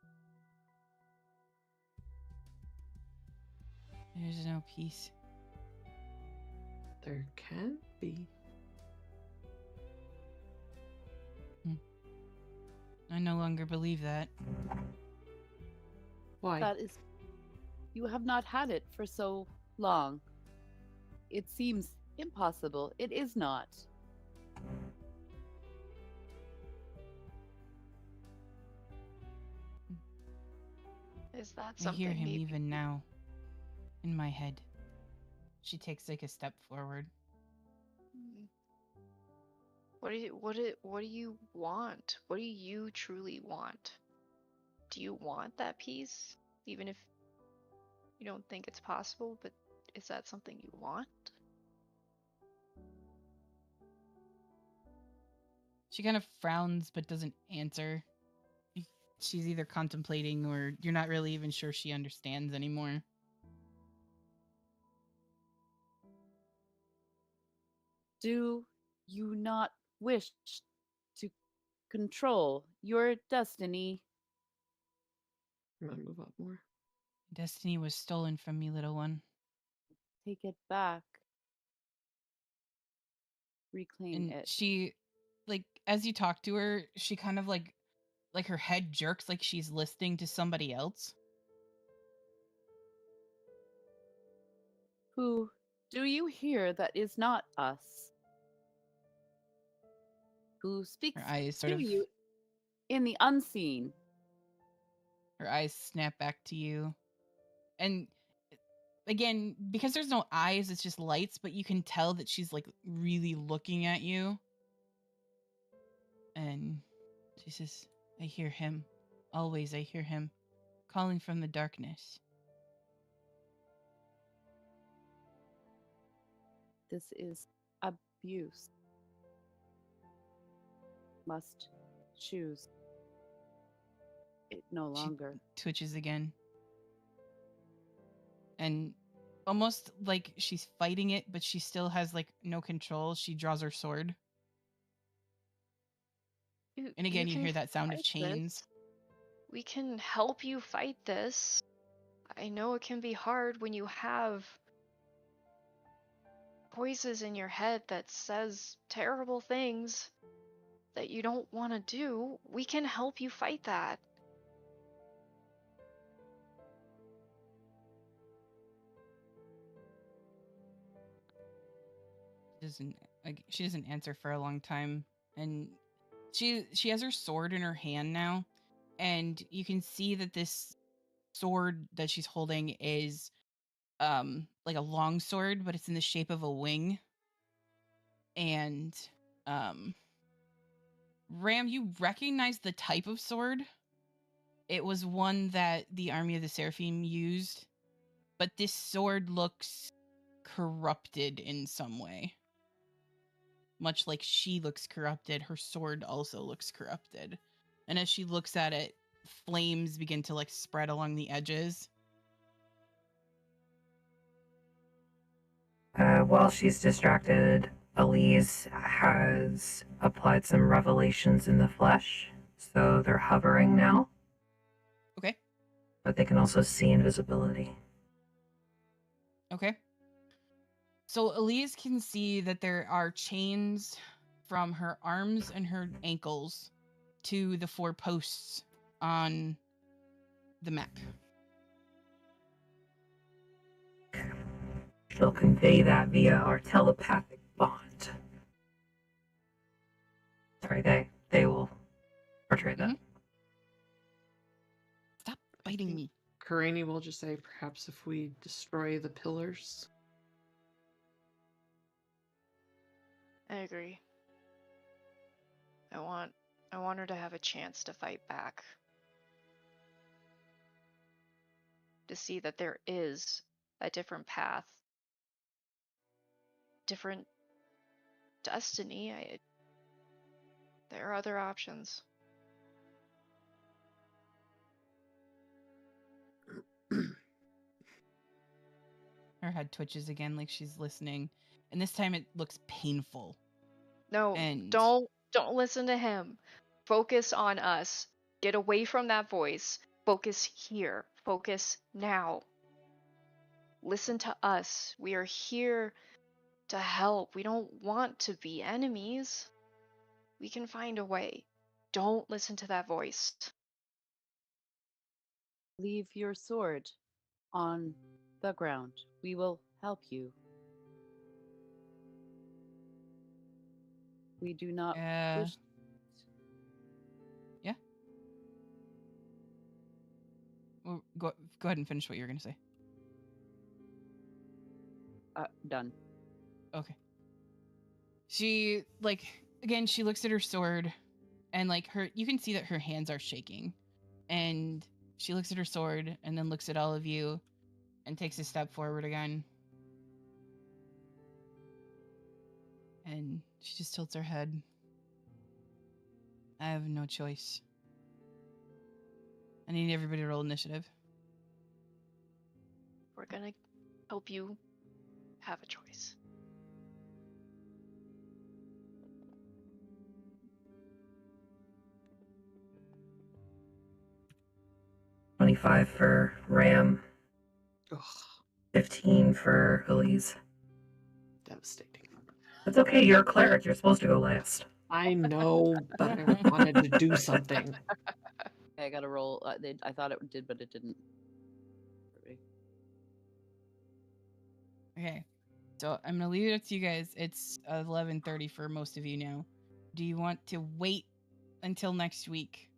There's no peace. There can be. I no longer believe that. Why? That is, you have not had it for so long. It seems impossible. It is not. Is that I something hear him maybe- even now. In my head. She takes like a step forward. What do you want? What do you truly want? Do you want that peace? Even if you don't think it's possible, but is that something you want? She kind of frowns but doesn't answer. She's either contemplating or you're not really even sure she understands anymore. Do you not wish to control your destiny? I'm gonna move up more. Destiny was stolen from me, little one. Take it back. Reclaim And it. she, like, as you talk to her, she kind of like her head jerks like she's listening to somebody else. Who do you hear that is not us? Who speaks Her eyes sort to of you in the unseen? her eyes snap back to you. And again, because there's no eyes, it's just lights, but you can tell that she's like really looking at you. And she says, I hear him. Always I hear him calling from the darkness. This is abuse. Must choose it no longer. She twitches again. And almost like she's fighting it, but she still has like no control. She draws her sword. And again, you can hear that sound of fight chains. this. We can help you fight this. I know it can be hard when you have voices in your head that says terrible things that you don't want to do. We can help you fight that. She doesn't answer for a long time, and she has her sword in her hand now, and you can see that this sword that she's holding is like a long sword, but it's in the shape of a wing. And Ram, you recognize the type of sword. It was one that the army of the Seraphim used, but this sword looks corrupted in some way. Much like she looks corrupted, her sword also looks corrupted. And as she looks at it, flames begin to like spread along the edges. While she's distracted, Elise has applied some revelations in the flesh, so they're hovering now. Okay. But they can also see invisibility. Okay. So Elise can see that there are chains from her arms and her ankles to the 4 posts on the map. She'll convey that via our telepathic bond. Sorry, they will portray that. Stop biting me. Karani will just say, perhaps if we destroy the pillars. I agree. I want her to have a chance to fight back. To see that there is a different path. Different destiny. There are other options. Her head twitches again like she's listening, and this time it looks painful. No, And don't listen to him. Focus on us. Get away from that voice. Focus here. Focus now. Listen to us. We are here to help. We don't want to be enemies. We can find a way. Don't listen to that voice. Leave your sword on the ground. We will help you. We do not wish. Yeah. Well, go ahead and finish what you're going to say. Done. Okay. She she looks at her sword, and you can see that her hands are shaking, and she looks at her sword and then looks at all of you and takes a step forward again. And she just tilts her head. I have no choice. I need everybody to roll initiative. We're gonna help you have a choice. $25 for Ram. 15 for Elise. Devastating. It's okay, you're a cleric. You're supposed to go last. I know, but I wanted to do something. I gotta roll. I thought it did, but it didn't. Okay. So I'm gonna leave it up to you guys. It's 11:30 for most of you now. Do you want to wait until next week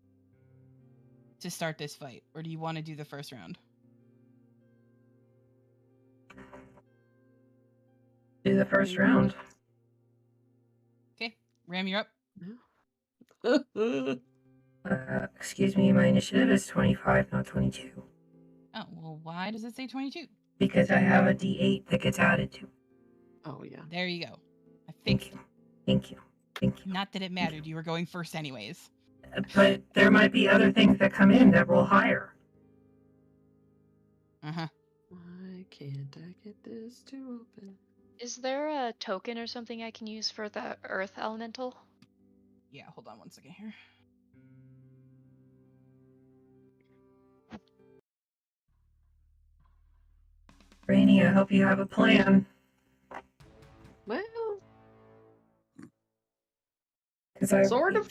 to start this fight, or do you want to do the first round? Do the first round. Okay, Ram, you're up. Excuse me, my initiative is 25, not 22. Oh, well, why does it say 22? Because I have a D8 that gets added to. Oh, yeah. There you go. I Thank fixed you. Thank you. Thank you. Not that it mattered. You were going first anyways. But there might be other things that come in that roll higher. Uh-huh. Why can't I get this to open? Is there a token or something I can use for the earth elemental? Yeah, hold on one second here. Rainy, I hope you have a plan. Well, because I sort of.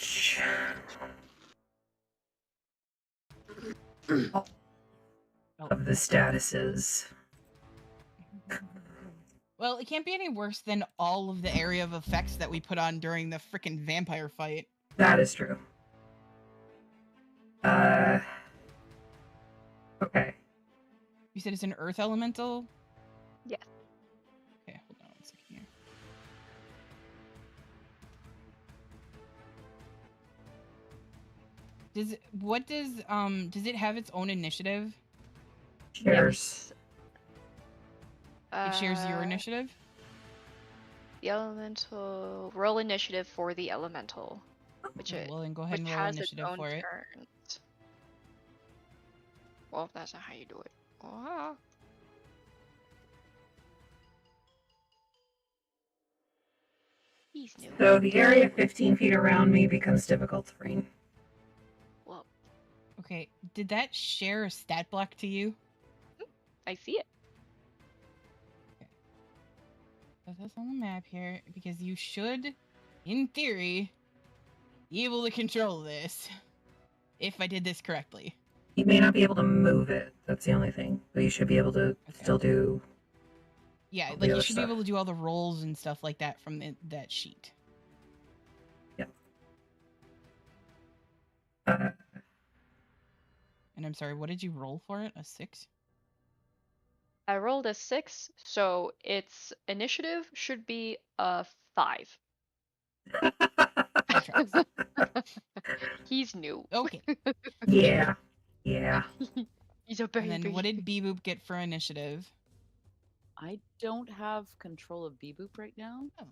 Of the statuses. Well, it can't be any worse than all of the area of effects that we put on during the frickin' vampire fight. That is true. Okay. You said it's an earth elemental? Yeah. Okay, hold on one second here. Does it have its own initiative? Shares. It shares your initiative? The elemental roll initiative for the elemental, which Okay, well then go ahead and roll has initiative its own for it. turns. Well, that's not how you do it. Ah. He's new. So the area 15 feet around me becomes difficult terrain. Well, okay, did that share a stat block to you? I see it. Put this on the map here, because you should, in theory, be able to control this. If I did this correctly. You may not be able to move it. That's the only thing. But you should be able to still do. Yeah, all the like you other should stuff. be able to do all the rolls and stuff like that from that sheet. Yeah. And I'm sorry, what did you roll for it? A 6? I rolled a 6, so its initiative should be a 5. He's new. Okay. Yeah. Yeah. He's a baby. And then what did Beboop get for initiative? I don't have control of Beboop right now. Oh.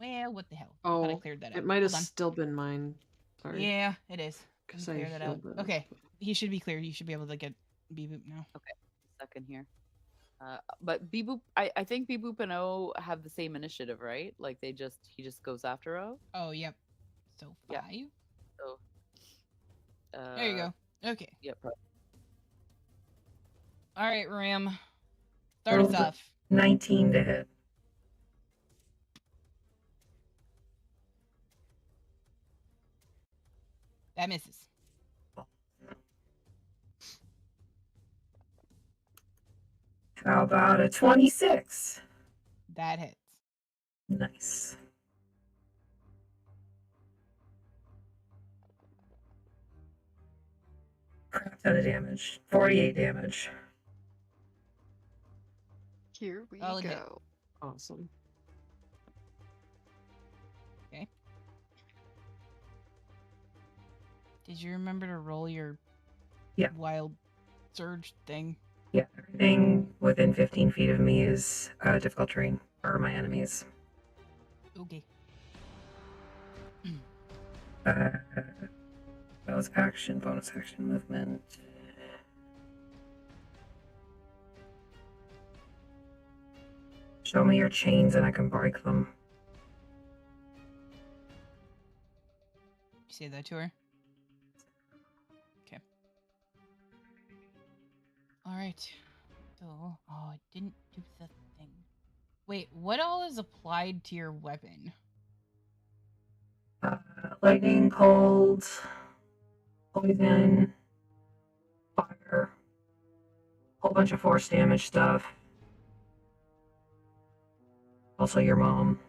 Well, what the hell? I thought I Oh, cleared that out. it might have Hold on. still been mine. Sorry. Yeah, it is. Because Clear I that out. healed it. Okay, he should be cleared. You should be able to get Beboop now. Okay, second here. But Beboop, I think Beboop and O have the same initiative, right? Like he just goes after O. Oh, yep. So 5. Yeah. So. There you go. Okay. Yep. All right, Ram. Start us off. 19 to hit. That misses. How about a 26? That hits. Nice. Crap ton of damage. 48 damage. Here we Solid hit. go. Awesome. Okay. Did you remember to roll your wild surge thing? Yeah, everything within 15 feet of me is difficult terrain, or my enemies. Okay. That was action, bonus action, movement. Show me your chains and I can break them. You say that to her? Okay. Alright. So, oh, I didn't do the thing. Wait, what all is applied to your weapon? Lightning, cold, poison, fire, whole bunch of force damage stuff. Also, your mom.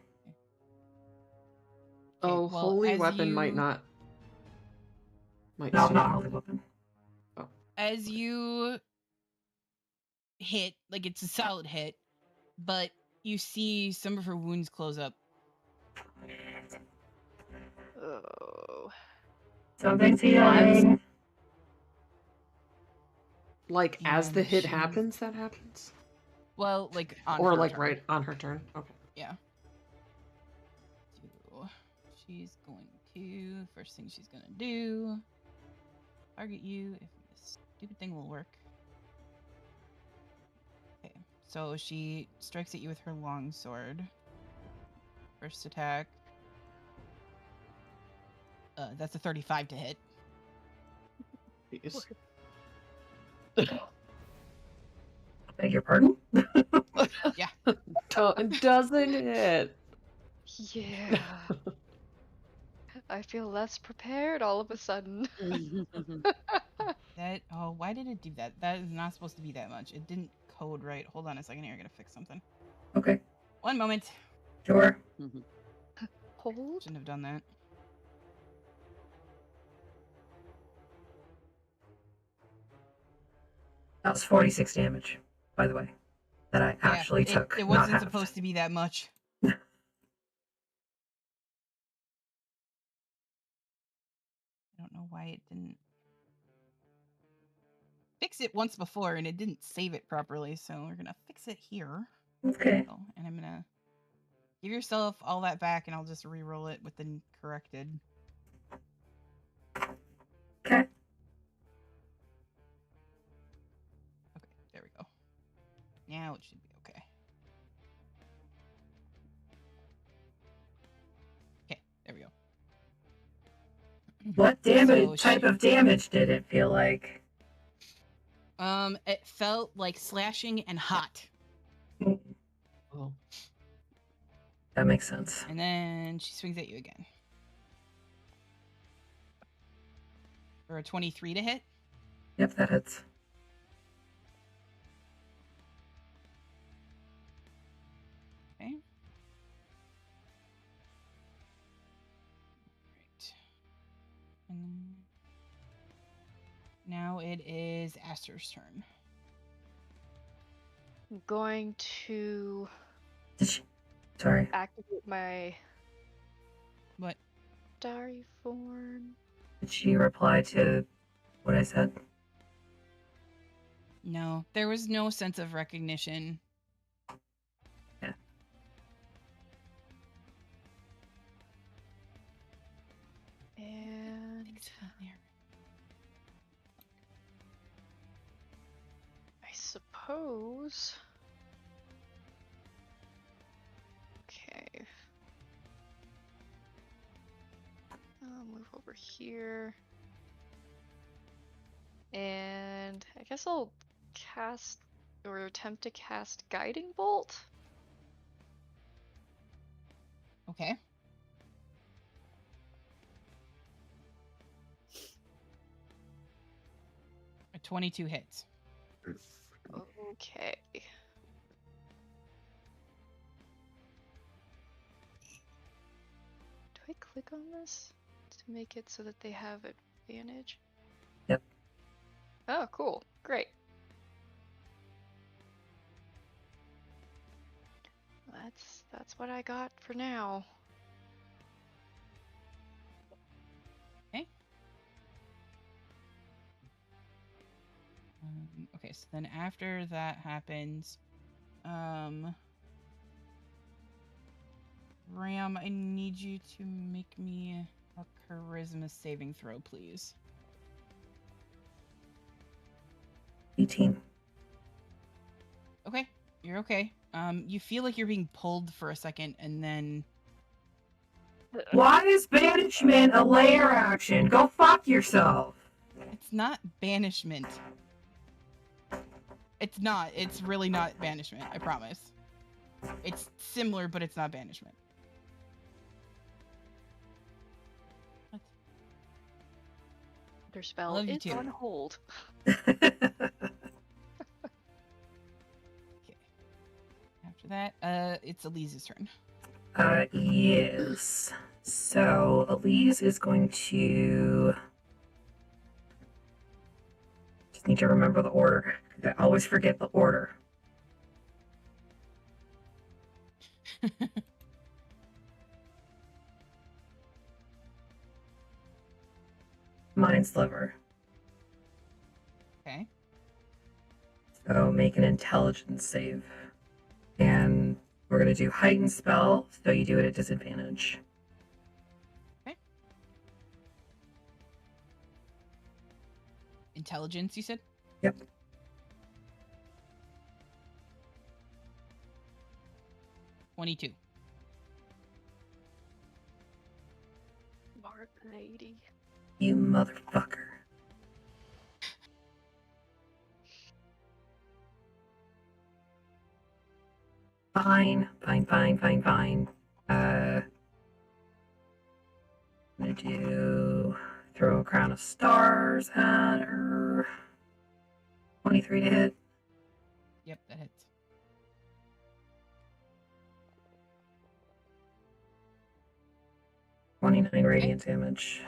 Oh, well, holy as weapon might you- not. Might No, suit. not holy weapon. As you hit, like it's a solid hit, but you see some of her wounds close up. Oh. Something's healing. Like as the And hit she's- happens, that happens. Well, like on Or her like turn. right on her turn. Okay. Yeah. So she's going to first thing she's gonna do target you if this stupid thing will work. Okay, so she strikes at you with her longsword. First attack. That's a 35 to hit. Yes. Beg your pardon? Yeah. Doesn't it? Yeah. I feel less prepared all of a sudden. That why did it do that? That is not supposed to be that much. It didn't code right. Hold on a second here, I gotta fix something. Okay. One moment. Sure. Hold. Shouldn't have done that. That was 46 damage, by the way, that I actually took. It not wasn't half. supposed to be that much. I don't know why it didn't fix it once before and it didn't save it properly, so we're gonna fix it here. Okay. So, and I'm gonna give yourself all that back and I'll just re-roll it with the corrected. Okay. Okay, there we go. Now it should be okay. Okay, there we go. What damage So type of damage did it feel like? It felt like slashing and hot. Oh. That makes sense. And then she swings at you again. For a 23 to hit. Yep, that hits. Okay. Right. And now it is Aster's turn. I'm going to Sorry. activate my What? starry form. Did she reply to what I said? No, there was no sense of recognition. Yeah. And I suppose. Okay. I'll move over here. And I guess I'll cast or attempt to cast Guiding Bolt. Okay. A 22 hits. Okay. Do I click on this to make it so that they have advantage? Yep. Oh, cool. Great. That's what I got for now. Okay. Okay, so then after that happens, Ram, I need you to make me a charisma saving throw, please. 18. Okay, you're okay. You feel like you're being pulled for a second, and then Why is banishment a layer action? Go fuck yourself. it's not banishment. It's not. It's really not banishment. I promise. It's similar, but it's not banishment. Their spell Love you is too. on hold. After that. It's Elise's turn. Yes. So Elise is going to. Just need to remember the order. I always forget the order. Mind Sliver. Okay. So make an intelligence save. And we're going to do heightened spell, so you do it at disadvantage. Okay. Intelligence, you said? Yep. $22. Smart lady. You motherfucker. Fine. I'm gonna do throw a crown of stars at her. 23 to hit. Yep, that hits. $29 radiant damage.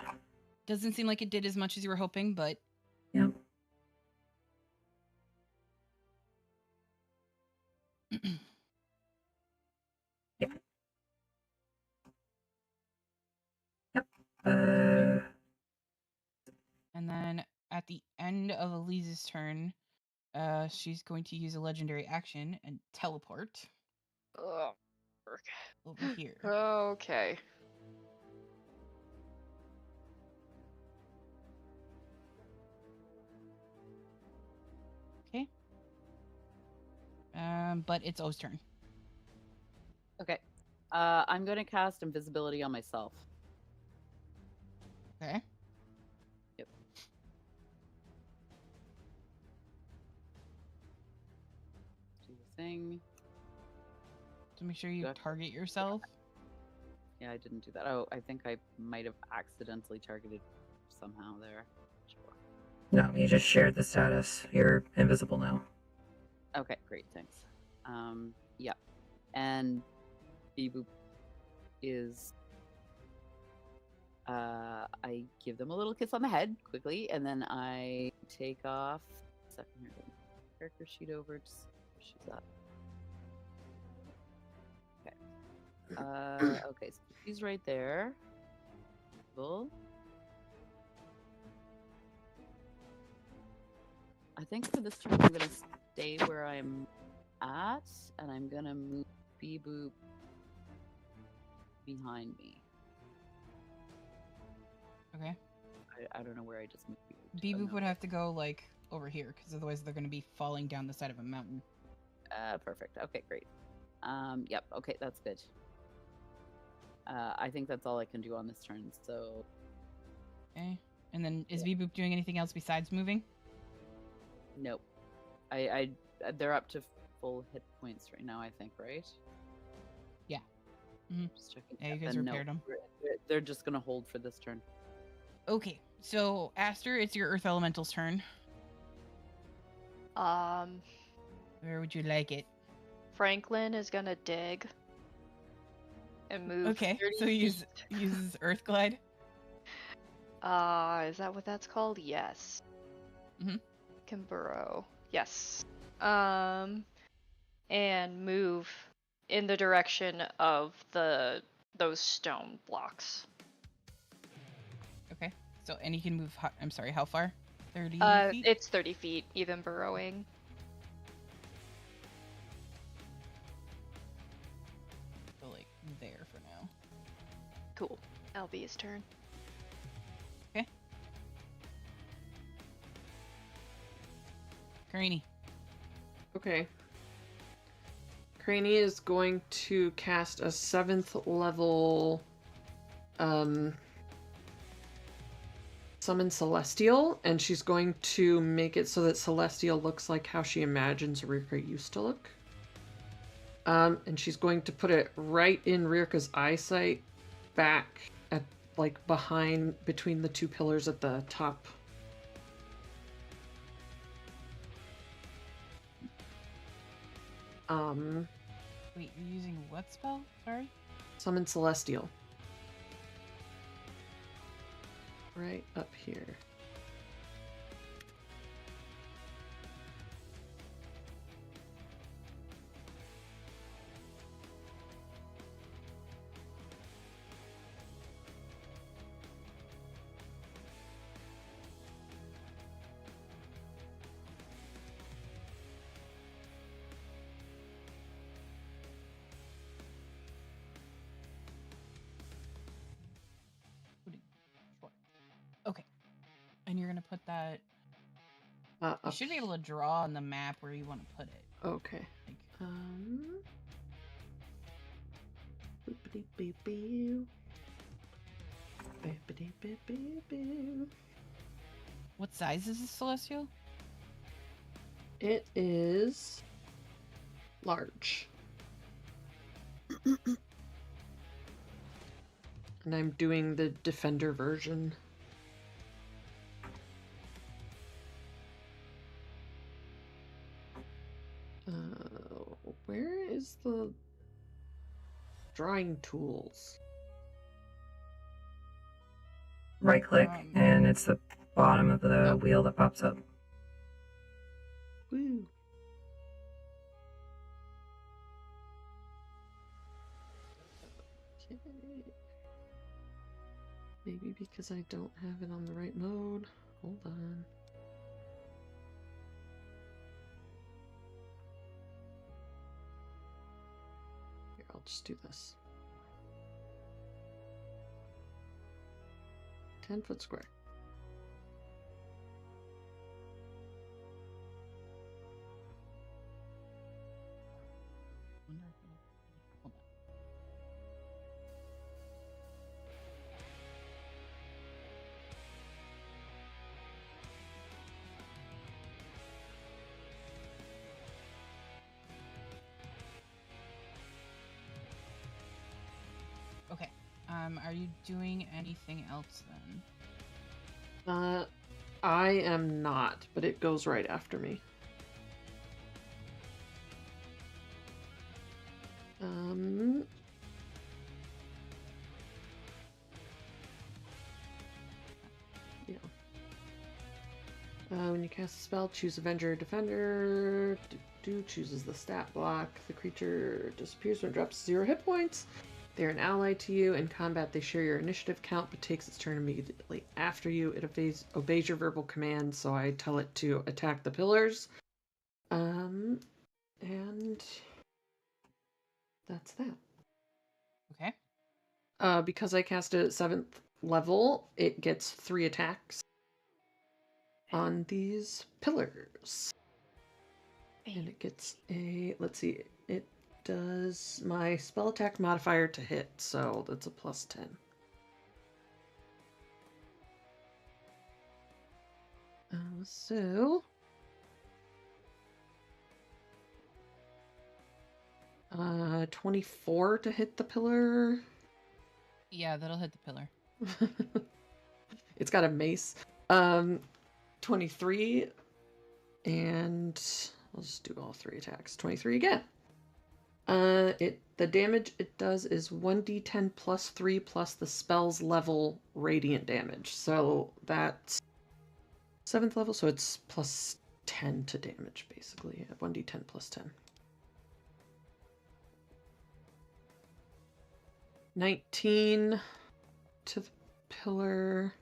Doesn't seem like it did as much as you were hoping, but Yep. Yep. And then at the end of Elise's turn, she's going to use a legendary action and teleport Oh, over here. Okay. Okay. But it's O's turn. Okay. I'm gonna cast invisibility on myself. Okay. Yep. Do the thing. So make sure you target yourself. Yeah, I didn't do that. Oh, I think I might have accidentally targeted somehow there. Sure. No, you just shared the status. You're invisible now. Okay, great, thanks. Yeah. And Beboop is I give them a little kiss on the head quickly, and then I take off second here, character sheet over to see where she's at. Okay. Okay, so she's right there. Cool. I think for this turn I'm gonna stay where I'm at, and I'm gonna move Beboop behind me. Okay. I don't know where I just moved Beboop. Beboop would have to go like over here, because otherwise they're going to be falling down the side of a mountain. Perfect. Okay, great. Yep. Okay, that's good. I think that's all I can do on this turn. So. Okay. And then is Beboop doing anything else besides moving? Nope. They're up to full hit points right now, I think, right? Yeah. Mm-hmm. Just checking. Yeah, you guys repaired them. They're just gonna hold for this turn. Okay, so Aster, it's your Earth Elemental's turn. Where would you like it? Franklin is gonna dig and move. Okay, 30 so uses Earth Glide. Is that what that's called? Yes. Mm-hmm. Can burrow. Yes. And move in the direction of those stone blocks. Okay, so and he can move. I'm sorry, how far? 30 feet? It's 30 feet, even burrowing. So like there for now. Cool. LB's turn. Okay. Karini. Okay. Craney is going to cast a 7th level Summon Celestial, and she's going to make it so that Celestial looks like how she imagines Rhirke used to look. And she's going to put it right in Rhirke's eyesight, back at like between the two pillars at the top. Wait, you're using what spell? Sorry? Summon Celestial. Right up here. Okay. And you're gonna put that. You Up should be able to draw on the map where you want to put it. Okay. What size is this celestial? It is large. And I'm doing the Defender version. Where is the drawing tools? Right click, and it's the bottom of the wheel that pops up. Woo. Okay. Maybe because I don't have it on the right mode. Hold on. Here, I'll just do this. 10-foot square. Okay. Are you doing anything else then? I am not, but it goes right after me. Yeah. When you cast a spell, choose Avenger or Defender. Chooses the stat block. The creature disappears when it drops 0 hit points. They're an ally to you. In combat, they share your initiative count, but takes its turn immediately after you. It obeys your verbal command, so I tell it to attack the pillars. And that's that. Okay. Because I cast it at 7th level, it gets 3 attacks on these pillars. And it gets a, let's see, it does my spell attack modifier to hit, so that's a +10. So 24 to hit the pillar. Yeah, that'll hit the pillar. It's got a mace. 23, and I'll just do all 3 attacks. 23 again. The damage it does is 1d10 plus 3 plus the spell's level radiant damage. So that's 7th level, so it's +10 to damage, basically. 1d10 plus 10. 19 to the pillar,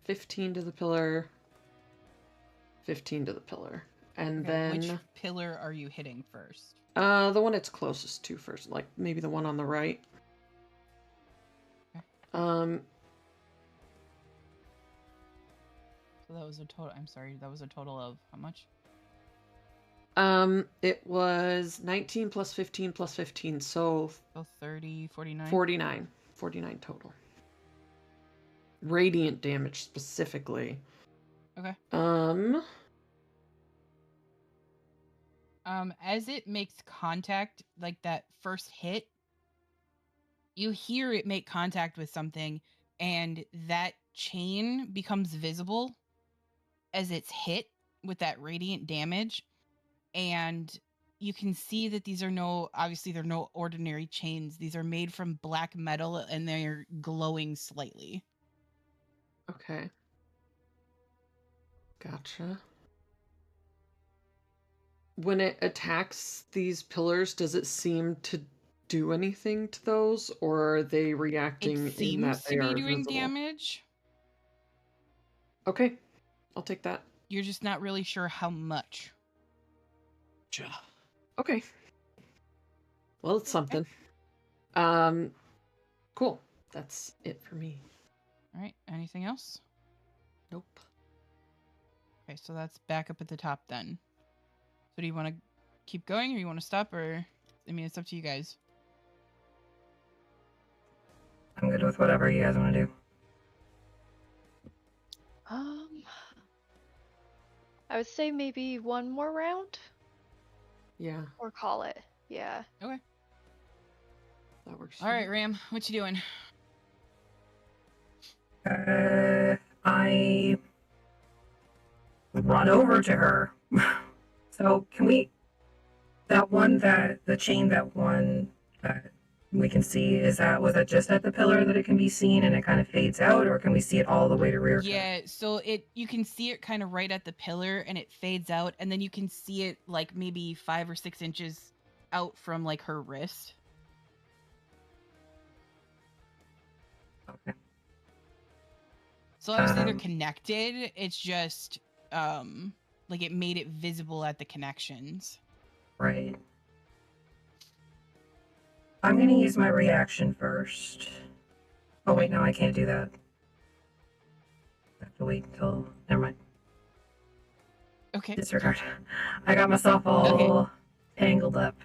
15 to the pillar, 15 to the pillar. And Okay, then... which pillar are you hitting first? The one it's closest to first, like maybe the one on the right. Okay. Um, So that was a total, I'm sorry, that was a total of how much? It was 19 plus 15 plus 15, so... So 30, 49? 49. 49 total. Radiant damage, specifically. Okay. As it makes contact, like that first hit, you hear it make contact with something, and that chain becomes visible as it's hit with that radiant damage, and you can see that these are obviously they're no ordinary chains. These are made from black metal and they're glowing slightly. Okay. Gotcha. When it attacks these pillars, does it seem to do anything to those, or are they reacting It in that seems they to be are doing visible? damage. Okay, I'll take that. You're just not really sure how much. Okay. Well, it's something. Cool. That's it for me. All right. Anything else? Nope. Okay, so that's back up at the top then. So do you want to keep going, or you want to stop, or I mean, it's up to you guys. I'm good with whatever you guys want to do. I would say maybe one more round. Yeah. Or call it. Yeah. Okay. That works. All right, Ram, what you doing? I run over to her. So can we? The chain that one we can see, was that just at the pillar that it can be seen and it kind of fades out, or can we see it all the way to Rhirke? Yeah, so you can see it kind of right at the pillar and it fades out, and then you can see it like maybe 5 or 6 inches out from like her wrist. Okay. So obviously they're connected. It's just like it made it visible at the connections. Right. I'm going to use my reaction first. Oh, wait, no, I can't do that. I have to wait until... Never mind. Okay. Disregard. I got myself all tangled up.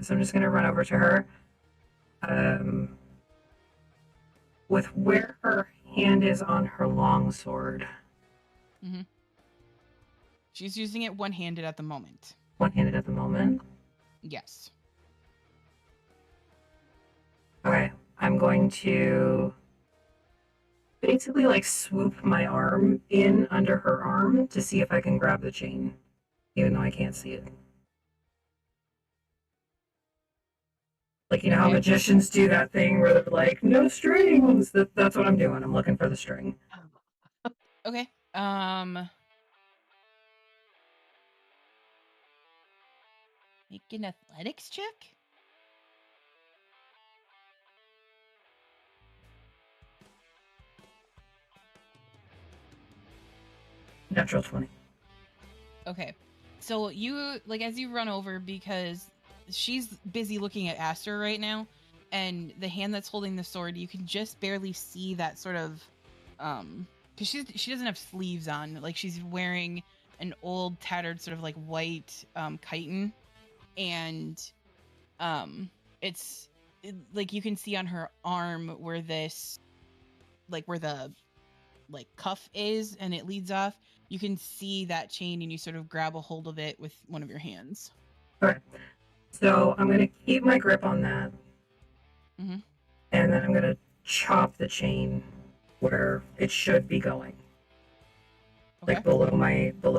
So I'm just going to run over to her. With where her hand is on her longsword. Mm-hmm. She's using it one-handed at the moment. One-handed at the moment? Yes. Okay, I'm going to basically like swoop my arm in under her arm to see if I can grab the chain, even though I can't see it. Like, you know how magicians do that thing where they're like, no strings? That's what I'm doing. I'm looking for the string. Okay. Make an athletics check? Natural 20. Okay. So you, like, as you run over, because she's busy looking at Aster right now, and the hand that's holding the sword, you can just barely see that sort of, because she doesn't have sleeves on. Like, she's wearing an old, tattered, sort of, like, white, chiton, and, like, you can see on her arm where this, like, where the, like, cuff is, and it leads off. You can see that chain, and you sort of grab a hold of it with one of your hands. Okay. So I'm going to keep my grip on that. Mm-hmm. And then I'm going to chop the chain where it should be going. Okay. Like below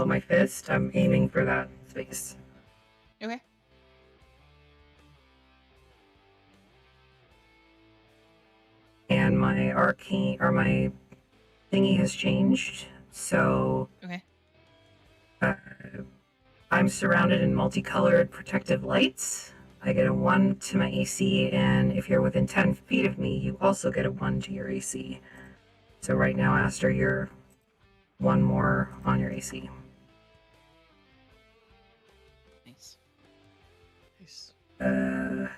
my fist. I'm aiming for that space. Okay. And my arcane, or my thingy has changed. So okay. I'm surrounded in multicolored protective lights. I get a 1 to my AC, and if you're within 10 feet of me, you also get a 1 to your AC. So right now, Aster, you're 1 more on your AC. Nice. Nice. What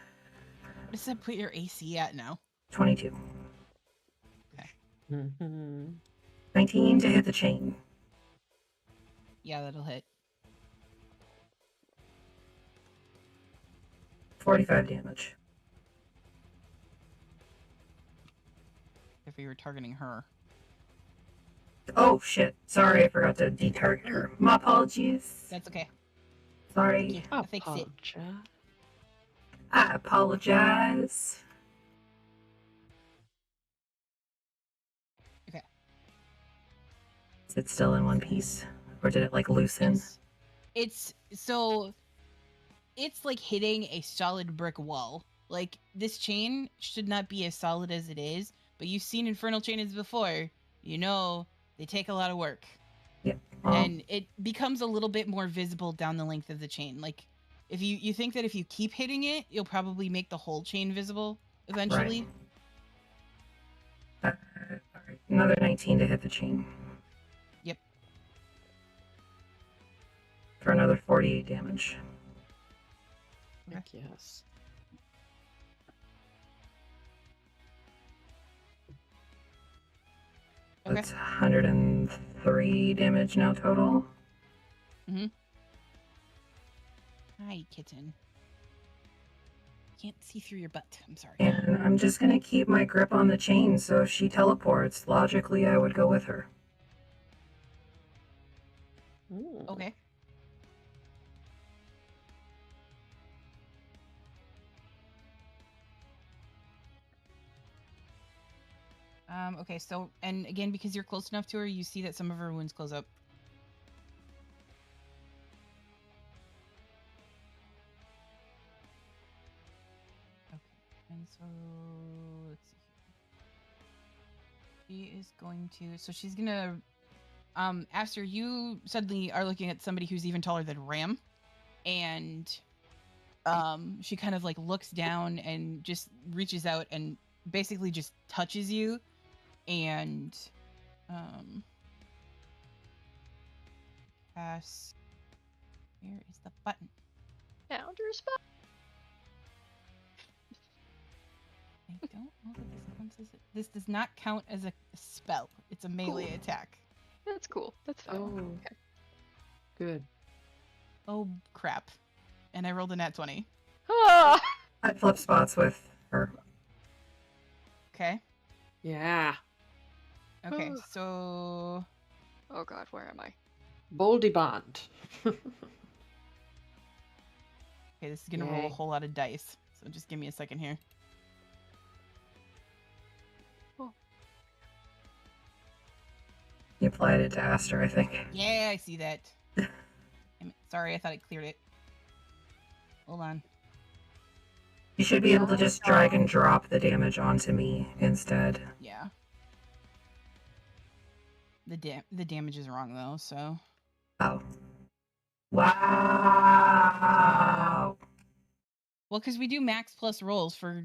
does that put your AC at now? 22. Okay. 19 to hit the chain. Yeah, that'll hit. 45 damage. If you were targeting her. Oh shit! Sorry, I forgot to detarget her. My apologies. That's okay. Sorry. I fix it. I apologize. Okay. Is it still in one piece? Or did it like loosen? It's so it's like hitting a solid brick wall. Like, this chain should not be as solid as it is, but you've seen infernal chains before. You know, they take a lot of work. Yeah. And it becomes a little bit more visible down the length of the chain. Like, if you think that if you keep hitting it, you'll probably make the whole chain visible eventually. All right. Another 19 to hit the chain. Yep. For another 48 damage. Heck yes. That's 103 damage now total. Mm-hmm. Hi, kitten. Can't see through your butt. I'm sorry. And I'm just gonna keep my grip on the chain, so if she teleports, logically I would go with her. Okay. Okay, so, and again, because you're close enough to her, you see that some of her wounds close up. Okay, and so, let's see here. She is going to, so she's gonna, Aster, you suddenly are looking at somebody who's even taller than Ram, and, she kind of, like, looks down and just reaches out and basically just touches you. And pass. Where is the button? Founder spell. I don't know that this counts as this does not count as a spell. It's a melee attack. That's cool. That's fine. Oh, Okay. good. Oh crap! And I rolled a nat 20. Ah! I flip spots with her. Okay. Yeah. Okay. So. Oh god, where am I? Boldy Bond. Okay, this is gonna roll a Yay. whole lot of dice. So just give me a second here. You applied it to Aster, I think. Yeah, I see that. Damn it. Sorry, I thought I cleared it. Hold on. You should be able to just drag and drop the damage onto me instead. Yeah. The damage is wrong though, so. Oh. Wow. Well, because we do max plus rolls for.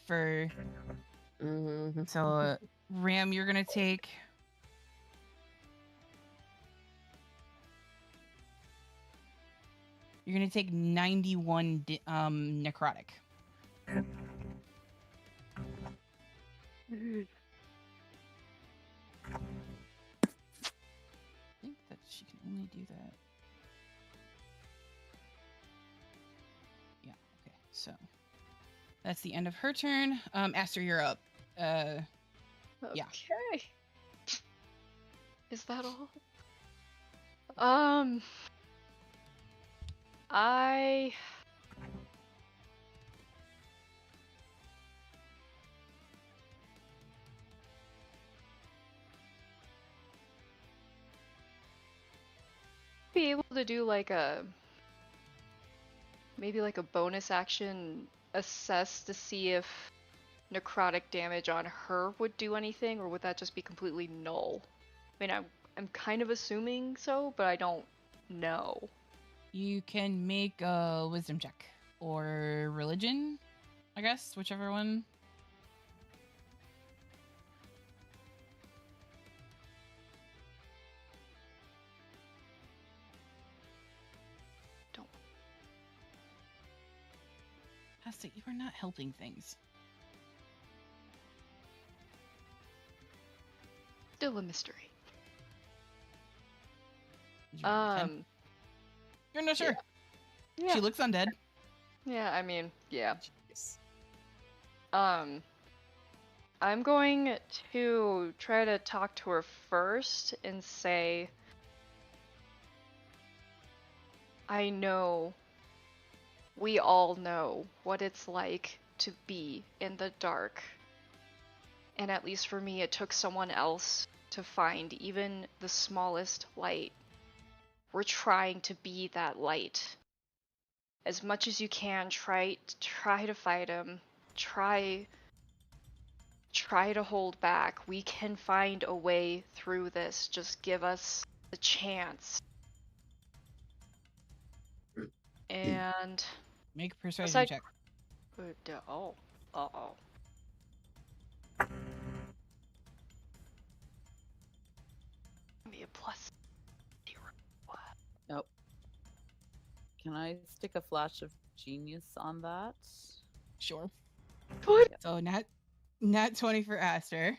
Mm-hmm. So, Ram, you're gonna take. You're gonna take 91 necrotic. Okay. I think that she can only do that. Yeah, okay. So that's the end of her turn. Aster, you're up. Yeah. Okay. Is that all? I be able to do like maybe like a bonus action assess to see if necrotic damage on her would do anything, or would that just be completely null? I mean, I'm kind of assuming so, but I don't know. You can make a wisdom check or religion, I guess, whichever one. Don't. Aster, you are not helping things. Still a mystery. Did you roll a 10? You're not sure. Yeah. She looks undead. Yeah, I mean, yeah. I'm going to try to talk to her first and say, I know, we all know what it's like to be in the dark. And at least for me, it took someone else to find even the smallest light. We're trying to be that light. as much as you can, try to fight him. Try to hold back. We can find a way through this. Just give us the chance. And make a persuasion check. Oh. Uh-oh. Be a plus 0. Nope. Can I stick a flash of genius on that? Sure. What? So nat 20 for Aster.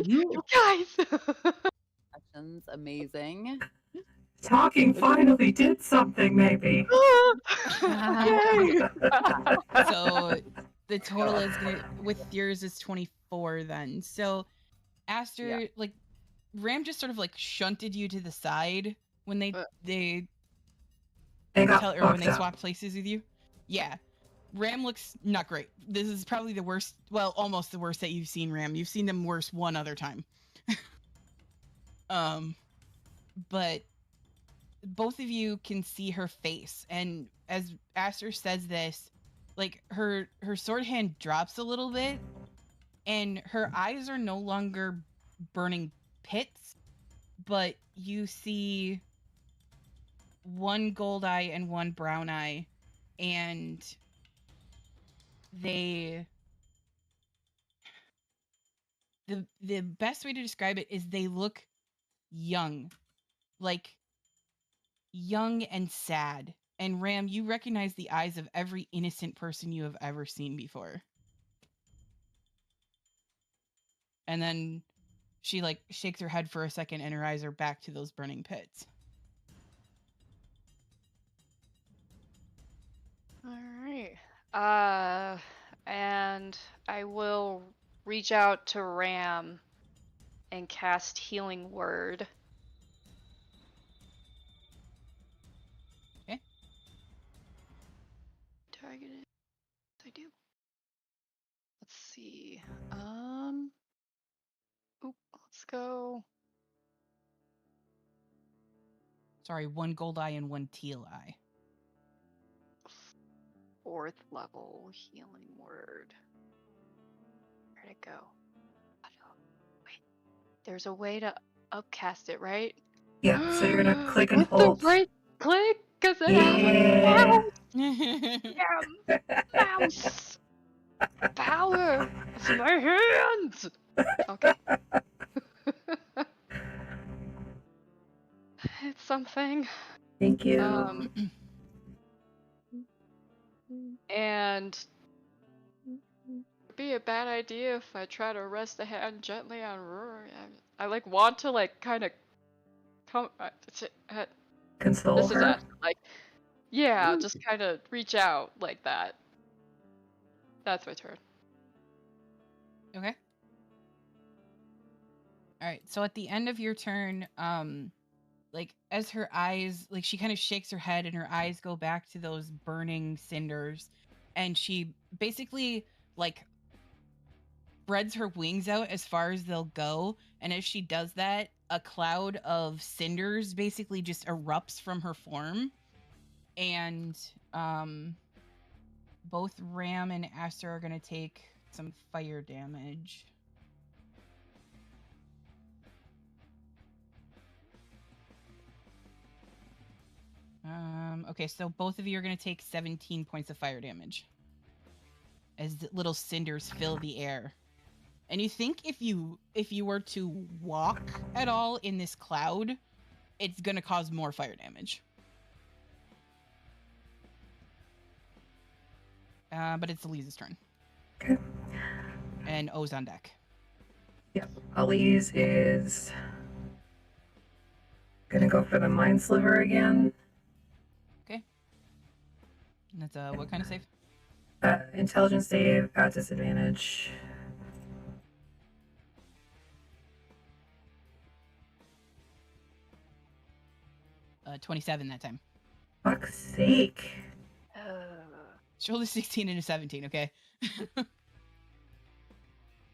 You guys! Actions, amazing. Talking finally did something, maybe. Yay! So the total is gonna, with yours is 24 then. So Aster, like, Ram just sort of like shunted you to the side when they got when they fucked up. swapped places with you. Yeah. Ram looks not great. This is probably the worst, well, almost the worst that you've seen Ram. You've seen them worse one other time. But both of you can see her face, and as Aster says this, like her sword hand drops a little bit, and her eyes are no longer burning pits, but you see one gold eye and one brown eye, and the best way to describe it is they look young, like young and sad. And Ram, you recognize the eyes of every innocent person you have ever seen before. And then she like shakes her head for a second and her eyes are back to those burning pits. All right. And I will reach out to Ram and cast Healing Word. Okay. Target it. I do. Let's see. Let's go. Sorry, one gold eye and one teal eye. 4th level Healing Word. Where'd it go? Wait, there's a way to upcast it, right? Yeah, so you're gonna click and With hold. the right click, because it Yeah. has mouse power. It's my hands. Okay. It's something. Thank you. And it'd be a bad idea if I try to rest a hand gently on Rhirke. I like want to like kind of come. Console this is her. like, yeah, just kind of reach out like that. That's my turn. Okay. All right. So at the end of your turn, like as her eyes, like she kind of shakes her head and her eyes go back to those burning cinders, and she basically like spreads her wings out as far as they'll go, and as she does that, a cloud of cinders basically just erupts from her form, and both Ram and Aster are going to take some fire damage. Okay, so both of you are going to take 17 points of fire damage as the little cinders fill the air. And you think if you were to walk at all in this cloud, it's going to cause more fire damage. But it's Elise's turn. Okay. And O's on deck. Yep. Elise is gonna go for the Mind Sliver again. Okay. And that's what kind of save? Intelligence save at disadvantage. Uh, 27 that time. Fuck's sake. She rolled a 16 and a 17, okay?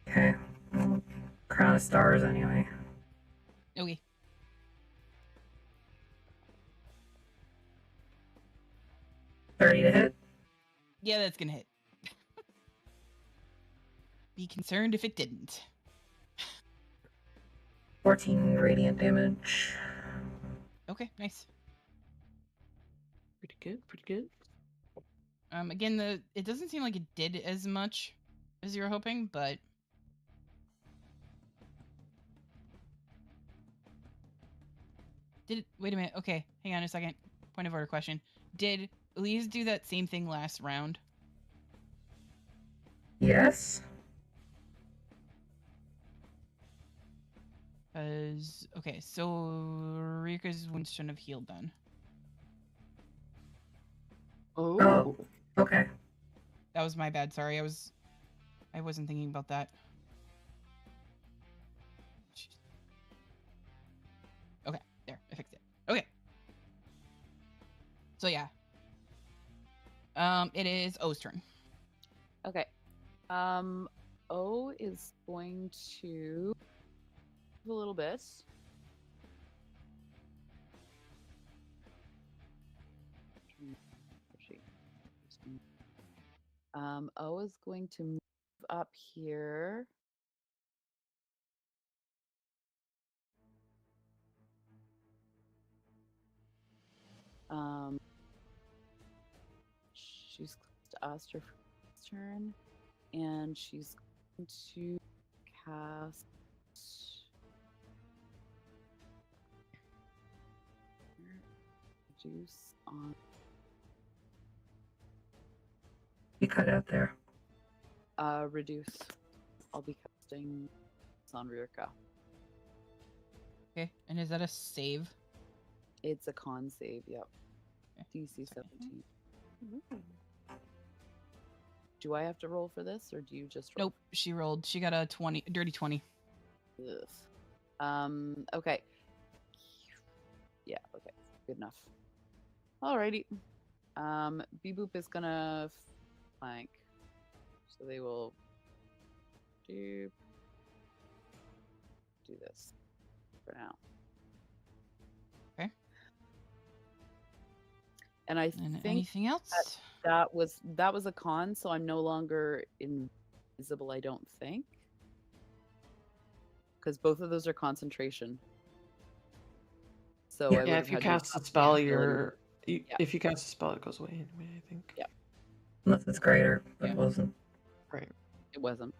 Okay. Well, Crown of Stars anyway. Okay. 30 to hit. Yeah, that's gonna hit. Be concerned if it didn't. 14 radiant damage. Okay, nice. Pretty good, pretty good. Again, it doesn't seem like it did as much as you were hoping, but wait a minute? Okay, hang on a second. Point of order question: did Elise do that same thing last round? Yes. Okay, so Rhirke's wounds shouldn't have healed then. Oh, okay. That was my bad. Sorry, I wasn't thinking about that. Jeez. Okay, there, I fixed it. Okay. So yeah. It is O's turn. Okay. O is going to a little bit. O is going to move up here. She's close to Aster for this turn, and she's going to cast Reduce on. You cut out there. Reduce. I'll be casting on Rhirke. Okay, and is that a save? It's a con save, yep. Okay. DC 17. Do I have to roll for this, or do you just roll? Nope, she rolled. She got a 20, dirty 20. Ugh. Okay. Yeah, okay. Good enough. Alrighty. Beboop is gonna flank. So they will do this for now. Okay. And I And think anything else? that was a con, so I'm no longer invisible, I don't think. Because both of those are concentration. So Yeah, if you cast a spell, if you cast a spell, it goes away anyway, I think. Yeah. Unless it's greater, but it wasn't. Right. It wasn't.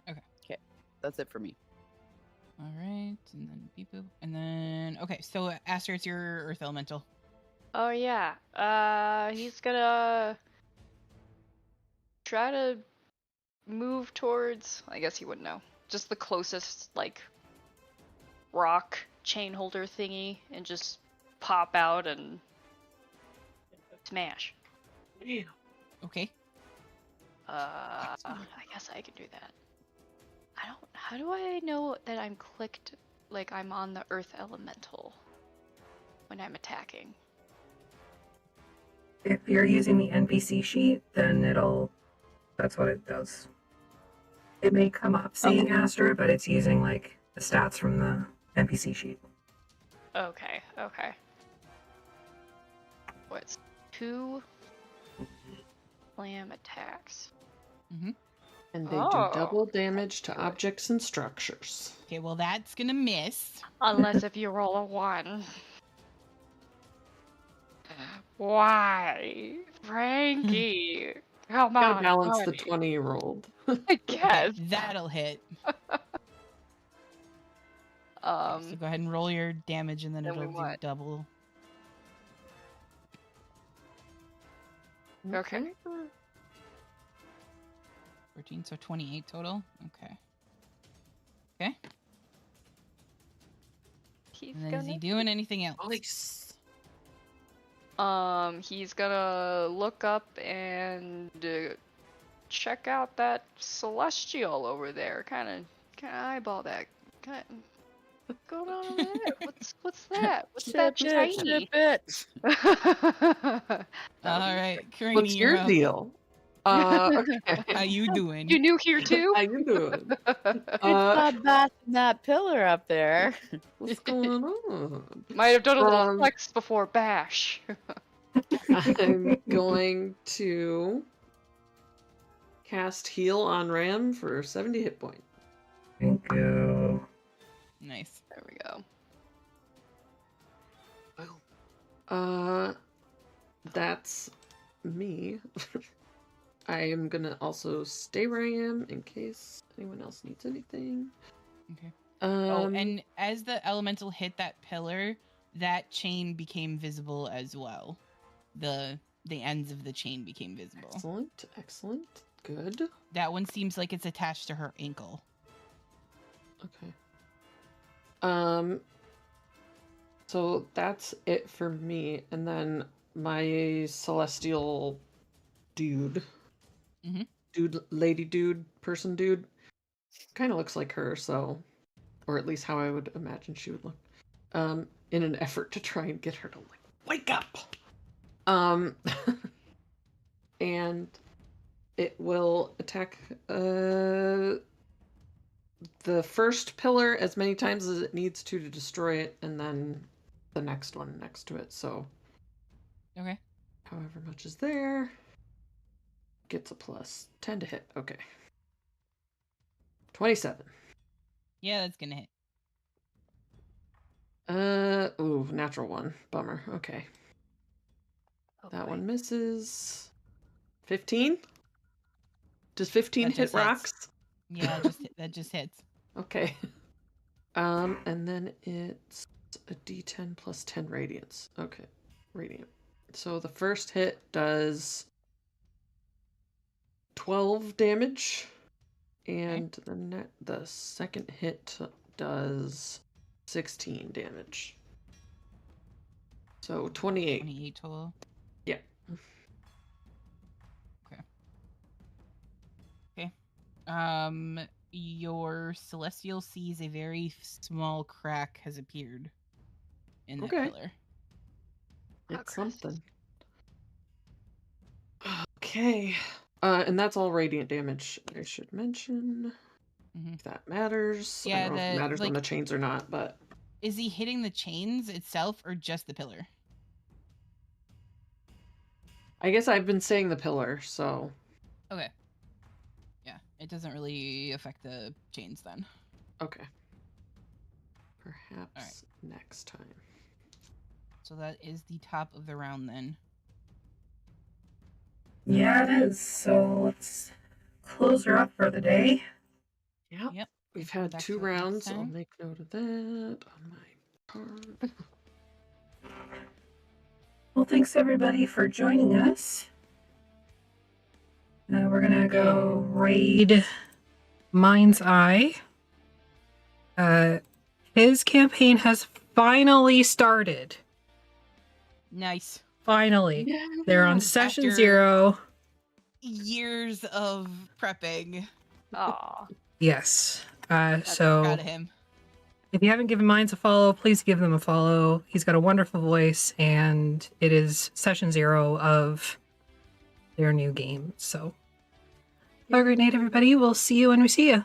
Okay. Okay. That's it for me. All right, and then beep boop, and then okay. So Aster, it's your Earth Elemental. Oh yeah. He's gonna try to move towards. I guess he wouldn't know. Just the closest like rock chain holder thingy, and just pop out and smash. Yeah. Okay. I guess I can do that. How do I know that I'm clicked, like I'm on the Earth Elemental when I'm attacking? If you're using the NPC sheet, then that's what it does. It may come up saying Aster, but it's using like the stats from the NPC sheet. Okay. What's 2 slam attacks? Mm-hmm. And they do double damage to objects and structures. Okay, well that's gonna miss. Unless if you roll a 1. Why? Frankie! Come on. Gotta balance the buddy. 20 you rolled. I guess. That'll hit. Okay, so go ahead and roll your damage, and then Then we it'll do what? double. Okay. 14, so 28 total. Okay. Okay. And then is he doing anything else? Nice. He's gonna look up and check out that celestial over there. Kind of eyeball that. What's going on over there? What's that? What's that shiny? Bit. All right, Karini, What's you're your up. deal? Okay. How you doing? You new here too? How you doing? It's not bashing that pillar up there. What's going on? Might have done a little flex before bash. I'm going to cast heal on Ram for 70 hit points. Thank you. Nice. There we go. That's me. I am gonna also stay where I am in case anyone else needs anything. Okay. And as the elemental hit that pillar, that chain became visible as well. The ends of the chain became visible. Excellent, excellent, good. That one seems like it's attached to her ankle. Okay. So that's it for me, and then my celestial dude, lady dude, person dude, kind of looks like her, so, or at least how I would imagine she would look, in an effort to try and get her to like wake up. And it will attack the first pillar as many times as it needs to destroy it, and then the next one next to it. So, okay, however much is there gets a plus 10 to hit. Okay, 27. Yeah, that's gonna hit. Ooh, natural one. Bummer. Okay. That one misses. 15? Does 15 That hit just hits. rocks? Yeah, that just hits. Okay. And then it's a D10 plus 10 radiance. Okay. Radiant. So the first hit does 12 damage, and the second hit does 16 damage. So 28. 28 total. Yeah. Okay. Your celestial sees a very small crack has appeared in that pillar. It's something. Okay. And that's all radiant damage, I should mention. If that matters. Yeah, I don't know if it matters on the chains or not, but... Is he hitting the chains itself or just the pillar? I guess I've been saying the pillar, so... Okay. Yeah, it doesn't really affect the chains then. Okay. Perhaps next time. So that is the top of the round then. Yeah, it is. So let's close her up for the day. Yep. We've had 2 rounds. I'll make note of that on my card. Well, thanks everybody for joining us. We're gonna go raid Mind's Eye. His campaign has finally started. Nice. Finally. Yeah. They're on session After 0. Years of prepping. Aw. Yes. That's So proud of him. if you haven't given Minds a follow, please give them a follow. He's got a wonderful voice, and it is session 0 of their new game. So have a great night, everybody. We'll see you when we see you.